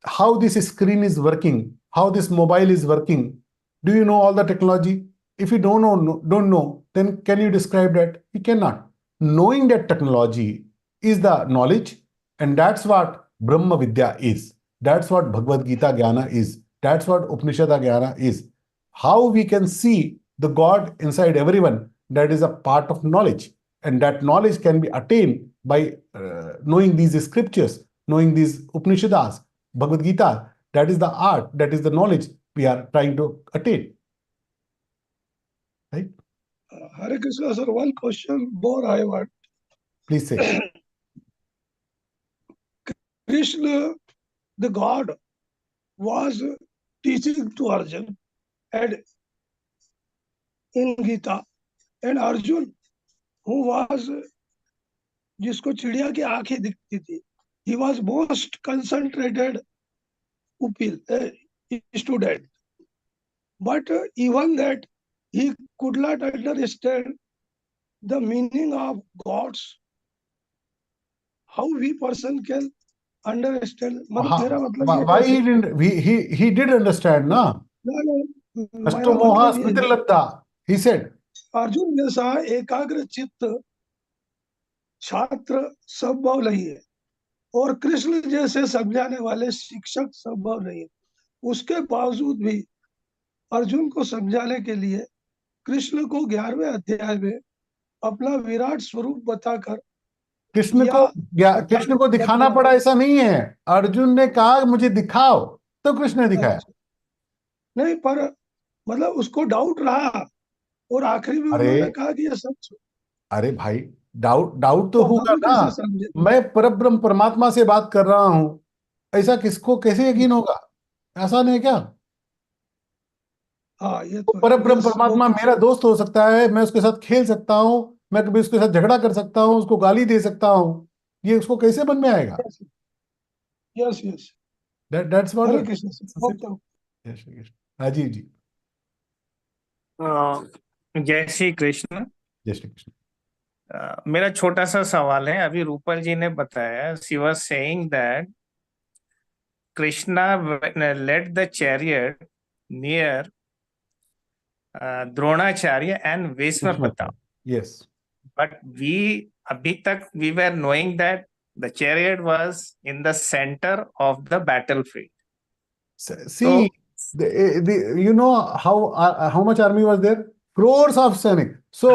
How this screen is working, how this mobile is working. Do you know all the technology? If you don't know, then can you describe that? You cannot. Knowing that technology is the knowledge, and that's what Brahma Vidya is. That's what Bhagavad Gita Jnana is. That's what Upanishada Jnana is. How we can see the God inside everyone, that is a part of knowledge. And that knowledge can be attained by knowing these scriptures, knowing these Upanishads, Bhagavad Gita. That is the art, that is the knowledge we are trying to attain. Right? Hare Krishna, sir. One question more I want. Please say. Krishna, the God, was teaching to Arjuna and in Gita, and Arjuna, who was जिसको चिड़िया की आंखें दिखती थी, he was most concentrated pupil, student. But even that, he could not understand the meaning of gods. How we person can understand? मतलब मेरा मतलब ये Why कैसे? he didn't? He did understand, na? मेरा Moha मतलब ये है, smritilabdha. He said. अर्जुन जैसा एकाग्र चित्त छात्र संभव नहीं है, और कृष्ण जैसे समझाने वाले शिक्षक संभव नहीं है. उसके बावजूद भी अर्जुन को समझाने के लिए कृष्ण को 11वें अध्याय में अपना विराट स्वरूप बताकर कृष्ण को दिखाना पड़ा ऐसा नहीं है. अर्जुन ने कहा मुझे दिखाओ, तो कृष्ण ने दिखाया. नहीं, पर मतलब उसको डाउट रहा, और आखिरी में उन्होंने कहा कि ये सच. अरे भाई, डाउट तो होगा हम ना. कैसे समझे? मैं परब्रह्म परमात्मा से बात कर रहा हूं, ऐसा किसको कैसे यकीन होगा? ऐसा नहीं क्या? हाँ, ये तो परब्रह्म परमात्मा मेरा दोस्त हो सकता है, मैं उसके साथ खेल सकता हूं, मैं कभी उसके साथ झगड़ा कर सकता हूं, उसको गाली दे सकता हूं. ये उसको कैसे मन में आएगा? Yes yes. That's what. Hare Krishna sir. हाँ जी जी. जय श्री कृष्ण. जय श्री कृष्ण. मेरा छोटा सा सवाल है. अभी रूपल जी ने बताया, she was saying that Krishna led the chariot near Dronacharya and Bhishmapita. Yes. But अभी तक we were knowing that the chariot was in the center of the battlefield. See, you know how much army was there? Crores of Sainik. So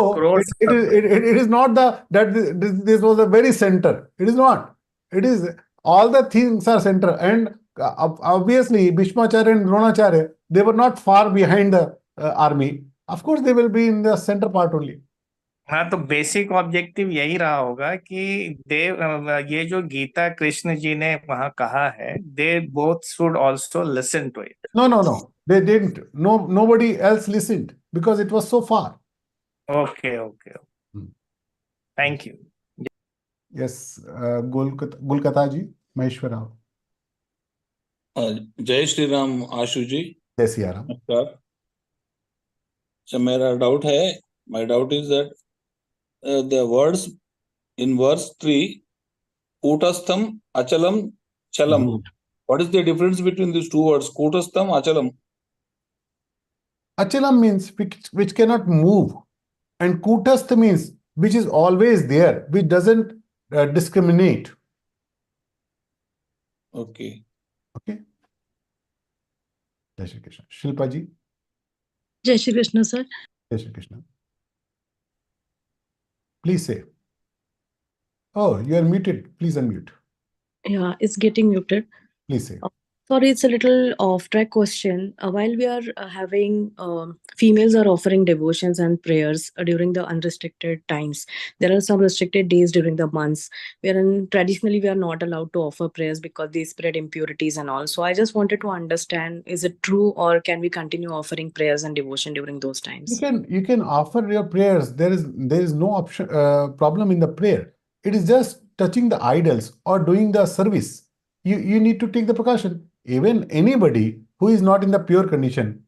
it is not that this was the very center. It is not. It is all the things are center, and obviously Bhishmacharya and Dronacharya, they were not far behind the army. Of course, they will be in the center part only. हाँ, तो basic objective यही रहा होगा कि ये जो गीता कृष्ण जी ने वहां कहा है, they both should also listen to it. No. They didn't. Nobody else listened because it was so far. Okay. Thank you. Yes, Gulkata ji, Maheshwara. जय श्री राम आशु जी. जय श्री राम. नमस्कार. So मेरा डाउट है, my doubt is that the words in verse 3, Kutastham, Achalam, Chalam. What is the difference between these two words, Kutastham, Achalam? Achalam means which cannot move, and Kutastha means which is always there, which doesn't discriminate. Okay. Jai Shri Krishna. Shilpa ji. Jai Shri Krishna, sir. Jai Shri Krishna. Please say. Oh, you are muted. Please unmute. Yeah, it's getting muted. Please say. Sorry, it's a little off-track question. While we are having females are offering devotions and prayers during the unrestricted times. There are some restricted days during the months wherein traditionally we are not allowed to offer prayers because they spread impurities and all. So I just wanted to understand, is it true or can we continue offering prayers and devotion during those times? You can offer your prayers. There is no option problem in the prayer. It is just touching the idols or doing the service. You need to take the precaution. Even anybody who is not in the pure condition,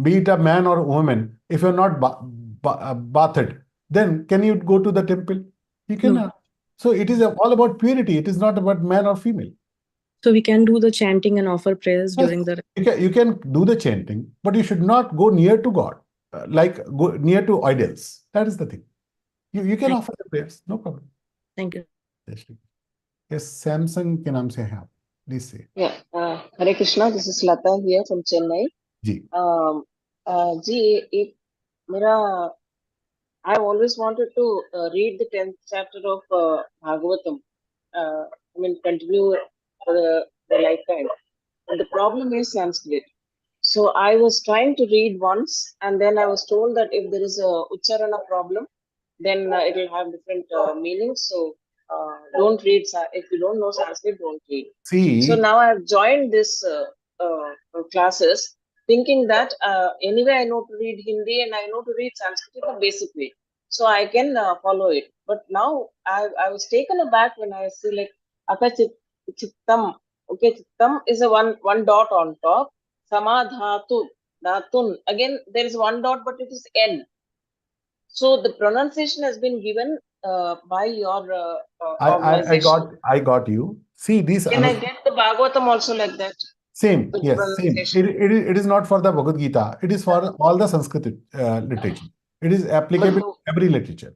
be it a man or a woman, if you're not bathed, then can you go to the temple? You cannot. No. So it is all about purity. It is not about man or female. So we can do the chanting and offer prayers during the... You can do the chanting, but you should not go near to God, go near to idols. That is the thing. You can offer the prayers, no problem. Thank you. Yes, Samsung के नाम से है आप. Please say. Yeah, Hare Krishna, this is Lata here from Chennai. Ji. Ji, I've always wanted to read the 10th chapter of Bhagavatam. Continue for the lifetime. But the problem is Sanskrit. So I was trying to read once, and then I was told that if there is a ucharana problem, then it will have different meanings. So don't read. If you don't know Sanskrit, don't read. So See, now I have joined this classes, thinking that anyway I know to read Hindi and I know to read Sanskrit in the basic way, so I can follow it. But now I was taken aback when I see like chittam. Okay, chittam is a one dot on top. Samadhatu, dhatun. Again, there is one dot, but it is N. So the pronunciation has been given by your organization. I got you. See, these Can I get the Bhagavatam also like that? same, With yes, same. pronunciation. It is not for the Bhagavad Gita. It is for all the Sanskrit literature. It is applicable to every literature.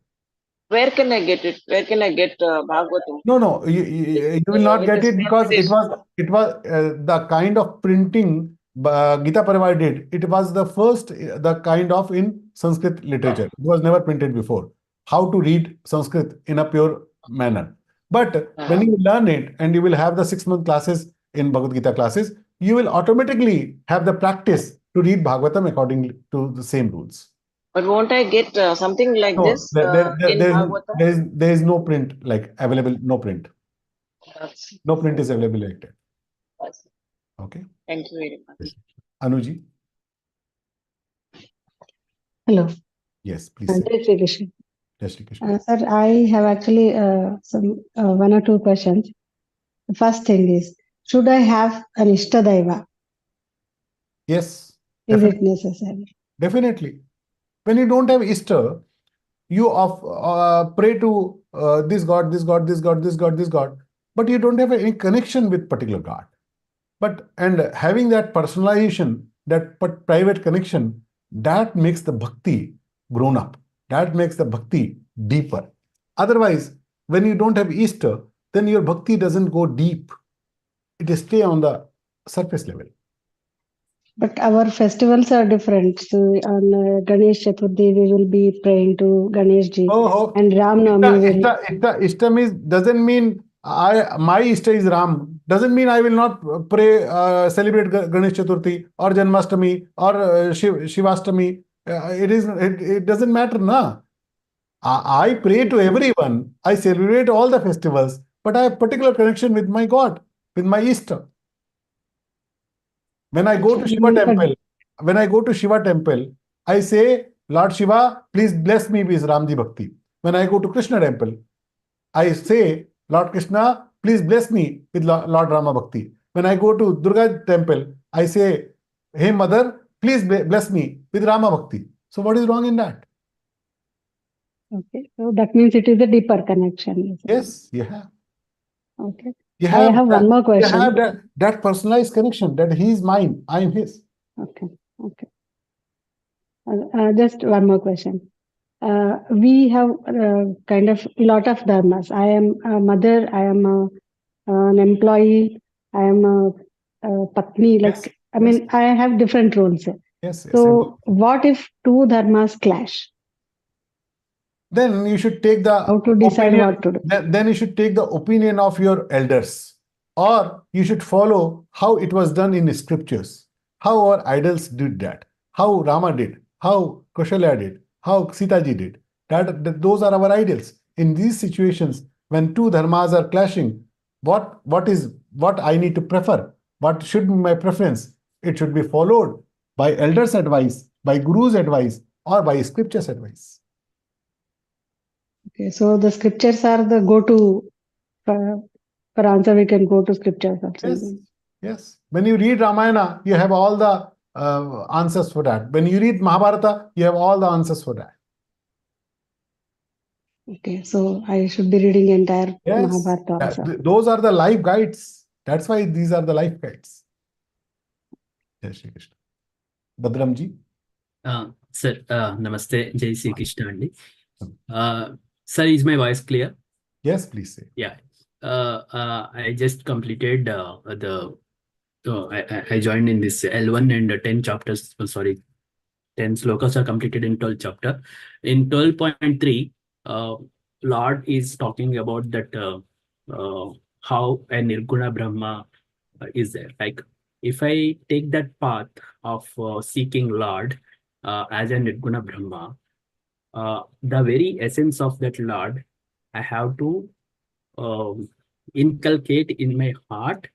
Where can I get it? Where can I get Bhagavatam? No, you will not get it because it was the kind of printing Gita provided. It was the first the kind of in Sanskrit literature. It was never printed before. How to read Sanskrit in a pure manner. But when you learn it and you will have the 6-month classes in Bhagavad Gita classes, you will automatically have the practice to read Bhagavatam according to the same rules. But won't I get something like No, this in Bhagavatam? there is no print like available. No print. No print is available like that. Okay. Thank you very much. Anuji. Hello. Yes, please. Jai Shri Krishna. Jai Shri Krishna. Sir, I have actually some one or two questions. The first thing is, should I have an Ishtadaiva? Yes. Is it necessary? Definitely. When you don't have Easter, you pray to this God, this God, this God, this God, this God, but you don't have any connection with particular God. And having that personalization, that private connection, that makes the bhakti grown up. That makes the bhakti deeper. Otherwise, when you don't have Easter, then your bhakti doesn't go deep. It stays on the surface level. But our festivals are different. So on Ganesh Chaturthi, we will be praying to Ganesh Ji. And Ram Navami Ishta doesn't mean my Ishta is Ram. Doesn't mean I will not pray, celebrate Ganesh Chaturthi or Janmashtami or Shivashtami. It doesn't matter, na. I pray to everyone. I celebrate all the festivals, but I have particular connection with my God, with my Ishta. When I go to Shiva temple, I say, Lord Shiva, please bless me with Ramji Bhakti. When I go to Krishna temple, I say, Lord Krishna, please bless me with Lord Rama Bhakti. When I go to Durga temple, I say, hey mother, please bless me with Rama Bhakti. So what is wrong in that? Okay, so that means it is a deeper connection. Yes, you have. Okay. I have one more question. You have that personalized connection, that he is mine, I am his. Okay. Just one more question. We have kind of a lot of dharmas. I am a mother, I am an employee, I am a patni. Like, I mean, I have different roles. Yes. So what if two dharmas clash? Then you should take the how to decide opinion, what to do. Then you should take the opinion of your elders, or you should follow how it was done in scriptures, how our idols did that, how Rama did, how Kaushalya did, how Sita ji did. Those are our idols. In these situations, when two dharmas are clashing, what I need to prefer? What should be my preference? It should be followed by elders' advice, by guru's advice, or by scripture's advice. Okay, so the scriptures are the go-to for answer. We can go to scriptures. Yes. When you read Ramayana, you have all the answers for that. When you read Mahabharata, you have all the answers for that. Okay, so I should be reading entire Mahabharata also. Those are the life guides. That's why these are the life guides. Jai Shri Krishna. Badramji. Sir, Namaste. Jai Shri Krishna. Sir, is my voice clear? Yes, please say. Yeah. I just completed I joined in this L1 and 10 chapters. 10 slokas are completed in 12 chapter. In 12.3, Lord is talking about that how a Nirguna Brahma is there. Like if I take that path of seeking Lord as a Nirguna Brahma, the very essence of that Lord, I have to inculcate in my heart,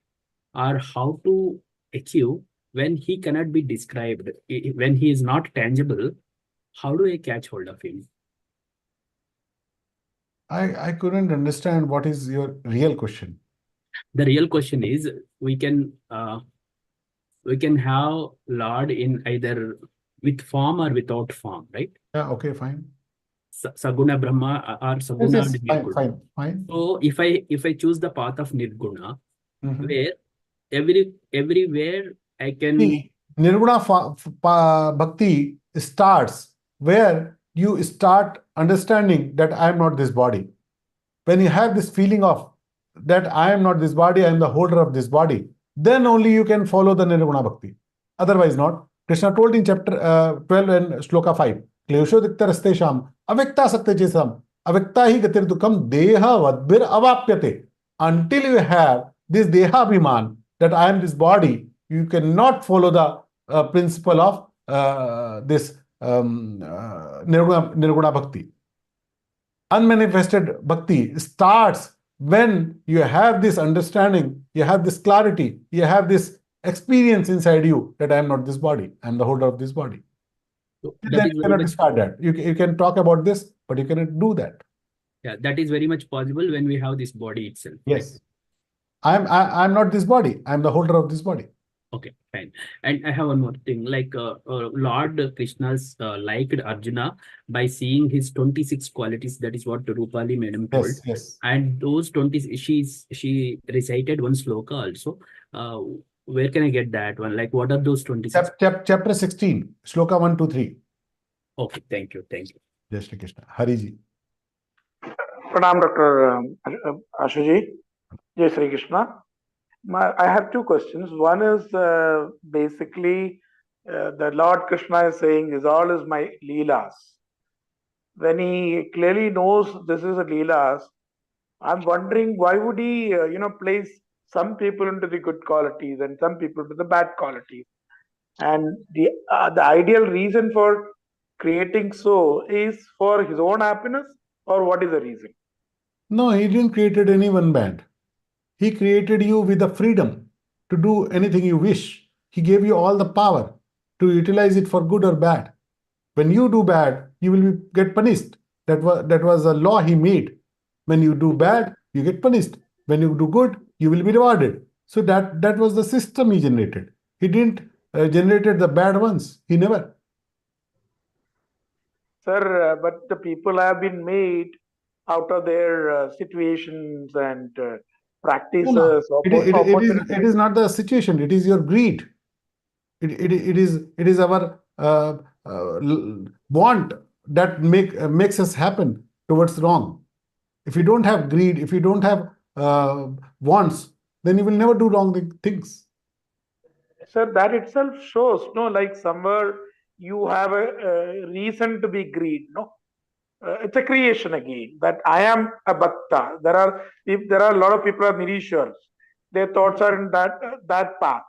or how to achieve when he cannot be described, when he is not tangible. How do I catch hold of him? I couldn't understand what is your real question. The real question is, we can have Lord in either with form or without form, right? Yeah, okay, fine. Saguna Brahma or Saguna Yes, and Nirguna. fine. So if I choose the path of Nirguna, where everywhere I can... See, Nirguna Bhakti starts where you start understanding that I am not this body. When you have this feeling of that I am not this body, I am the holder of this body, then only you can follow the Nirguna Bhakti. Otherwise not. Krishna told in chapter 12 and shloka 5, Klesho diktarastesham avyakta satyachesam avyakta hi gatir dukam deha vadbir avapyate. Until you have this deha abhiman, that I am this body, you cannot follow the principle of this Nirguna Bhakti. Unmanifested Bhakti starts when you have this understanding, you have this clarity, you have this experience inside you that I am not this body, I am the holder of this body. So then you cannot discard that. You can talk about this, but you cannot do that. Yeah, that is very much possible when we have this body itself. Yes. I'm not this body. I'm the holder of this body. Okay, fine. And I have one more thing. Like Lord Krishna's liked Arjuna by seeing his 26 qualities. That is what Rupali Madam told. Yes. And those 20, she recited one sloka also. Where can I get that one? Like, what are those 26? Chapter 16, sloka 1, 2, 3. Okay, thank you. Jai Shri Krishna. Hariji. Pranam, Dr. Ashuji. Jai Shri Krishna. I have two questions. One is basically the Lord Krishna is saying, "This all is my leelas." When he clearly knows this is a leelas, I'm wondering why would he, place some people into the good qualities and some people into the bad qualities? And the ideal reason for creating so is for his own happiness, or what is the reason? No, he didn't create anyone bad. He created you with the freedom to do anything you wish. He gave you all the power to utilize it for good or bad. When you do bad, you will get punished. That was a law he made. When you do bad, you get punished. When you do good, you will be rewarded. So that was the system he generated. He didn't generated the bad ones. He never. Sir, but the people have been made out of their situations and practices. It is not the situation. It is your greed. It is our want that makes us happen towards wrong. If you don't have greed, if you don't have wants, then you will never do wrong things. Sir, that itself shows, like somewhere you have a reason to be greed, it's a creation again, that I am a bhakta. There are a lot of people are Nirishwars. Their thoughts are in that path.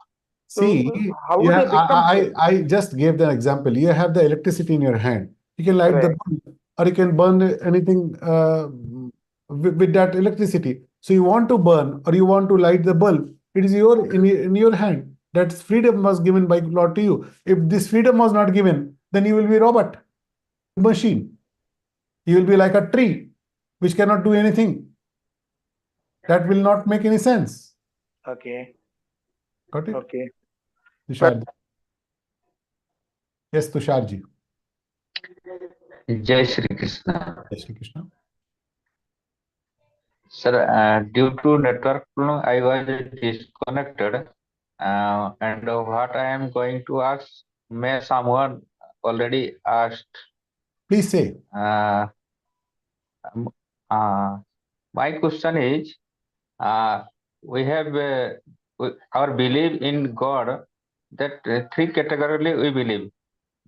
See, how do they become? I just gave the example. You have the electricity in your hand. You can light the bulb, or you can burn anything with that electricity. So you want to burn or you want to light the bulb. It is in your hand. That freedom was given by Lord to you. If this freedom was not given, then you will be a robot, machine. You will be like a tree, which cannot do anything. That will not make any sense. Okay. Got it? Okay. Tushar. Yes, Tusharji. Jai Shri Krishna. Jai Shri Krishna. Sir, due to network problem, I was disconnected. And what I am going to ask, may someone already asked. Please say. My question is, we have our belief in God, that three categorically we believe.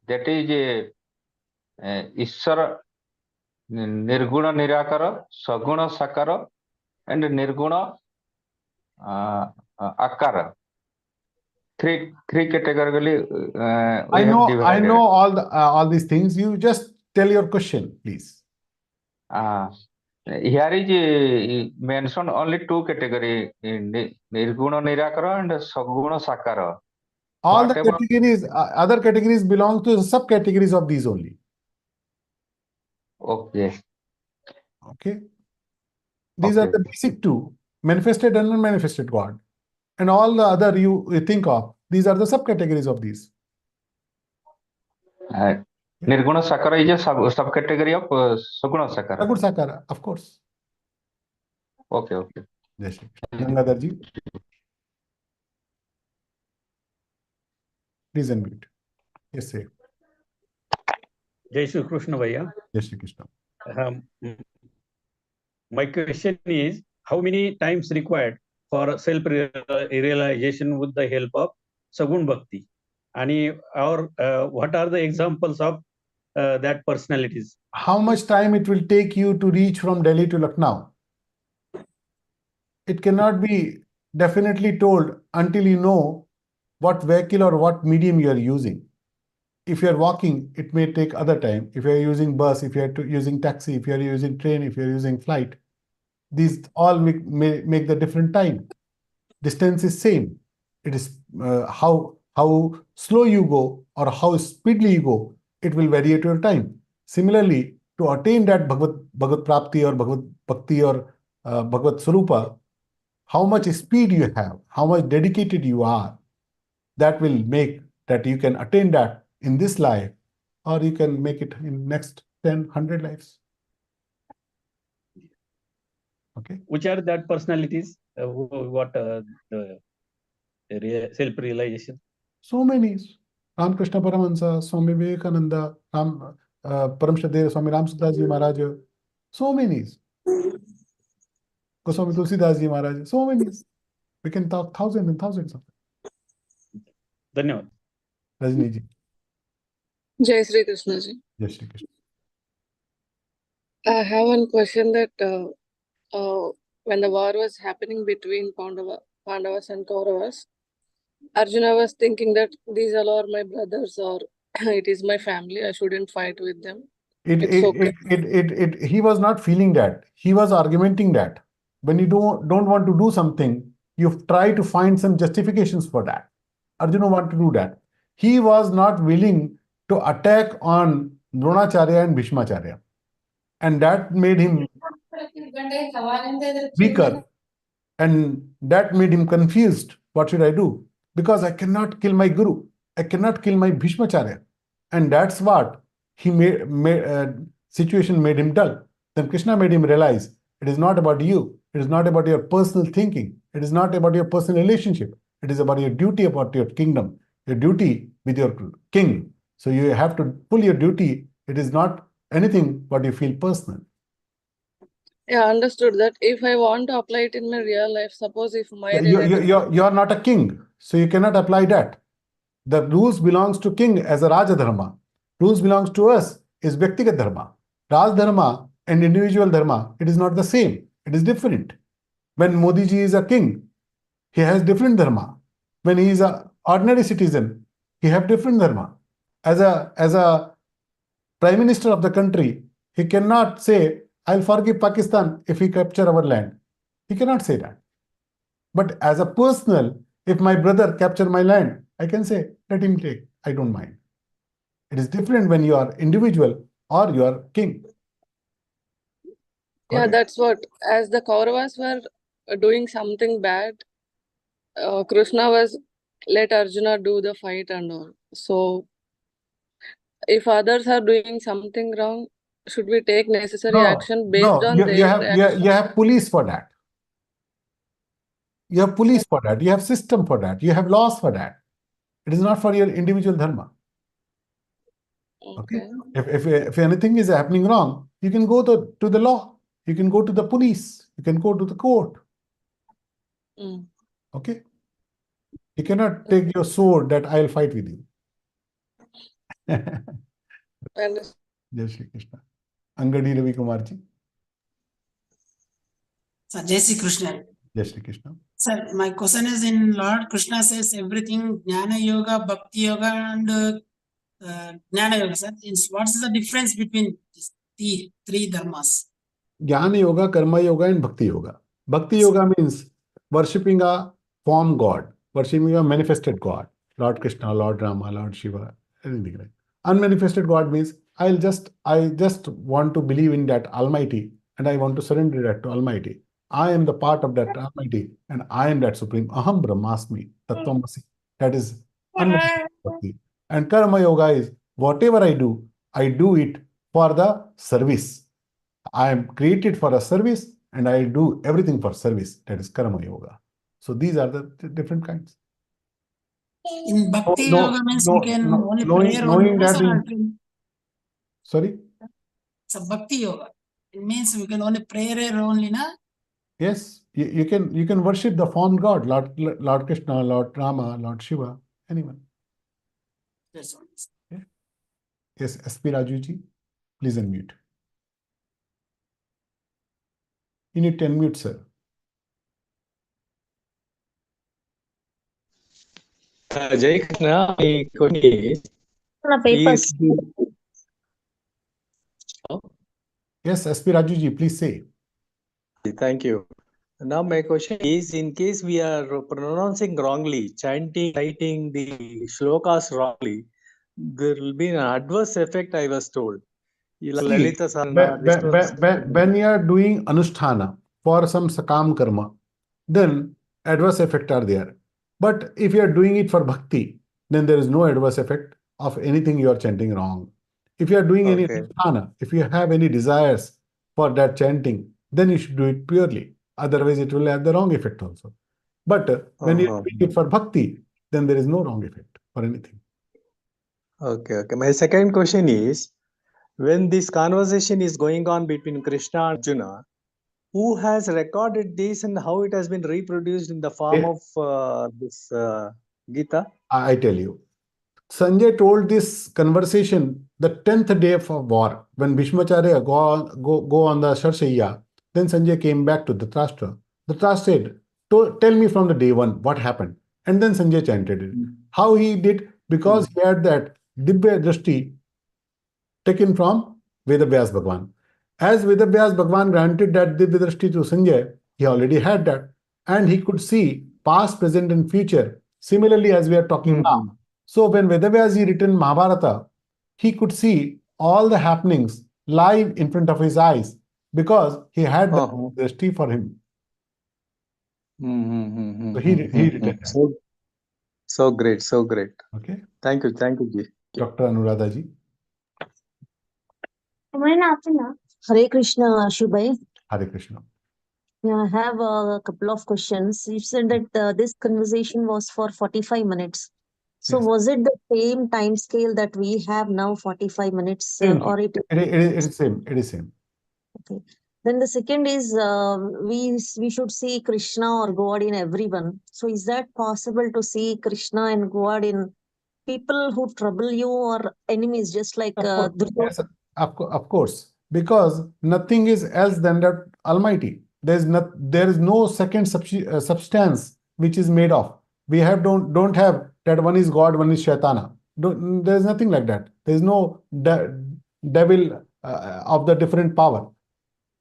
That is Ishvara, Nirguna Nirakara, Saguna Sakara, and Nirguna Akara. three categorically I we have know divided. all these things. You just tell your question, please. Here is mentioned only two category in Nirguna Nirakara and Saguna Sakara. All the categories, other categories belong to the subcategories of these only. Okay. Okay. These are the basic two, manifested and unmanifested God. And all the other you think of, these are the subcategories of these. Nirguna Sakara is a subcategory of Saguna Sakara. Saguna Sakara, of course. Okay, okay. Yes, Gangadharji. Please unmute. Yes, sir. Jai Shri Krishna Bhaiya. Jai Shri Krishna. My question is, how many times required for self-realization with the help of Sagun Bhakti? Or what are the examples of that personalities? How much time it will take you to reach from Delhi to Lucknow? It cannot be definitely told until you know what vehicle or what medium you are using. If you are walking, it may take other time. If you are using bus, if you are using taxi, if you are using train, if you are using flight, these all make the different time. Distance is same. It is how slow you go or how speedily you go, it will vary at your time. Similarly, to attain that Bhagavad Prapti or Bhagavad Bhakti or Bhagavad Swarupa, how much speed you have, how much dedicated you are, that will make that you can attain that in this life, or you can make it in next 10, 100 lives. Okay. Which are that personalities? What the self-realization? So many. Ramakrishna Paramahansa, Swami Vivekananda, Paramshraddha Swami Ramsudas Ji Maharaj. So many. Goswami Tulsidas Ji Maharaj. So many. We can talk thousands and thousands of them. Dhanyavad. Rajni ji. Jai Shri Krishna ji. Jai Shri Krishna. I have one question that when the war was happening between Pandavas and Kauravas, Arjuna was thinking that these all are my brothers or it is my family. I shouldn't fight with them. He was not feeling that. He was argumenting that. When you don't want to do something, you try to find some justifications for that. Arjuna wanted to do that. He was not willing to attack on Dronacharya and Bhishmacharya. And that made him weaker. And that made him confused. What should I do? Because I cannot kill my guru. I cannot kill my Bhishmacharya. And that's what he situation made him dull. Then Krishna made him realize it is not about you. It is not about your personal thinking. It is not about your personal relationship. It is about your duty, about your kingdom, your duty with your king. So you have to pull your duty. It is not anything what you feel personal. Yeah, understood that. If I want to apply it in my real life, suppose if my you are not a king, so you cannot apply that. The rules belongs to king as a Raja Dharma. Rules belongs to us is Vyaktigat Dharma. Raj Dharma and individual Dharma, it is not the same. It is different. When Modi ji is a king, he has different Dharma. When he is an ordinary citizen, he have different Dharma. As a Prime Minister of the country, he cannot say, I'll forgive Pakistan if he capture our land. He cannot say that. But as a personal, if my brother capture my land, I can say, let him take. I don't mind. It is different when you are individual or you are king. Yeah, that's what. As the Kauravas were doing something bad, Krishna was let Arjuna do the fight and all. So, if others are doing something wrong, should we take necessary action based on their action? You have police for that. You have police for that. You have system for that. You have laws for that. It is not for your individual dharma. Okay. If anything is happening wrong, you can go to the law. You can go to the police. You can go to the court. Okay. You cannot take your sword that I'll fight with you. Jai Shri Krishna. Angadi Ravi Kumar ji. So, Jai Shri Krishna. Jai Shri Krishna. Sir, my question is in Lord Krishna says everything Jnana Yoga, Bhakti Yoga, and Jnana Yoga. Sir, what's the difference between the three dharmas? Jnana Yoga, Karma Yoga, and Bhakti Yoga. Bhakti Yoga means worshipping a form God, worshipping a manifested God, Lord Krishna, Lord Rama, Lord Shiva, anything like. Unmanifested God means I just want to believe in that Almighty and I want to surrender that to Almighty. I am the part of that Almighty and I am that Supreme. Aham Brahmasmi, Tattvamasi. That is unmanifested Bhakti. And Karma Yoga is whatever I do it for the service. I am created for a service and I do everything for service. That is Karma Yoga. So these are the different kinds. In Bhakti Yoga means we can only prayer knowing that sorry? So Bhakti Yoga. It means we can only prayer only, na? Yes, you can worship the formed God, Lord Krishna, Lord Rama, Lord Shiva, anyone. That's all. Yeah. Yes, SP Rajuji, please unmute. You need to unmute, sir. Jai Krishna, my question is Yes, SP Rajuji, please say. Thank you. Now my question is, in case we are pronouncing wrongly, chanting, writing the shlokas wrongly, there will be an adverse effect, I was told. See, when you are doing anusthana for some sakam karma, then adverse effects are there. But if you are doing it for bhakti, then there is no adverse effect of anything you are chanting wrong. If you are doing any anusthana, if you have any desires for that chanting, then you should do it purely. Otherwise, it will have the wrong effect also. But when you are doing it for bhakti, then there is no wrong effect for anything. Okay. My second question is, when this conversation is going on between Krishna and Arjuna, who has recorded this and how it has been reproduced in the form of this Gita? I tell you. Sanjay told this conversation the 10th day of war, when Bhishmacharya go on the Sharshayya. Then Sanjay came back to Dhritarashtra. Dhritarashtra said, tell me from the day one what happened. And then Sanjay chanted it. How he did? Because he had that Dibya Drishti taken from Vedavyas Bhagwan. As Vedavyas Bhagwan granted that Dibya Drishti to Sanjay, he already had that. And he could see past, present and future. Similarly, as we are talking now. So when Vedavyas written Mahabharata, he could see all the happenings live in front of his eyes because he had the drishti for him. So he written that. So great. Okay. Thank you, Ji. Dr. Anuradha Ji. Hare Krishna, Shubhai. Hare Krishna. Yeah, I have a couple of questions. You said that this conversation was for 45 minutes. So was it the same time scale that we have now, 45 minutes? Or it is same. It is same. Okay. Then the second is we should see Krishna or God in everyone. So is that possible to see Krishna and God in people who trouble you or enemies, just like Yes, of course, because nothing is else than that Almighty. There is no second substance which is made of. We don't have that one is God, one is Shaitana. There is nothing like that. There is no devil of the different power.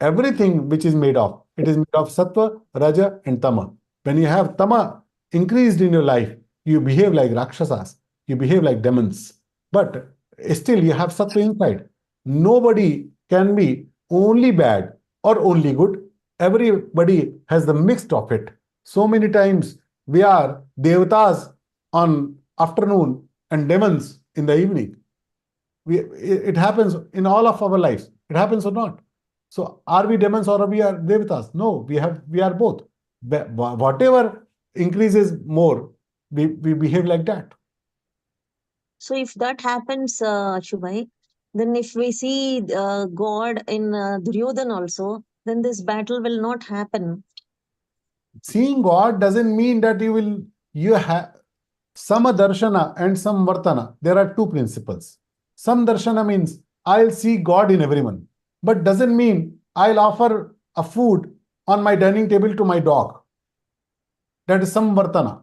Everything which is made of, it is made of Sattva, Raja and Tama. When you have Tama increased in your life, you behave like Rakshasas, you behave like demons. But still you have Sattva inside. Nobody can be only bad or only good. Everybody has the mixed of it. So many times we are devatas on afternoon and demons in the evening. It happens in all of our lives. It happens or not. So are we demons or are we devatas? No, we are both. Whatever increases more, we behave like that. So if that happens, Shubhai, then if we see God in Duryodhana also, then this battle will not happen. Seeing God doesn't mean that you have Sama Darshana and Sam Vartana. There are two principles. Sam Darshana means I'll see God in everyone, but doesn't mean I'll offer a food on my dining table to my dog. That is samvartana.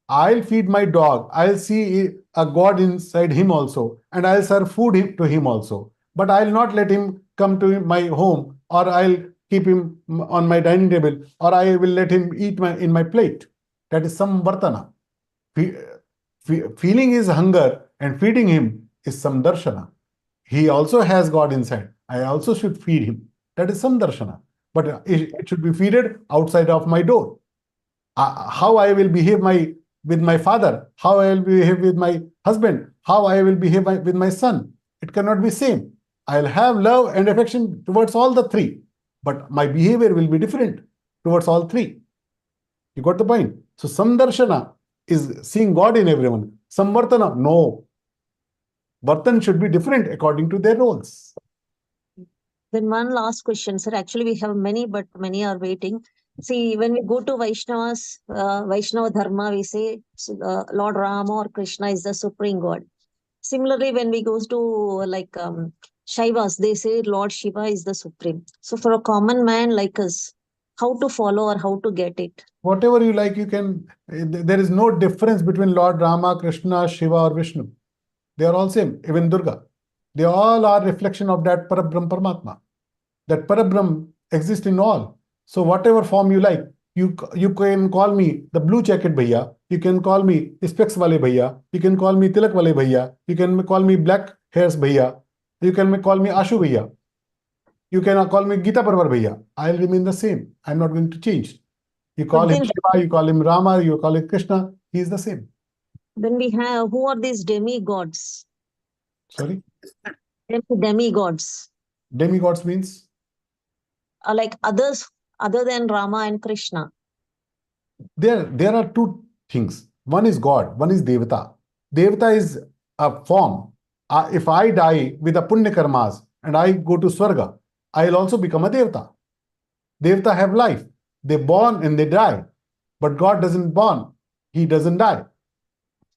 I'll feed my dog. I'll see a God inside him also, and I'll serve food to him also. But I'll not let him come to my home, or I'll keep him on my dining table, or I will let him eat in my plate. That is samvartana. Feeling his hunger and feeding him is samdarshana. He also has God inside. I also should feed him. That is samdarshana. But it should be feeded outside of my door. How I will behave with my father, how I will behave with my husband, how I will behave with my son. It cannot be same. I'll have love and affection towards all the three, but my behavior will be different towards all three. You got the point? So samdarshana is seeing God in everyone. Samvartana, no. Vartan should be different according to their roles. Then one last question, sir. Actually, we have many, but many are waiting. See, when we go to Vaishnavas, Vaishnava Dharma, we say Lord Rama or Krishna is the supreme God. Similarly, when we go to like Shaivas, they say Lord Shiva is the supreme. So for a common man like us, how to follow or how to get it? Whatever you like, you can. There is no difference between Lord Rama, Krishna, Shiva or Vishnu. They are all same, even Durga. They all are reflection of that Parabrahm Paramatma. That Parabrahm exists in all. So whatever form you like, you can call me the blue jacket bhaiya, you can call me specs wale bhaiya, you can call me tilak wale bhaiya, you can call me black hairs bhaiya, you can call me Ashu bhaiya, you can call me Gita Parvar bhaiya. I'll remain the same. I'm not going to change. You call him Shiva, you call him Rama, you call him Krishna, he is the same. Then we have, who are these demigods? Sorry? Demigods. Demigods means? Like others other than Rama and Krishna. There are two things. One is God, one is Devata. Devata is a form. If I die with a punya karmas and I go to Swarga, I'll also become a Devata. Devata have life. They born and they die. But God doesn't born. He doesn't die.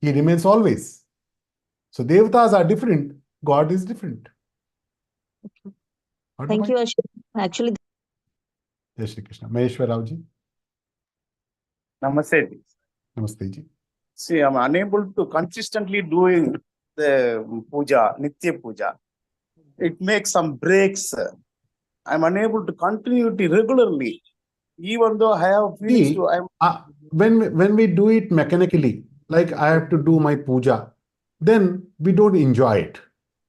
He remains always. So Devatas are different. God is different. Thank you, Ashok. Actually, Jai Shri Krishna. Maheshwar Rao ji. Namaste. Namaste ji. See, I'm unable to consistently doing the puja, Nitya puja. It makes some breaks. I'm unable to continue it regularly, even though I have feelings to. When we do it mechanically, like I have to do my puja, then we don't enjoy it.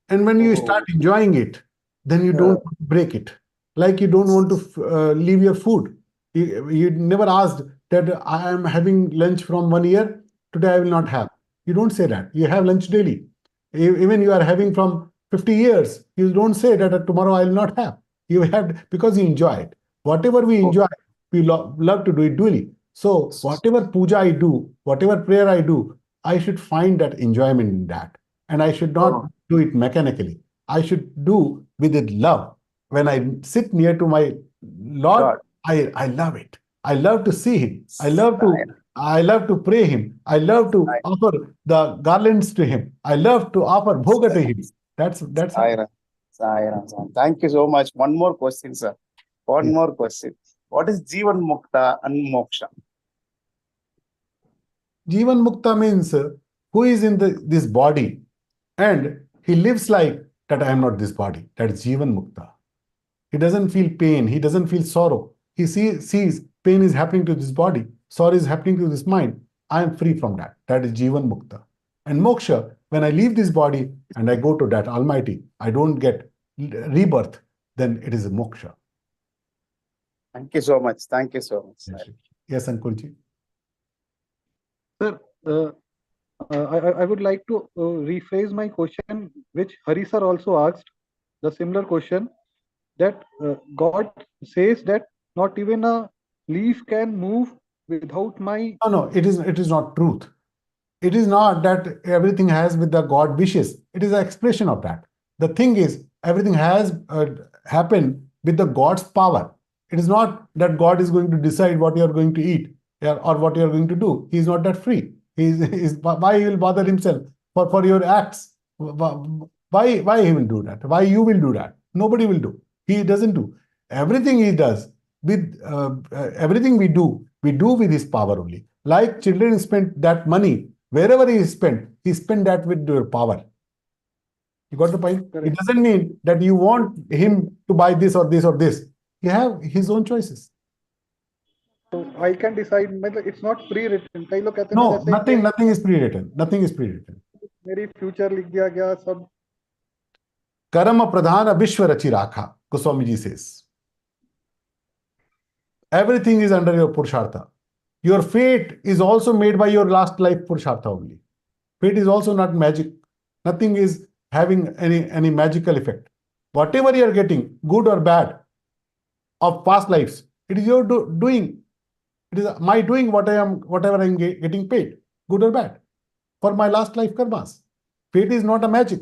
And when you start enjoying it, then you don't break it. Like you don't want to leave your food. You never asked that I am having lunch from 1 year, today I will not have. You don't say that. You have lunch daily. Even you are having from 50 years, you don't say that tomorrow I will not have. You have because you enjoy it. Whatever we enjoy, we love to do it duly. So whatever puja I do, whatever prayer I do, I should find that enjoyment in that. And I should not do it mechanically. I should do with it love. When I sit near to my Lord, I love it. I love to see him. I love to pray him. I love to offer the garlands to him. I love to offer bhoga to him. That's Thank you so much. One more question, sir. One more question. What is Jivan Mukta and Moksha? Jivan Mukta means who is in this body and he lives like that I am not this body. That is Jivan Mukta. He doesn't feel pain. He doesn't feel sorrow. He sees pain is happening to this body. Sorrow is happening to this mind. I am free from that. That is Jivan Mukta. And Moksha, when I leave this body and I go to that Almighty, I don't get rebirth, then it is a Moksha. Thank you so much. Thank you so much. Yes, Ankulji. Sir, I would like to rephrase my question, which Hari sir also asked, the similar question, that God says that not even a leaf can move without my... No, it is not truth. It is not that everything has with the God wishes. It is an expression of that. The thing is, everything has happened with the God's power. It is not that God is going to decide what you are going to eat or what you are going to do. He is not that free. Why he will bother himself for your acts? Why he will do that? Why you will do that? Nobody will do. He doesn't do. Everything he does, with everything we do with his power only. Like children spent that money, wherever he spent that with your power. You got the point? It doesn't mean that you want him to buy this or this or this. He have his own choices. So I can decide. It's not pre-written. कई लोग कहते हैं No, ना जैसे nothing is pre-written. Nothing is pre-written. मेरी future लिख दिया गया सब. Karma pradhana vishwa rachi rakha, Goswami ji says. Everything is under your purushartha. Your fate is also made by your last life purushartha only. Fate is also not magic. Nothing is having any magical effect. Whatever you are getting, good or bad, of past lives, it is your doing. It is my doing whatever I am getting paid, good or bad, for my last life karmas. Fate is not a magic.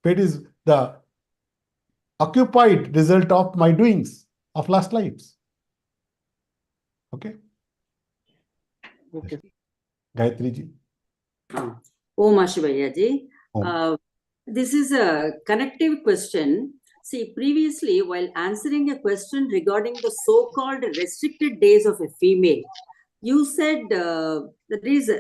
Fate is the occupied result of my doings of last lives. Okay? Okay. Gayatri ji. Om Ashivaya ji. This is a connective question. See, previously, while answering a question regarding the so-called restricted days of a female, you said that is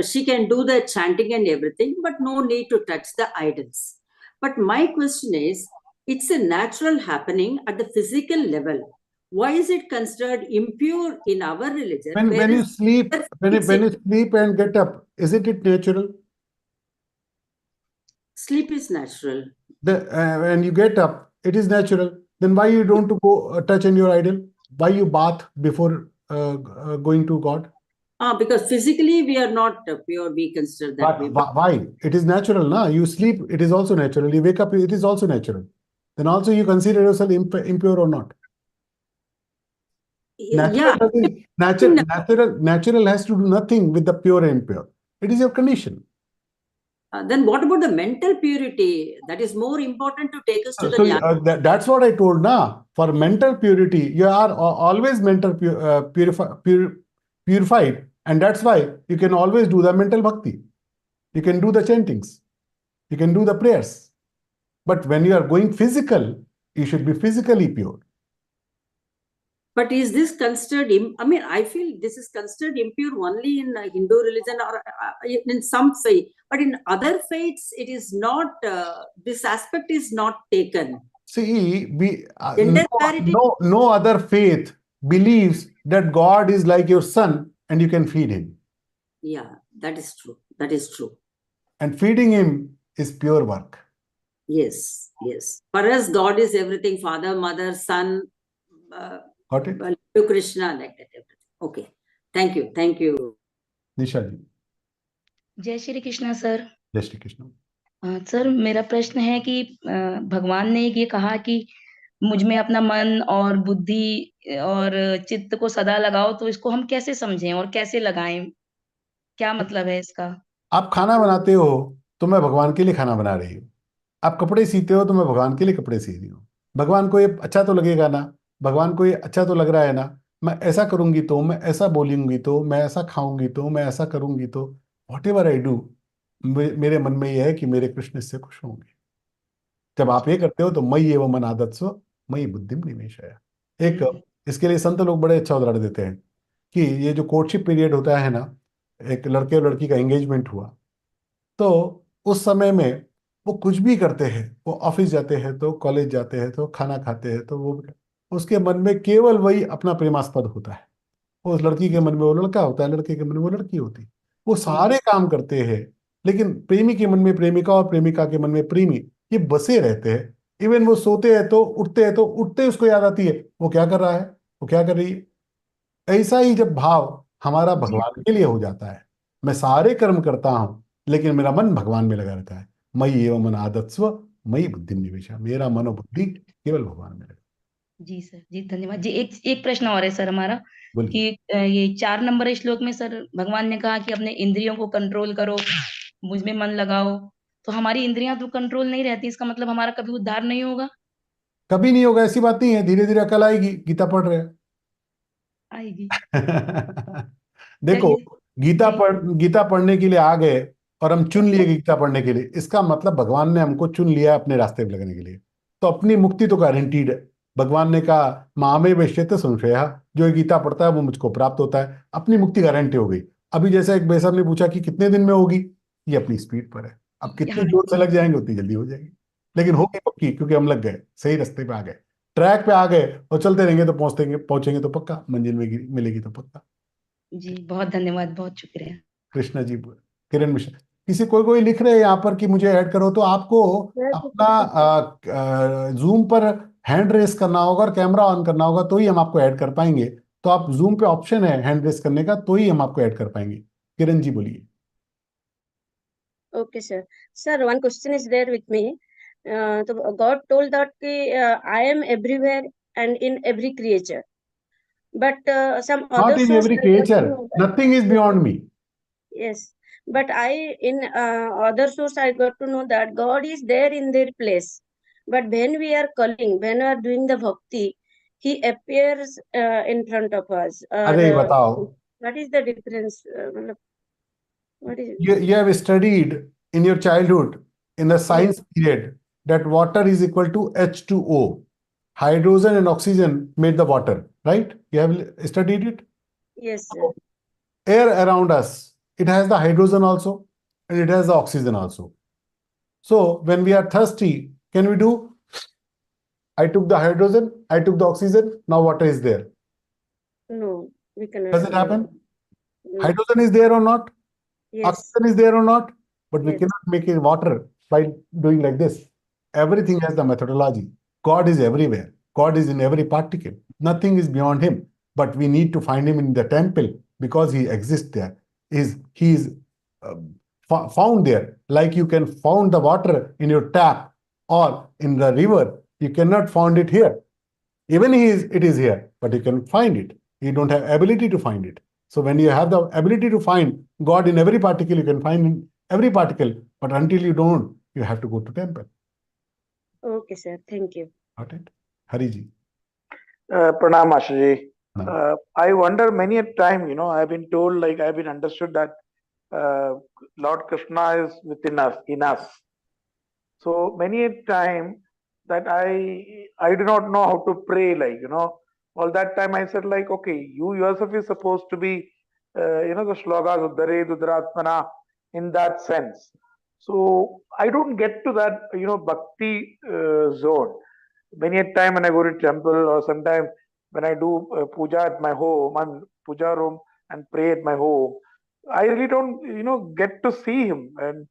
she can do the chanting and everything, but no need to touch the idols. But my question is, it's a natural happening at the physical level. Why is it considered impure in our religion? When you sleep, when you sleep and get up, isn't it natural? Sleep is natural. When you get up, it is natural. Then why you don't go touch on your idol? Why you bath before going to God? Because physically we are not pure, we consider that way. Why? It is natural, na? You sleep, it is also natural. You wake up, it is also natural. Then also you consider yourself impure or not? Natural has to do nothing with the pure and impure. It is your condition. Then what about the mental purity? That is more important to take us to the that's what I told na. For mental purity, you are always mental purified, and that's why you can always do the mental bhakti. You can do the chantings. You can do the prayers. But when you are going physical, you should be physically pure. But is this considered, I feel this is considered impure only in Hindu religion or in some faith. But in other faiths, it is not, this aspect is not taken. See, no other faith believes that God is like your son and you can feed him. Yeah, that is true. That is true. And feeding him is pure work. Yes, yes. For us, God is everything, Father, Mother, Son, Got it? to Krishna, like that, everything. Okay. Thank you. Thank you. निशा जी. जय Shri Krishna sir. जय Shri Krishna. Sir, मेरा प्रश्न है कि भगवान ने ये कहा कि मुझ में अपना मन और बुद्धि और चित्त को सदा लगाओ, तो इसको हम कैसे समझें और कैसे लगाएं? क्या मतलब है इसका? आप खाना बनाते हो तो मैं भगवान के लिए खाना बना रही हूँ. आप कपड़े सीते हो तो मैं भगवान के लिए कपड़े सी रही हूँ. भगवान को ये अच्छा तो लगेगा ना, भगवान को ये अच्छा तो लग रहा है ना, मैं ऐसा करूंगी तो, मैं ऐसा बोलूंगी तो, मैं ऐसा खाऊंगी तो, मैं ऐसा करूंगी तो, वॉट एवर आई डू, मेरे मन में यह है कि मेरे कृष्ण इससे खुश होंगे. जब आप ये करते हो तो मयि एव मन आदत्स्व मयि बुद्धिम निवेशय. एक इसके लिए संत लोग बड़े अच्छा उदाहरण देते हैं कि ये जो कोर्टशिप पीरियड होता है ना, एक लड़के और लड़की का एंगेजमेंट हुआ तो उस समय में वो कुछ भी करते हैं, वो ऑफिस जाते हैं तो, कॉलेज जाते हैं तो, खाना खाते हैं तो, वो उसके मन में केवल वही अपना प्रेमास्पद होता है. उस लड़की के मन में वो लड़का होता है, लड़के के मन में वो लड़की होती है. वो सारे काम करते हैं, लेकिन प्रेमी के मन में प्रेमिका और प्रेमिका के मन में प्रेमी, ये बसे रहते हैं. इवन वो सोते हैं तो उठते उसको याद आती है वो क्या कर रहा है, वो क्या कर रही है. ऐसा ही जब भाव हमारा भगवान के लिए हो जाता है, मैं सारे कर्म करता हूं लेकिन मेरा मन भगवान में लगा रहता है. मयि एव मन आदत्स्व मयि बुद्धिम निवेशय. मेरा मन और बुद्धि केवल भगवान में लगा. जी सर, जी धन्यवाद जी. एक प्रश्न और है सर हमारा कि ये 4 नंबर श्लोक में सर भगवान ने कहा कि अपने इंद्रियों को कंट्रोल करो, मुझ में मन लगाओ. तो हमारी इंद्रियां तो कंट्रोल नहीं रहती, इसका मतलब हमारा कभी उद्धार नहीं होगा? कभी नहीं होगा, ऐसी बात नहीं है. धीरे धीरे अकल आएगी. गीता पढ़ रहे हैं. आएगी. देखो, गीता पढ़ने के लिए आ गए और हम चुन लिए गीता पढ़ने के लिए, इसका मतलब भगवान ने हमको चुन लिया अपने रास्ते पे लगने के लिए. तो अपनी मुक्ति तो गारंटीड है. भगवान ने कहा मामे वैश्यते संशय, जो गीता पढ़ता है वो मुझको प्राप्त होता है, अपनी मुक्ति गारंटी हो गई। अभी जैसे एक बेसर ने पूछा कि कितने दिन में होगी, ये अपनी स्पीड पर है, अब कितने जोर से लग जाएंगे उतनी जल्दी हो जाएगी, लेकिन होगी पक्की, क्योंकि हम लग गए, सही रास्ते पे आ गए, ट्रैक पे आ गए और चलते रहेंगे तो पहुंचेंगे तो पक्का, मंजिल मिलेगी तो पक्का। जी बहुत धन्यवाद, बहुत शुक्रिया। कृष्णा जी, किरण मिश्रा, किसी कोई लिख रहे हैं यहाँ पर कि मुझे ऐड करो, तो आपको अपना जूम पर हैंड रेस करना होगा और कैमरा ऑन करना होगा, तो ही हम आपको ऐड कर पाएंगे। तो आप जूम पे ऑप्शन है हैंड रेस करने का, तो ही हम आपको ऐड कर पाएंगे। किरण जी बोलिए। Okay, sir. Sir, one question is there with me. So God told that I am everywhere and in every creature. But some Not other in source every I got to creature. know that- Nothing is beyond me. Yes, but in other source I got to know that God is there in their place. But when we are calling, when we are doing the bhakti, He appears in front of us. अरे बताओ, What is the difference? What is you have studied in your childhood in the science period that water is equal to H2O. Hydrogen and oxygen made the water, right? You have studied it? Yes, sir. Air around us, it has the hydrogen also and it has the oxygen also. So when we are thirsty, can we do? I took the hydrogen, I took the oxygen, now water is there. No, we cannot. Does it do happen? that. No. Hydrogen is there or not? Yes. Oxygen is there or not? But we Yes. cannot make it water by doing like this. Everything has the methodology. God is everywhere. God is in every particle. Nothing is beyond him. But we need to find him in the temple because he exists there. He is found there. Like you can find the water in your tap or in the river. You cannot find it here. Even it is here, but you can find it. You don't have ability to find it. So when you have the ability to find God in every particle, you can find in every particle. But until you don't, you have to go to temple. Okay, sir. Thank you. Got it? Hari ji. Pranam Ashaji. I wonder many a time, I've been told, I've been understood that Lord Krishna is within us, in us. So many a time that I do not know how to pray, all that time I said okay, you yourself is supposed to be, the shlokas, Uddare, Duddratmana, in that sense. So I don't get to that, bhakti zone. Many a time when I go to temple or sometime when I do puja at my home and puja room and pray at my home, I really don't, get to see him and,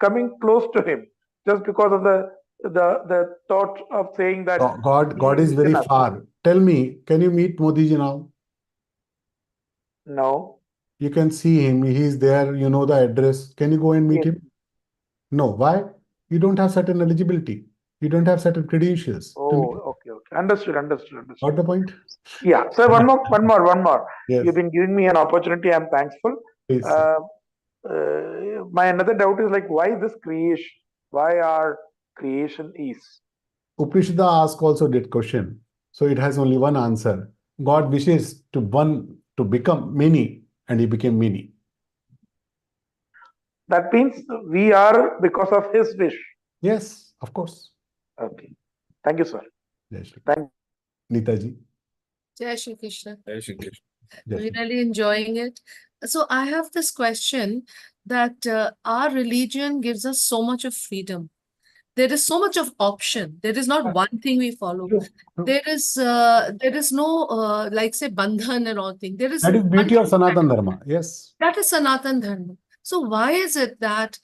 coming close to him just because of the thought of saying that God is very far. Tell me, can you meet Modi ji now? No. You can see him. He is there. You know the address. Can you go and meet him? No. Why? You don't have certain eligibility. You don't have certain credentials. Oh, okay. Understood. Got the point? Yeah. So one more. Yes. You've been giving me an opportunity. I'm thankful. Please. My another doubt is why this creation? Why our creation is? Upanishad asked also that question. So it has only one answer. God wishes to become many, and he became many. That means we are because of his wish. Yes, of course. Okay. Thank you, sir. Thank Neeta ji. Jai Shri Krishna. Jai Shri Krishna. We're really enjoying it. So I have this question that our religion gives us so much of freedom. There is so much of option. There is not one thing we follow. There is no say bandhan and all thing. There is That is beauty of Sanatan Dharma. Yes. that is Sanatan Dharma. So why is it that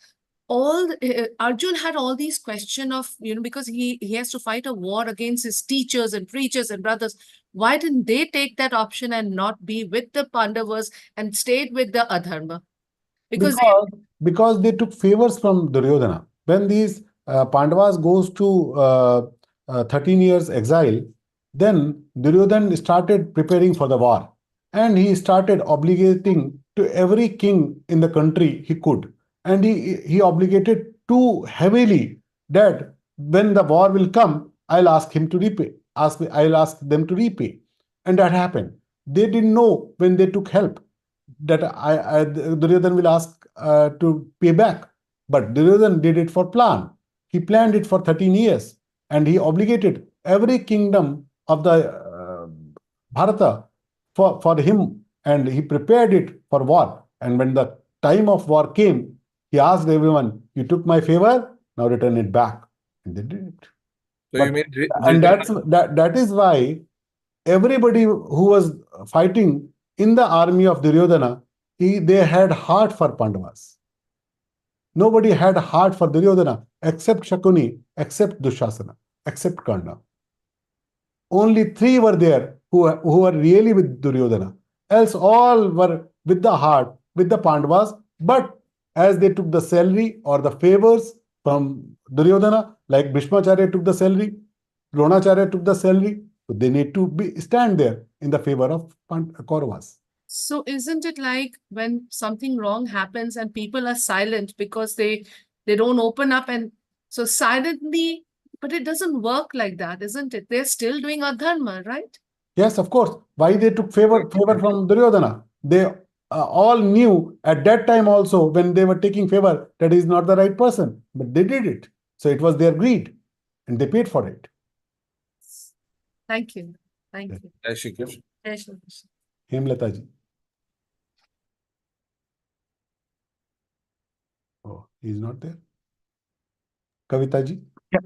Arjun had all these questions of, because he has to fight a war against his teachers and preachers and brothers. Why didn't they take that option and not be with the Pandavas and stayed with the Adharma? Because they took favors from Duryodhana. When these Pandavas goes to 13 years exile, then Duryodhana started preparing for the war. And he started obligating to every king in the country he could. And he obligated too heavily that when the war will come, I'll ask him to repay. I'll ask them to repay. And that happened. They didn't know when they took help that Duryodhana will ask to pay back. But Duryodhana did it for plan. He planned it for 13 years and he obligated every kingdom of the Bharata for him, and he prepared it for war. And when the time of war came, he asked everyone, "You took my favor, now return it back." And they did it. So you mean And that is why everybody who was fighting in the army of Duryodhana, they had heart for Pandavas. Nobody had heart for Duryodhana except Shakuni, except Dushasana, except Karna. Only 3 were there who were really with Duryodhana. Else all were with the heart, with the Pandavas. But as they took the salary or the favors from Duryodhana, like Bhishmacharya took the salary, Dronacharya took the salary, so they need to stand there in the favor of Kauravas. So isn't it like when something wrong happens and people are silent because they don't open up, and so silently, but it doesn't work like that, isn't it? They're still doing a dharma, right? Yes, of course. Why they took favor from Duryodhana? They all knew at that time also, when they were taking favor, that is not the right person, but they did it. So it was their greed, and they paid for it. Thank you. Thank you. Jai Shri Krishna. Jai Shri Krishna. Hemlata ji. Oh, he's not there. Kavita ji. Yeah.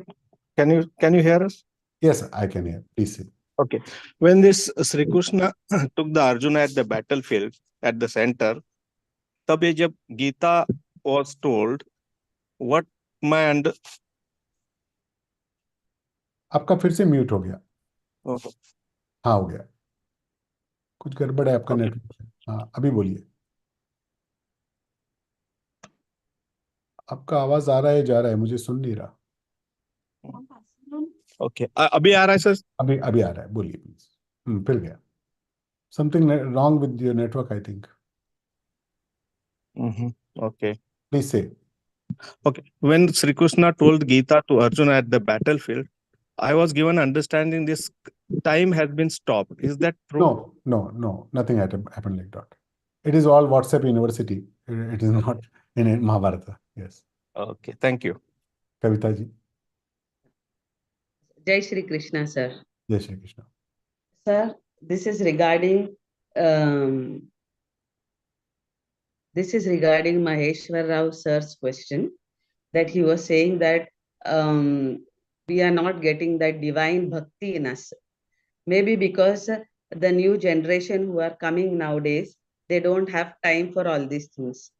Can you hear us? Yes, I can hear. Please say. Okay. When this Sri Krishna took the Arjuna at the battlefield at the center, तब ये जब Gita was told, what my under. आपका फिर से mute हो गया. हाँ, हो गया. कुछ गड़बड़ है आपका नेटवर्क. हाँ, अभी बोलिए. आपका आवाज आ रहा है, जा रहा है, मुझे सुन नहीं रहा. ओके, अभी आ रहा है सर? अभी आ रहा है, बोलिए प्लीज. फिर गया. Something wrong with your network, I think. Okay. Please say. Okay. When Sri Krishna told Gita to Arjuna at the battlefield, I was given understanding this time has been stopped. Is that true? No. Nothing happened like that. It is all WhatsApp University. It is not in Mahabharata. Yes. Okay. Thank you. Kavita ji. Jai Shri Krishna, sir. Jai Shri Krishna. Sir, this is regarding Maheshwar Rao sir's question, that he was saying that we are not getting that divine bhakti in us. Maybe because the new generation who are coming nowadays, they don't have time for all these things.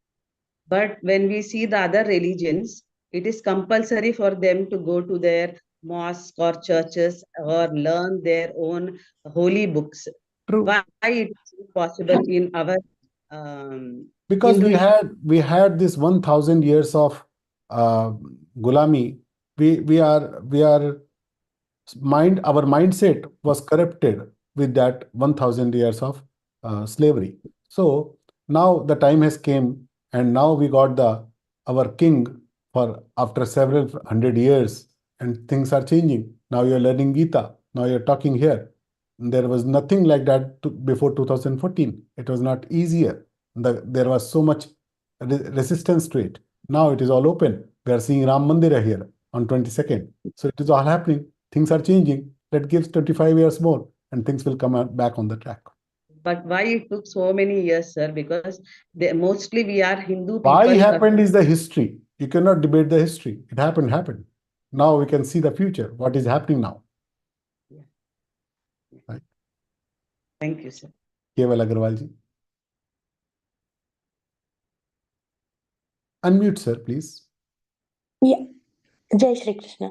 But when we see the other religions, it is compulsory for them to go to their mosques or churches or learn their own holy books. True. Why it is possible in our because we had this 1,000 years of gulami. Our mindset was corrupted with that 1,000 years of slavery. So now the time has came, and now we got our king for after several hundred years, and things are changing. Now you're learning Gita. Now you're talking here. There was nothing like that before 2014. It was not easier. There was so much resistance to it. Now it is all open. We are seeing Ram Mandira here on 22nd. So it is all happening. Things are changing. That gives 25 years more, and things will come back on the track. But why it took so many years, sir? Because mostly we are Hindu people. Why happened is the history. You cannot debate the history. It happened. Now we can see the future. What is happening now? Yeah. Right. Thank you, sir. Keval Agarwal ji. Unmute, sir, please. Yeah. Jai Shri Krishna.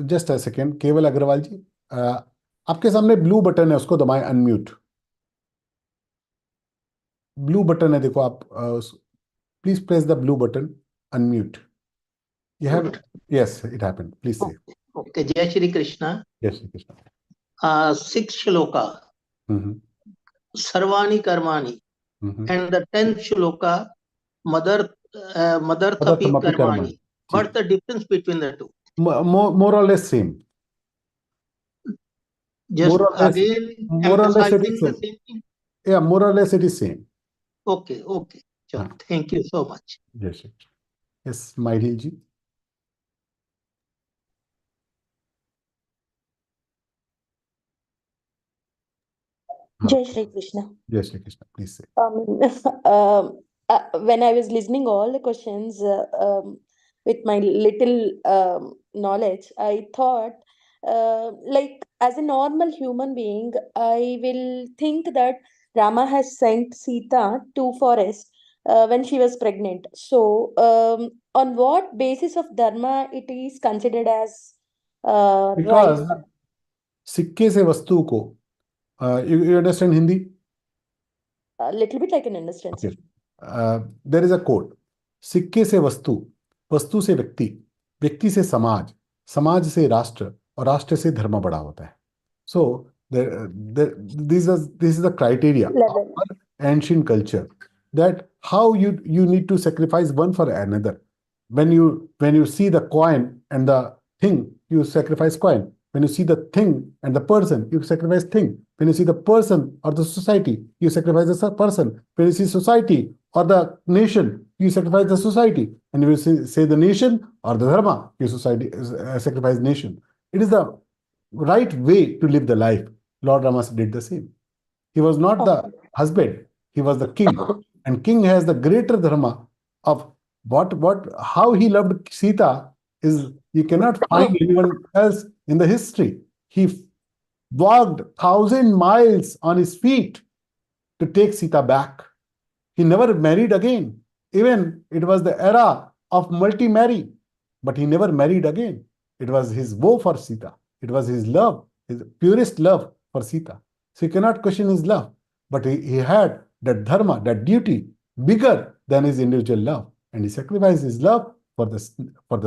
Just a second. Keval Agarwal ji. आपके सामने blue button है, उसको दबाएं. Unmute. Blue button है, देखो आप. Please press the blue button. Unmute. You have it? Yes, it happened. Please say. Okay. Jai Shri Krishna. Jai Shri Krishna. 6th shloka. Sarvani karmani. And the 10th shloka, Mother Thapi karmani. What's the difference between the two? More or less same. Just more or less, again more or less it emphasizing is the same. same thing? Yeah, more or less it is same. Okay. Sure. Thank you so much. Yes, yes, Maidil ji. Jai Shri Krishna. Jai Shri Krishna. Please say. When I was listening all the questions with my little knowledge, I thought, like as a normal human being, I will think that Rama has sent Sita to forest when she was pregnant. So, on what basis of dharma it is considered as right? Because सिक्के से वस्तु को you understand Hindi? A little bit I can understand, sir. There is a quote. सिक्के से वस्तु, वस्तु से व्यक्ति, व्यक्ति से समाज, समाज से राष्ट्र और राष्ट्र से धर्म बड़ा होता है. So this is the criteria of ancient culture, that how you need to sacrifice one for another. When you see the coin and the thing, you sacrifice coin. When you see the thing and the person, you sacrifice thing. When you see the person or the society, you sacrifice the person. When you see society or the nation, you sacrifice the society. And you say the nation or the dharma, you sacrifice nation. It is the right way to live the life. Lord Rama did the same. He was not the husband, he was the king. And king has the greater dharma of how he loved Sita is you cannot find anyone else in the history. He walked 1,000 miles on his feet to take Sita back. He never married again. Even it was the era of multi-marry, but he never married again. It was his woe for Sita. It was his love, his purest love for Sita. So you cannot question his love. But he had that dharma, that duty, bigger than his individual love. And he sacrificed his love for the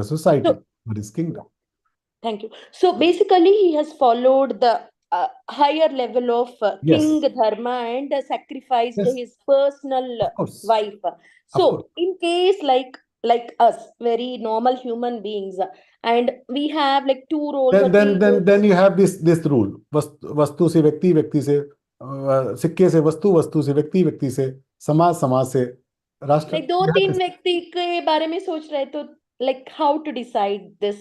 society, for his kingdom. Thank you. So basically, he has followed the higher level of king dharma and sacrificed his personal wife. So in case like us, very normal human beings, and we have like two roles. Then you have this rule. वस्तु से व्यक्ति, व्यक्ति से सिक्के से वस्तु, वस्तु से व्यक्ति, व्यक्ति से समाज, समाज से राष्ट्र. Like दो तीन व्यक्ति के बारे में सोच रहे तो like how to decide this?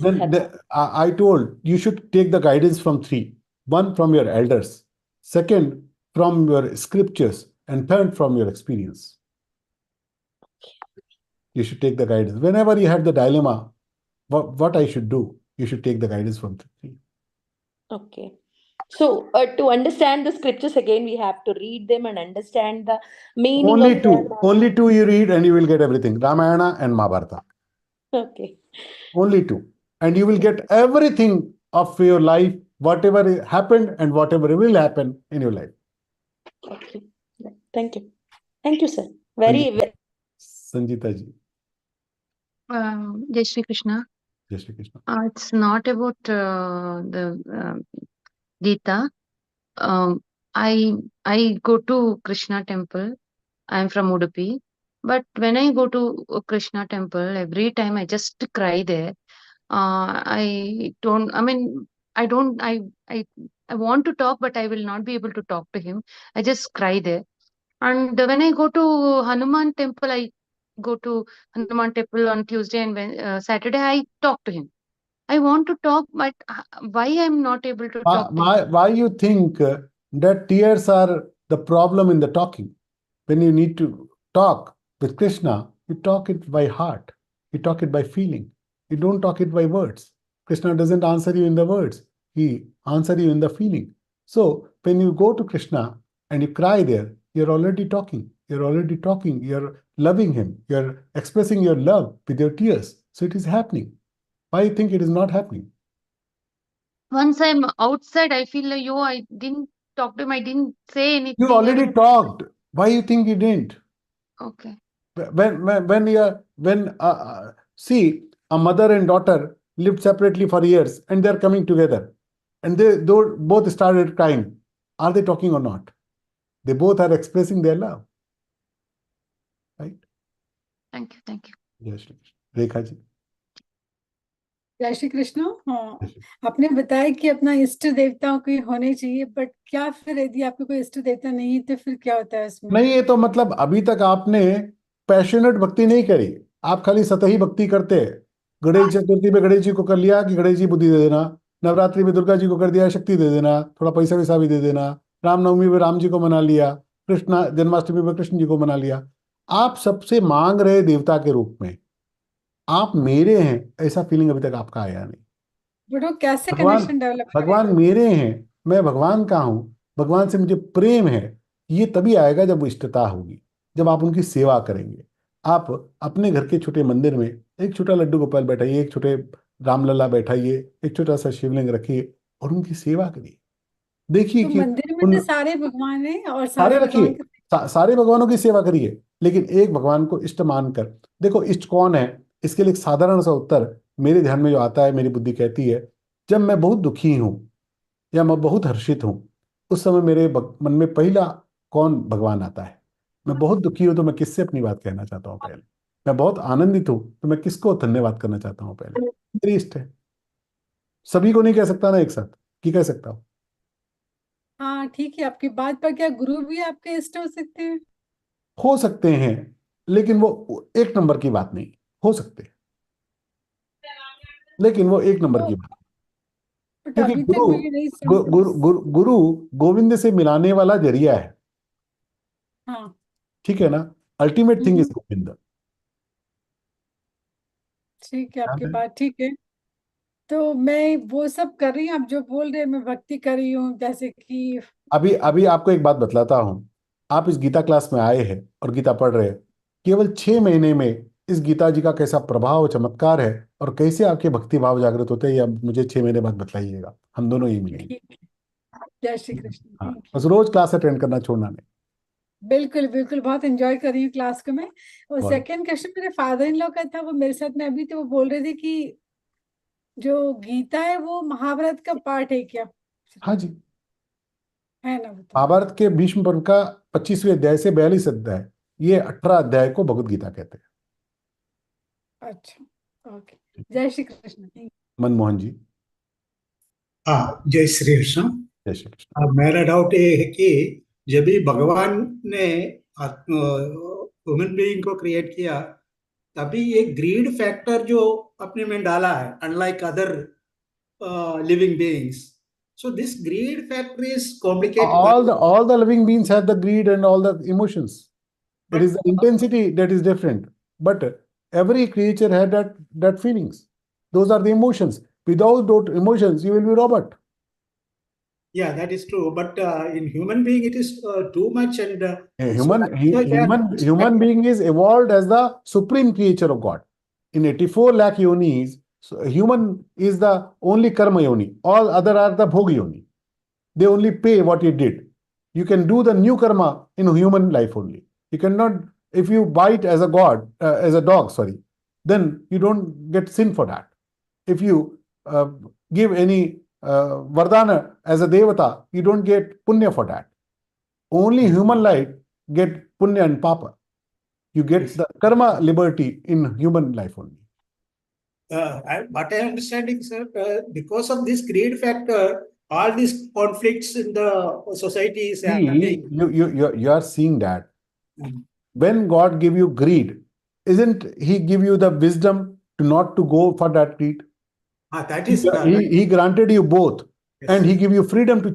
I told you should take the guidance from three. One, from your elders. Second, from your scriptures. And third, from your experience. You should take the guidance. Whenever you have the dilemma, what I should do, you should take the guidance from three. Okay. So to understand the scriptures again, we have to read them and understand the meaning. Only two you read and you will get everything. Ramayana and Mahabharata. Okay. Only two. And you will get everything of your life, whatever happened and whatever will happen in your life. Okay. Thank you. Thank you, sir. Very. Sanjita ji. Jai Shri Krishna. Jai Shri Krishna. It's not about the Gita. I go to Krishna temple. I'm from Udupi. But when I go to Krishna temple, every time I just cry there. I want to talk, but I will not be able to talk to him. I just cry there. And when I go to Hanuman temple, I go to Hanuman temple on Tuesday and Saturday, I talk to him. I want to talk, but why I'm not able to talk to him? Why you think that tears are the problem in the talking? When you need to talk with Krishna, you talk it by heart. You talk it by feeling. You don't talk it by words. Krishna doesn't answer you in the words. He answers you in the feeling. So when you go to Krishna and you cry there, you're already talking. You're already talking. You're loving him. You're expressing your love with your tears. So it is happening. Why do you think it is not happening? Once I'm outside, I feel like, I didn't talk to him. I didn't say anything. You already talked. Why do you think you didn't? Okay. See, a mother and daughter lived separately for years and they're coming together. And they both started crying. Are they talking or not? They both are expressing their love. Right? Thank you. Thank you. Yes, Rekha ji. जय श्री कृष्ण. आपने बताया कि अपना इष्ट देवताओं की होने चाहिए, बट क्या फिर यदि आपको कोई इष्ट देवता नहीं है तो फिर क्या होता है इसमें? नहीं, ये तो मतलब अभी तक आपने पैशनेट भक्ति नहीं करी. आप खाली सतही भक्ति करते हैं. गणेश चतुर्थी में गणेश जी को कर लिया कि गणेश जी बुद्धि दे देना, नवरात्रि में दुर्गा जी को कर दिया शक्ति दे देना, थोड़ा पैसा वैसा भी दे देना, रामनवमी में राम जी को मना लिया, कृष्णा जन्माष्टमी में कृष्ण जी को मना लिया। आप सबसे मांग रहे देवता के रूप में, आप मेरे हैं, ऐसा फीलिंग अभी तक आपका आया नहीं। बट वो कैसे भगवान कनेक्शन डेवलप भगवान मेरे हैं, मैं भगवान का हूं, भगवान से मुझे प्रेम है, ये तभी आएगा जब वो इष्टता होगी, जब आप उनकी सेवा करेंगे। आप अपने घर के छोटे मंदिर में एक छोटा लड्डू गोपाल बैठाइए, एक छोटे रामलला बैठाइए, एक छोटा सा शिवलिंग रखिए और उनकी सेवा करिए। देखिए तो कि मंदिर में तो सारे भगवान हैं और सारे सारे रखिए, भगवान सारे भगवानों की सेवा करिए, लेकिन एक भगवान को इष्ट मानकर। देखो इष्ट कौन है, इसके लिए एक साधारण सा उत्तर मेरे ध्यान में जो आता है, मेरी बुद्धि कहती है, जब मैं बहुत दुखी हूं या मैं बहुत हर्षित हूं, उस समय मेरे मन में पहला कौन भगवान आता है। मैं बहुत दुखी हूं तो मैं किससे अपनी बात कहना चाहता हूं पहले, मैं बहुत आनंदित हूं तो मैं किसको धन्यवाद करना चाहता हूं पहले, मेरी इष्ट है। सभी को नहीं कह सकता ना एक साथ, कि कह सकता हूं। हाँ ठीक है आपकी बात, पर क्या गुरु भी आपके इष्ट हो सकते हैं? हो सकते हैं, लेकिन वो एक नंबर की बात नहीं, हो सकते हैं लेकिन वो एक नंबर की बात, बट क्योंकि अभी तक गुरु मुझे नहीं गु, समझ। गुरु, गुरु, गुरु गोविंद से मिलाने वाला जरिया है, हाँ ठीक है ना। अल्टीमेट थिंग इज हम्म, गोविंद। ठीक है आपकी बात ठीक है। तो मैं वो सब कर रही हूँ, आप जो बोल रहे हैं मैं भक्ति कर रही हूँ, जैसे कि अभी अभी आपको एक बात बतलाता हूं। आप इस गीता क्लास में आए हैं और गीता पढ़ रहे हैं, केवल 6 महीने में इस गीता जी का कैसा प्रभाव चमत्कार है और कैसे आपके भक्ति भाव जागृत होते हैं, ये आप मुझे 6 महीने बाद बताइएगा, हम दोनों ही मिलेंगे। ठीक है। जय श्री कृष्ण। हाँ, थैंक बस रोज क्लास अटेंड करना छोड़ना नहीं। यू। बिल्कुल बिल्कुल, बहुत एंजॉय कर रही हूँ क्लास को मैं। और बहुत सेकंड क्वेश्चन मेरे फादर इन लॉ का था, वो मेरे साथ में अभी तो वो बोल रहे थे कि जो गीता है वो महाभारत का पार्ट है क्या? हाँ जी, है ना? बताओ। महाभारत के भीष्म पर्व का 25वें अध्याय से 42 अध्याय, ये 18 अध्याय को भगवत गीता कहते अच्छा ओके, जय श्री कृष्ण। थैंक हैं। मनमोहन जी। हाँ, जय श्री कृष्ण। जय श्री कृष्ण। मेरा डाउट ये है कि जब भी भगवान ने ह्यूमन बीइंग को क्रिएट किया, तभी ये ग्रीड फैक्टर जो अपने में डाला है, unlike other living beings, so this greed factor is complicated. All the living beings have the greed and all the emotions. It is the intensity that is different, but every creature had that feelings. Those are the emotions. Without those emotions, you will be robot. Yeah, that is true. But in human being, it is too much. And A human being is evolved as the supreme creature of God. In 84 lakh yonis, so human is the only karma yoni. All other are the bhog yoni. They only pay what you did. You can do the new karma in human life only. You cannot, if you bite as a god, as a dog, sorry, then you don't get sin for that. If you give any vardhana as a devata, you don't get punya for that. Only human life get punya and papa. You get the karma liberty in human life only. What I understanding, sir, because of this greed factor, all these conflicts in the society is happening. You are seeing that. When God give you greed, isn't He give you the wisdom to not to go for that greed? That is he granted you both, and He give you freedom to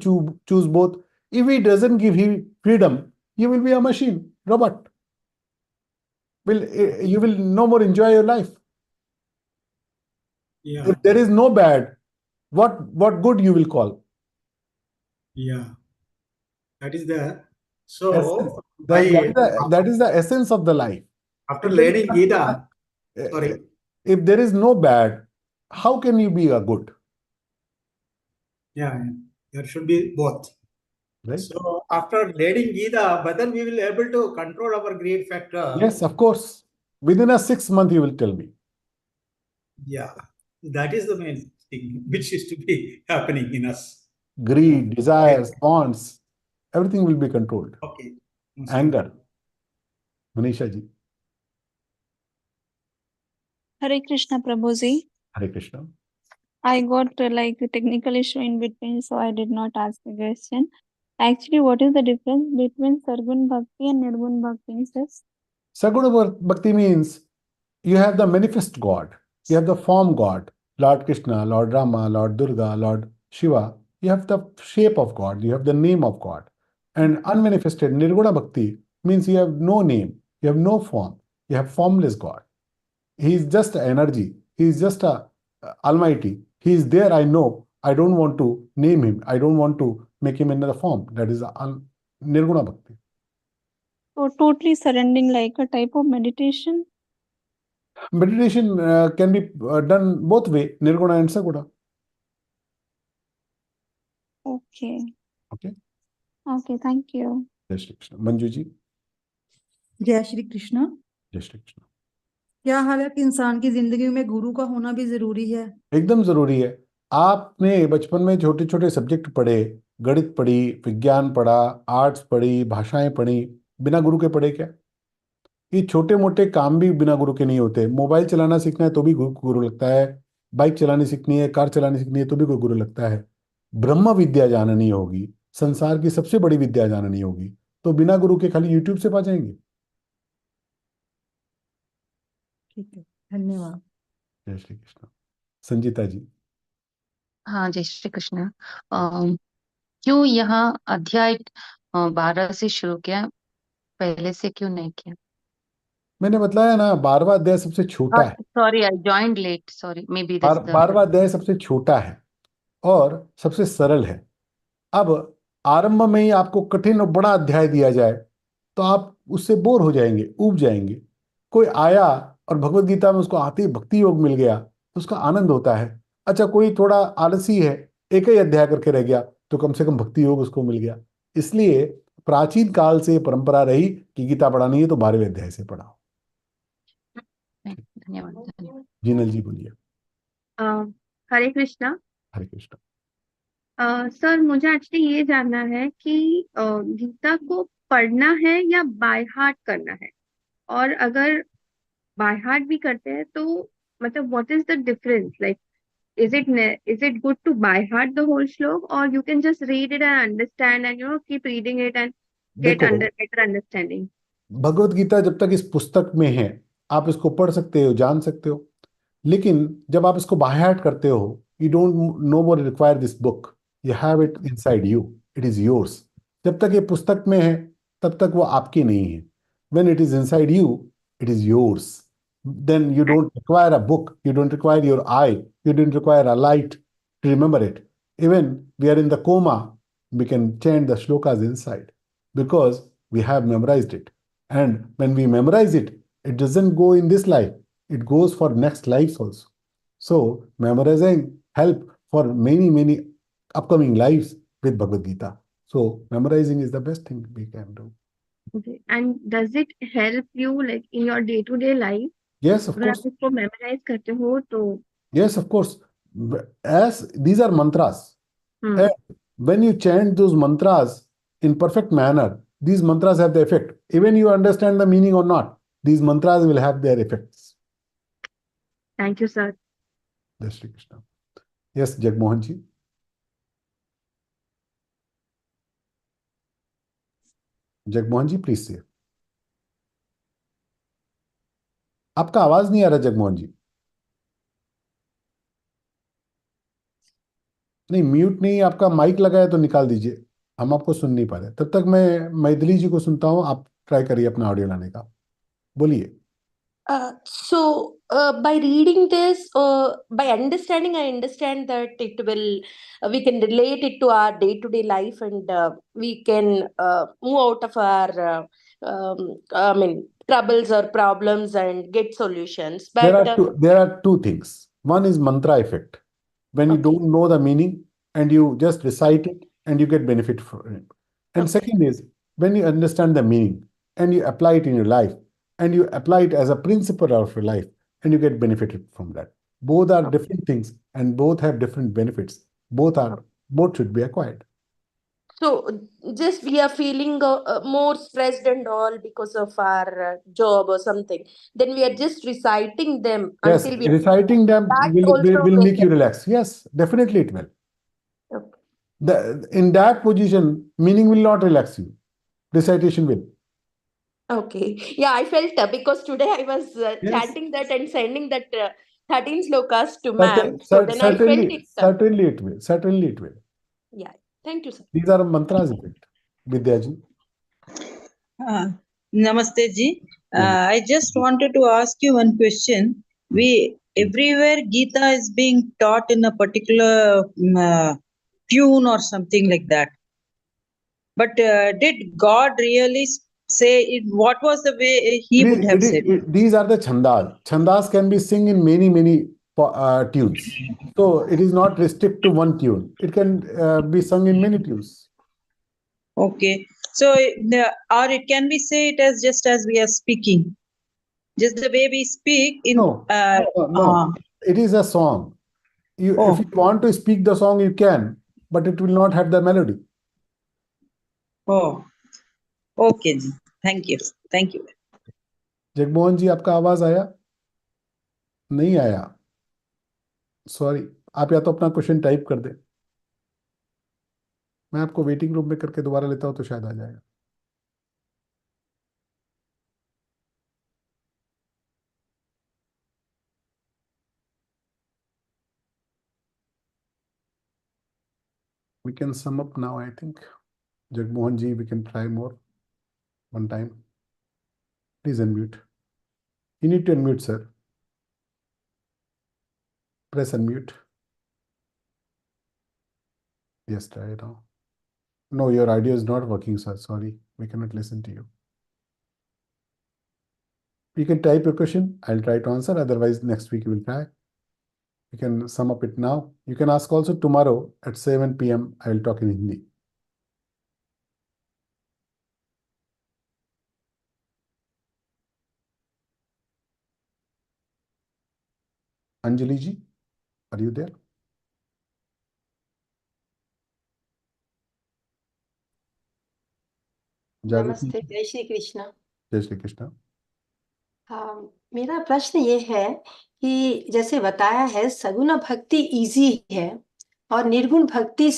choose both. If He doesn't give you freedom, you will be a machine, robot. You will no more enjoy your life. Yeah. If there is no bad, what good you will call? Yeah, that is the so. That is the essence of the life. After learning Gita, sorry. If there is no bad, how can you be a good? Yeah, there should be both. Right. So after learning Gita, whether we will able to control our greed factor? Yes, of course. Within a 6 month, you will tell me. Yeah, that is the main thing which is to be happening in us. Greed, desires, wants, everything will be controlled. Okay. Anger. Manisha ji. Hare Krishna, Prabhuji. Hare Krishna. I got like a technical issue in between, so I did not ask the question. Actually, what is the difference between Sargun Bhakti and Nirgun Bhakti, sis? Sarguna Bhakti means you have the manifest God, you have the form God, Lord Krishna, Lord Rama, Lord Durga, Lord Shiva. You have the shape of God, you have the name of God. And unmanifested, Nirguna Bhakti, means you have no name, you have no form, you have formless God. He is just energy. He is just a almighty. He is there, I know. I don't want to name him. I don't want to make him another form. That is Nirguna Bhakti. So totally surrendering, like a type of meditation. Meditation can be done both way, Nirguna and Saguna. Okay. Okay. Okay, thank you. Jai Shri Krishna. Manju ji. जय श्री कृष्ण। जय श्री कृष्ण। क्या हर एक इंसान की जिंदगी में गुरु का होना भी जरूरी है? एकदम जरूरी है। आपने बचपन में छोटे छोटे सब्जेक्ट पढ़े, गणित पढ़ी, विज्ञान पढ़ा, आर्ट्स पढ़ी, भाषाएं पढ़ी, बिना गुरु के पढ़े क्या? ये छोटे मोटे काम भी बिना गुरु के नहीं होते। मोबाइल चलाना सीखना है तो भी गुरु लगता है, बाइक चलानी सीखनी है, कार चलानी सीखनी है तो भी कोई गुरु लगता है। ब्रह्म विद्या जाननी होगी, संसार की सबसे बड़ी विद्या जाननी होगी, तो बिना गुरु के खाली यूट्यूब से पा जाएंगे? ठीक है, धन्यवाद। जय श्री कृष्ण। संजीता जी। हाँ, जय श्री कृष्ण। क्यों यहाँ अध्याय 12 से शुरू किया, पहले से क्यों नहीं किया? मैंने बताया ना, 12वां अध्याय सबसे छोटा है। Sorry, I joined late, sorry, maybe that's the 12वां अध्याय सबसे छोटा है और सबसे सरल है। अब आरंभ में ही आपको कठिन और बड़ा अध्याय दिया जाए तो आप उससे बोर हो जाएंगे, ऊब जाएंगे। कोई आया और भगवत गीता में उसको आते ही भक्ति योग मिल गया तो उसका आनंद होता है। अच्छा, कोई थोड़ा आलसी है, एक ही अध्याय करके रह गया, तो कम से कम भक्ति योग उसको मिल गया। इसलिए प्राचीन काल से परंपरा रही कि गीता पढ़ानी है तो 12वें अध्याय से पढ़ाओ। धन्यवाद। जीनल जी बोलिए। हरे कृष्णा। हरे कृष्णा। सर, मुझे एक्चुअली ये जानना है कि गीता को पढ़ना है या बाय हार्ट करना है, और अगर बाय हार्ट भी करते हैं तो मतलब what is the difference, like is it good to by heart the whole slok, or you can just read it and understand and keep reading it and get better understanding? Bhagavad Gita जब तक इस पुस्तक में है आप इसको पढ़ सकते हो, जान सकते हो, लेकिन जब आप इसको बाय हार्ट करते हो, you don't no more require this book, you have it inside you, it is yours. जब तक ये पुस्तक में है तब तक वो आपकी नहीं है। When it is inside you, it is yours. Then you don't require a book, you don't require your eye, you don't require a light to remember it. Even we are in the coma, we can chant the shlokas inside because we have memorized it. And when we memorize it, it doesn't go in this life, it goes for next lives also. So memorizing help for many upcoming lives with Bhagavad Gita. So memorizing is the best thing we can do. Okay. And does it help you like in your day-to-day life? Yes, of अगर course. आप इसको memorise करते हो तो Yes, of course. As these are mantras, and when you chant those mantras in perfect manner, these mantras have the effect. Even you understand the meaning or not, these mantras will have their effects. Thank you, sir. Jai Shri Krishna. Yes, Jagmohan ji. Jagmohan ji please से। आपका आवाज नहीं आ रहा जगमोहन जी। नहीं, mute नहीं, आपका mic लगा है तो निकाल दीजिए, हम आपको सुन नहीं पा रहे। तब तक मैं मैथिली जी को सुनता हूँ, आप ट्राई करिए अपना ऑडियो लाने का। बोलिए। So by reading this, by understanding, I understand that it will, we can relate it to our day-to-day life, and we can move out of our, I mean, troubles or problems and get solutions. But There are two things. One is mantra effect. When you don't know the meaning and you just recite it and you get benefit from it. And second is when you understand the meaning and you apply it in your life, and you apply it as a principle of your life, and you get benefited from that. Both are different things and both have different benefits. Both should be acquired. So just we are feeling more stressed and all because of our job or something. Then we are just reciting them Yes, until we reciting them will make you relax. Yes, definitely it will. In that position, meaning will not relax you. Recitation will. Okay. Yeah, I felt because today I was chanting that and sending that 13 slokas to ma'am. So then I felt it. Certainly it will. Certainly it will. Yeah. Thank you, sir. These are mantras. Vidya ji. Namaste ji. I just wanted to ask you one question. Everywhere Gita is being taught in a particular tune or something like that. But did God really say it? What was the way he would have said? These are the chandas. Chandas can be sung in many tunes. So it is not restricted to one tune. It can be sung in many tunes. Okay. So, or it can be said as just as we are speaking, just the way we speak in. No. It is a song. If you want to speak the song, you can, but it will not have the melody. Oh, okay ji. Thank you. Thank you. Jagmohan जी, आपका आवाज आया? नहीं आया, sorry. आप या तो अपना question type कर दें, मैं आपको वेटिंग रूम में करके दोबारा लेता हूं तो शायद आ जाएगा। We can sum up now, I think. Jagmohan ji, we can try more one time. Please unmute. You need to unmute, sir. Press unmute. Yes, try it now. No, your audio is not working, sir. Sorry, we cannot listen to you. You can type your question. I'll try to answer. Otherwise, next week we will try. You can sum up it now. You can ask also tomorrow at 7 p.m. I will talk in Hindi. Anjali ji, are you there? नमस्ते, जय श्री कृष्ण। जय श्री कृष्ण। मेरा प्रश्न ये है कि जैसे बताया है सगुण भक्ति इजी है और निर्गुण भक्ति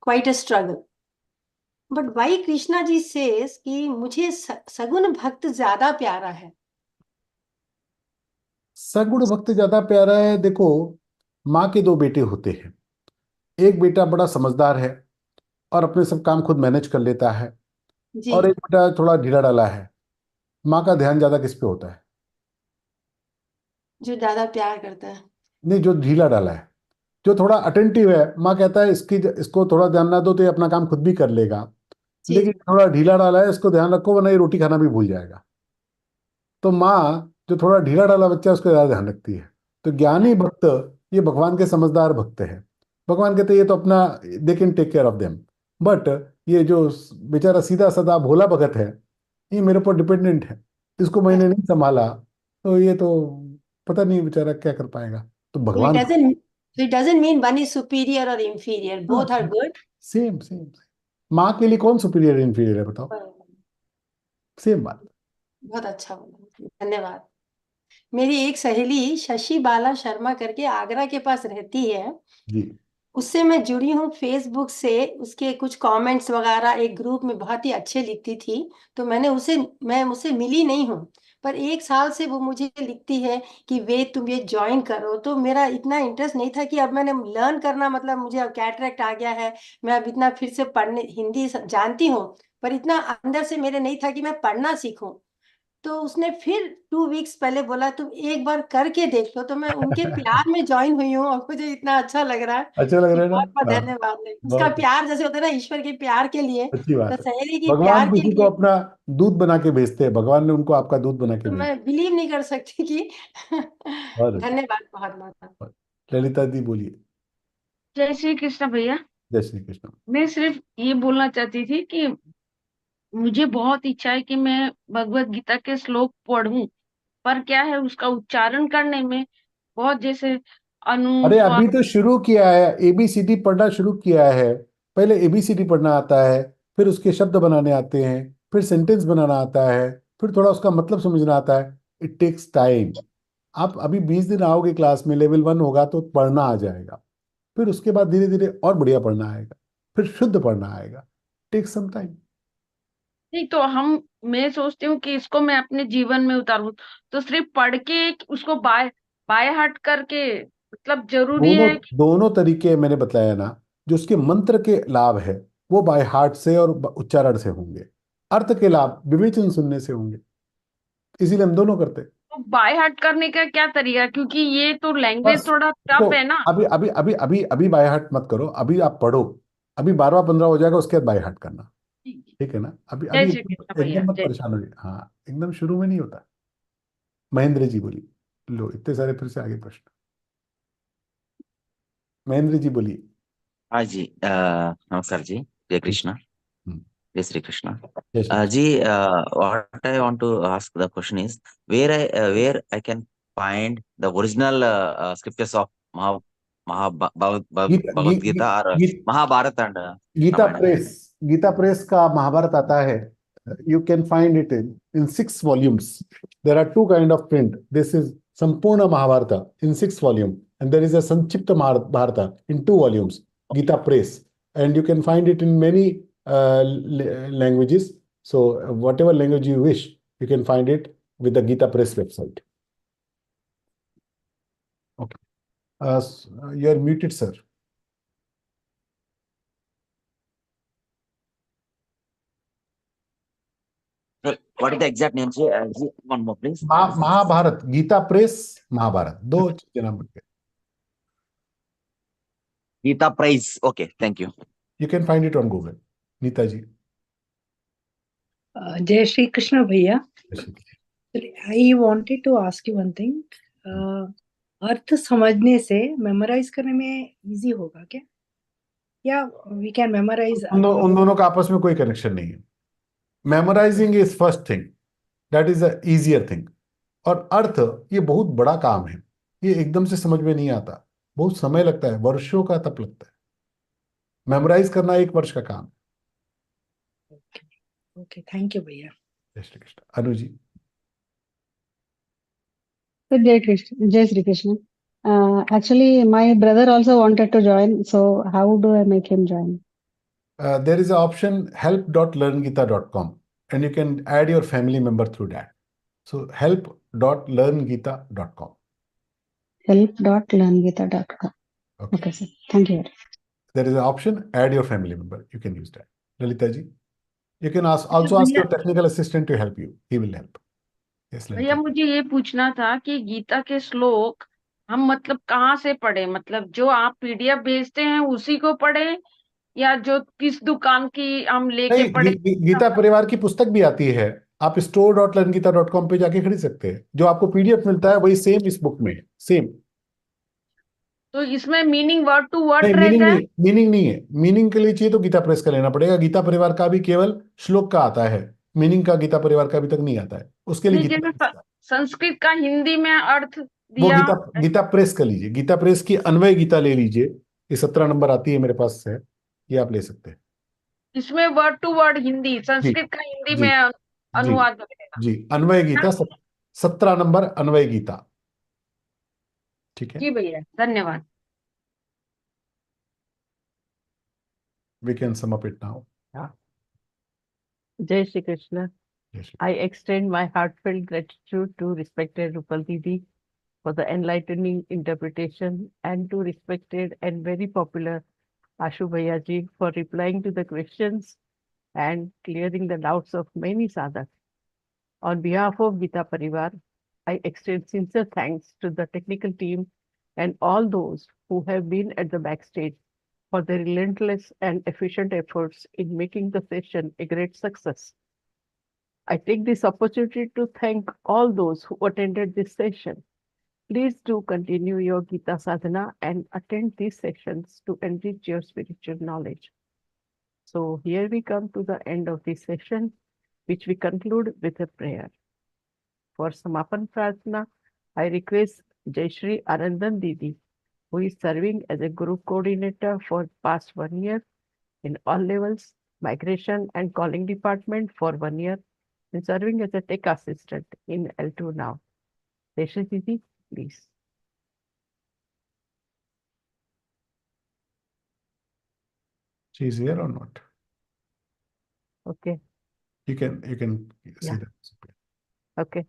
quite a struggle, but why Krishna ji says कि मुझे सगुण भक्त ज्यादा प्यारा है। सगुण भक्त ज्यादा प्यारा है। देखो, माँ के दो बेटे होते हैं। एक बेटा बड़ा समझदार है और अपने सब काम खुद मैनेज कर लेता है, और एक बेटा थोड़ा ढीला डाला है। माँ का ध्यान ज्यादा किस पे होता है? जो ज्यादा प्यार करता है। नहीं, जो ढीला डाला है, जो थोड़ा अटेंटिव है, माँ कहता है इसको थोड़ा ध्यान ना दो तो ये अपना काम खुद भी कर लेगा। लेकिन थोड़ा ढीला डाला है, इसको ध्यान रखो वरना ये रोटी खाना भी भूल जाएगा। तो माँ जो थोड़ा ढीला डाला बच्चा है उसका ज्यादा ध्यान रखती है। तो ज्ञानी भक्त ये भगवान के समझदार भक्त है। भगवान कहते हैं ये तो अपना they can take care of them, but ये जो बेचारा सीधा साधा भोला भगत है ये मेरे ऊपर डिपेंडेंट है, इसको मैंने नहीं संभाला तो ये तो पता नहीं बेचारा क्या कर पाएगा। तो भगवान it doesn't mean one is superior or inferior, both are good. Same. माँ के लिए कौन सुपीरियर इंफीरियर है बताओ? सेम बात। बहुत अच्छा बोला, धन्यवाद। मेरी एक सहेली शशि बाला शर्मा करके आगरा के पास रहती है जी, उससे मैं जुड़ी हूँ फेसबुक से। उसके कुछ कमेंट्स वगैरह एक ग्रुप में बहुत ही अच्छे लिखती थी, तो मैं उससे मिली नहीं हूँ, पर 1 साल से वो मुझे लिखती है कि वे तुम ये ज्वाइन करो। तो मेरा इतना इंटरेस्ट नहीं था कि अब मैंने लर्न करना, मतलब मुझे अब कैटरेक्ट आ गया है, मैं अब इतना फिर से पढ़ने हिंदी जानती हूँ, पर इतना अंदर से मेरे नहीं था कि मैं पढ़ना सीखूं। तो उसने फिर 2 वीक्स पहले बोला तुम एक बार करके देख लो, तो मैं उनके प्यार में ज्वाइन हुई हूँ और मुझे इतना अच्छा लग रहा है। अच्छा लग रहा है ना? बहुत बहुत धन्यवाद। उसका प्यार जैसे होता है ना ईश्वर के प्यार के लिए, अच्छी बात तो है। सहेली की भगवान प्यार के किसी को लिए अपना दूध बना के भेजते हैं, भगवान ने उनको आपका दूध बना के तो भेजा। मैं बिलीव नहीं कर सकती कि धन्यवाद बहुत बहुत। ललिता दी बोलिए। जय श्री कृष्ण भैया। जय श्री कृष्ण। मैं सिर्फ ये बोलना चाहती थी कि मुझे बहुत इच्छा है कि मैं भगवत गीता के श्लोक पढ़ूं, पर क्या है उसका उच्चारण करने में बहुत जैसे अरे अभी तो शुरू किया है, ABCD पढ़ना शुरू किया है। पहले ABCD पढ़ना आता है, फिर उसके शब्द बनाने आते हैं, फिर सेंटेंस बनाना आता है, फिर थोड़ा उसका मतलब समझना आता है। It takes time. आप अभी 20 दिन आओगे क्लास में, लेवल 1 होगा तो पढ़ना आ जाएगा, फिर उसके बाद धीरे धीरे और बढ़िया पढ़ना आएगा, फिर शुद्ध पढ़ना आएगा। Take some time. नहीं तो मैं सोचती हूँ कि इसको मैं अपने जीवन में उतारूं, तो सिर्फ पढ़ के उसको बाय हार्ट करके मतलब जरूरी है कि दोनों तरीके मैंने बताया ना। जो उसके मंत्र के लाभ है वो बाय हार्ट से और उच्चारण से होंगे। अर्थ के लाभ विवेचन सुनने से होंगे, इसीलिए हम दोनों करते हैं। तो बाय हार्ट करने का क्या तरीका, क्योंकि ये तो लैंग्वेज बस थोड़ा तो टफ है ना। अभी अभी अभी अभी अभी बाय हार्ट मत करो, अभी आप पढ़ो, अभी 12वां 15 हो जाएगा, उसके बाद बाय हार्ट करना, ठीक है ना। अभी जय अभी श्री कृष्ण भैया, एकदम मत जय। परेशान हो जाइए। हाँ, एकदम शुरू में नहीं होता। महेंद्र जी बोलिए। लो, इतने सारे फिर से आगे प्रश्न। महेंद्र जी बोलिए। हाँ जी, नमस्कार जी, जय कृष्णा, जय श्री कृष्णा। जी, what I want to ask the question is where I can find the original scriptures of Bhagavad Gita or Mahabharata and Gita Ramayana? Press, Gita press का महाभारत आता है। You can find it in 6 volumes. There are 2 kind of print. This is Sampurna Mahabharata in 6 volume, and there is a Sanchipta Mahabharata in 2 volumes. Gita Press, and you can find it in many languages. So whatever language you wish, you can find it with the Gita Press website. Okay. You are muted, sir. What is the exact name? Ji, one more, please. Mahabharata, Gita press, Mahabharata, 2 चीजें नाम लिखे। Gita Prize. Okay, thank you. You can find it on Google. Nita जी। जय श्री कृष्ण भैया। I wanted to ask you one thing. अर्थ समझने से memorise करने में इजी होगा क्या, या वी कैन मेमोराइज? उन दोनों का आपस में कोई कनेक्शन नहीं है। Memorising is first thing, that is the easier thing. और अर्थ ये बहुत बड़ा काम है, ये एकदम से समझ में नहीं आता, बहुत समय लगता है, वर्षों का तप लगता है। मेमोराइज करना 1 वर्ष का काम है। ओके, थैंक यू भैया। जय Shri Krishna. Anu ji. Jai Shri Krishna. Actually, my brother also wanted to join. So how do I make him join? There is an option help.learngita.com, and you can add your family member through that. So help.learngita.com. Help.learngita.com. Okay, sir. Thank you. There is an option, add your family member. You can use that. Lalita ji, you can also ask your technical assistant to help you. He will help. Yes, भैया, Lalita. मुझे ये पूछना था कि गीता के श्लोक हम मतलब कहाँ से पढ़े, मतलब जो आप पीडीएफ भेजते हैं उसी को पढ़े, या जो किस दुकान की हम लेके पढ़े? गीता परिवार की पुस्तक भी आती है, आप store.learngita.com पे जाके खरीद सकते हैं। जो आपको पीडीएफ मिलता है वही सेम इस बुक में है, सेम। तो इसमें मीनिंग वर्ड टू वर्ड नहीं, रहता है? मीनिंग नहीं है। मीनिंग के लिए चाहिए तो गीता प्रेस का लेना पड़ेगा। गीता परिवार का भी केवल श्लोक का आता है, मीनिंग का गीता परिवार का अभी तक नहीं आता है, उसके लिए गीता प्रेस का। संस्कृत का हिंदी में अर्थ वो दिया। गीता प्रेस का लीजिए, गीता प्रेस की अन्वय गीता ले लीजिए, ये 17 नंबर आती है मेरे पास है, ये आप ले सकते हैं। इसमें word to word Hindi, Sanskrit का हिंदी में अनुवाद मिलेगा। जी, अन्वय गीता 17 नंबर अन्वय गीता। ठीक है जी भैया, धन्यवाद। We can sum up it now. Yeah. Jai Shri Krishna. I extend my heartfelt gratitude to respected Rupal Didi for the enlightening interpretation, and to respected and very popular Ashu Bhaiya ji for replying to the questions and clearing the doubts of many sadhaks. On behalf of Gita Parivar, I extend sincere thanks to the technical team and all those who have been at the backstage for their relentless and efficient efforts in making the session a great success. I take this opportunity to thank all those who attended this session. Please do continue your Gita sadhana and attend these sessions to enrich your spiritual knowledge. So here we come to the end of this session, which we conclude with a prayer. For Samapan Prarthana, I request Jai Shri Anandan Didi, who is serving as a group coordinator for past 1 year in all levels, migration and calling department for 1 year, and serving as a tech assistant in L2 now. Jai Shri Didi, please. She is here or not? Okay. You can see that. Okay.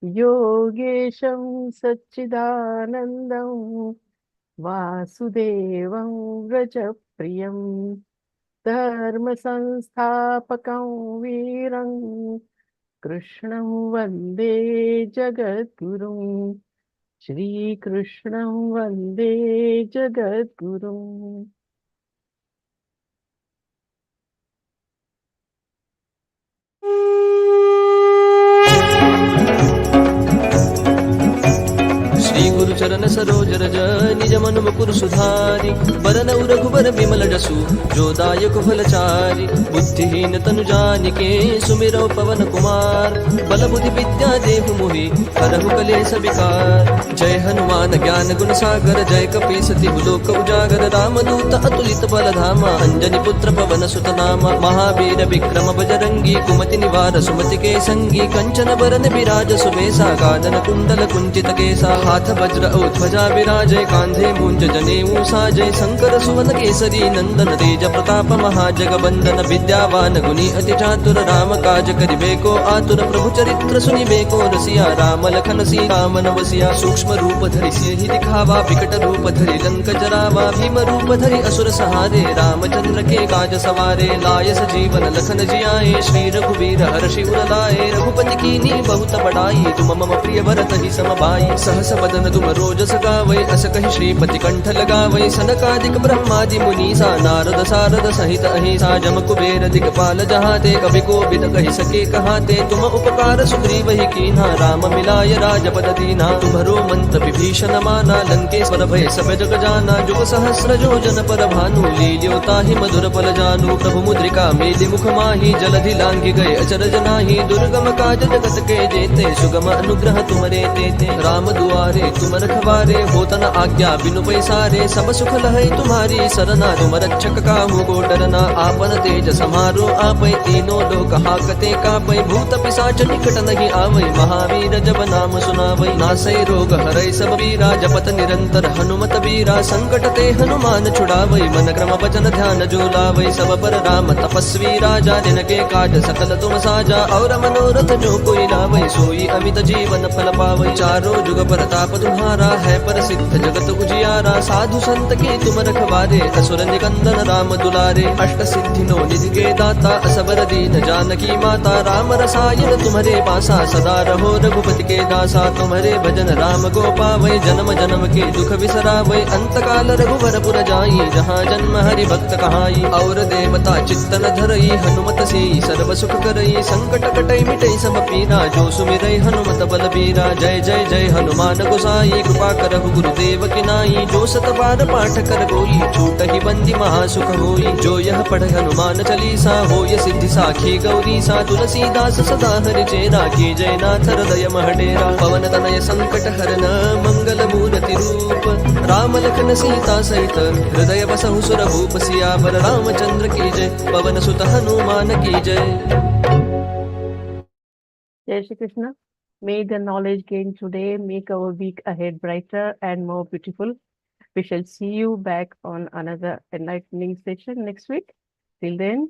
Yogesham Satchidanandam Vasudevam Vraja प्रियं धर्म संस्थापकं वीरं कृष्णं वन्दे जगद्गुरुं श्रीकृष्णं वन्दे जगद्गुरुम्। श्री गुरु चरण सरोज रज निज मन मुकुर सुधारि बरनउ रघुबर बिमल जसु जो दायक फलचारि बुद्धिहीन तनु जानिके सुमिरौ पवन कुमार बल बुद्धि विद्या देहु मोहि हरहु कलेश विकार। जय हनुमान ज्ञान गुण सागर जय कपीस तिहु लोक उजागर रामदूत अतुलित बल धामा अंजनी पुत्र पवन सुत नामा महावीर विक्रम बजरंगी कुमति निवार सुमति के संगी कंचन बरन विराज सुबेसा कानन कुंडल कुंचित केसा हाथ वज्र औ ध्वजा विराजय कांधे मूंज जनेऊ साजय शंकर सुवन केसरी नंदन तेज प्रताप महाजगबंदन विद्यावान गुणी अति चातुर राम काज करिबे को आतुर प्रभु चरित्र सुनिबे को रसिया राम लखन सीता मन बसिया सूक्ष्म रूप धरि सिहि दिखावा विकट रूप धरि लंक जरावा भीम रूप धरि असुर सहारे रामचंद्र के काज सवारे लाय सजीवन लखन जियाए श्री रघुवीर हर्षि उर लाए रघुपति कीन्ही बहुत बड़ाई तुम मम प्रिय भरत ही सम भाई सहस बदन तुम रोजस गावै अस कहि श्रीपति कंठ लगावै सनकादिक ब्रह्मादि मुनीसा नारद सारद सहित अहिसा जम कुबेर दिगपाल जहाते कवि कोविद कहि सके कहाते तुम उपकार सुग्रीव ही कीन्हा राम मिलाय राजपद दीना तुम्हरो मंत्र विभीषण माना लंकेश्वर भय सब जग जाना जुग सहस्र योजन पर भानु लील्यो ताहि मधुर पल जानु प्रभु मुद्रिका मेलि मुख माहि जलधि लांघि गए अचरज नाहि दुर्गम काज जगत के जेते सुगम अनुग्रह तुमरे तेते राम दुआरे तुम रखवारे होतन आज्ञा बिनु पैसारे सब सुख लहै तुम्हारी सरना तुम रक्षक काहू को डरना आपन तेज समारो आपै तीनों लोक हाकते कापै भूत पिशाच निकट नहीं आवै महावीर जब नाम सुनावै नासै रोग हरै सब पीरा जपत निरंतर हनुमत बीरा संकट ते हनुमान छुड़ावै मन क्रम वचन ध्यान जो लावै सब पर राम तपस्वी राजा जिनके काज सकल तुम साजा और मनोरथ जो कोई लावै सोई अमित जीवन फल पावै चारों जुग प्रताप तुम्हारा है प्रसिद्ध जगत उजियारा साधु संत के तुम रखवारे असुर निकंदन राम दुलारे अष्ट सिद्धि नो निधि के दाता असबर दीन जानकी माता राम रसायन तुम्हारे पासा सदा रहो रघुपति के दासा तुम्हारे भजन राम को पावै जन्म जन्म के दुख बिसरावै अंत काल रघुवर पुर जाई जहाँ जन्म हरि भक्त कहाई और देवता चित्तन धरई हनुमत से सर्व सुख करई संकट कटई मिटई सब पीरा जो सुमिरई हनुमत बल बीरा जय जय जय हनुमान गोसाई कृपा करहु गुरुदेव की नाई जो सत बार पाठ कर कोई छूट ही बंदी महासुख होई जो यह पढ़ हनुमान चालीसा होय सिद्धि साखी गौरी सा तुलसीदास सदा हरि चेरा की जय नाथ हृदय महडेरा पवन तनय संकट हरन मंगल मूर्ति रूप राम लखन सीता सहित हृदय बसहु सुर भूप सियावर रामचंद्र की जय पवन सुत हनुमान की जय। Jai Shri Krishna. May the knowledge gained today make our week ahead brighter and more beautiful. We shall see you back on another enlightening session next week. Till then,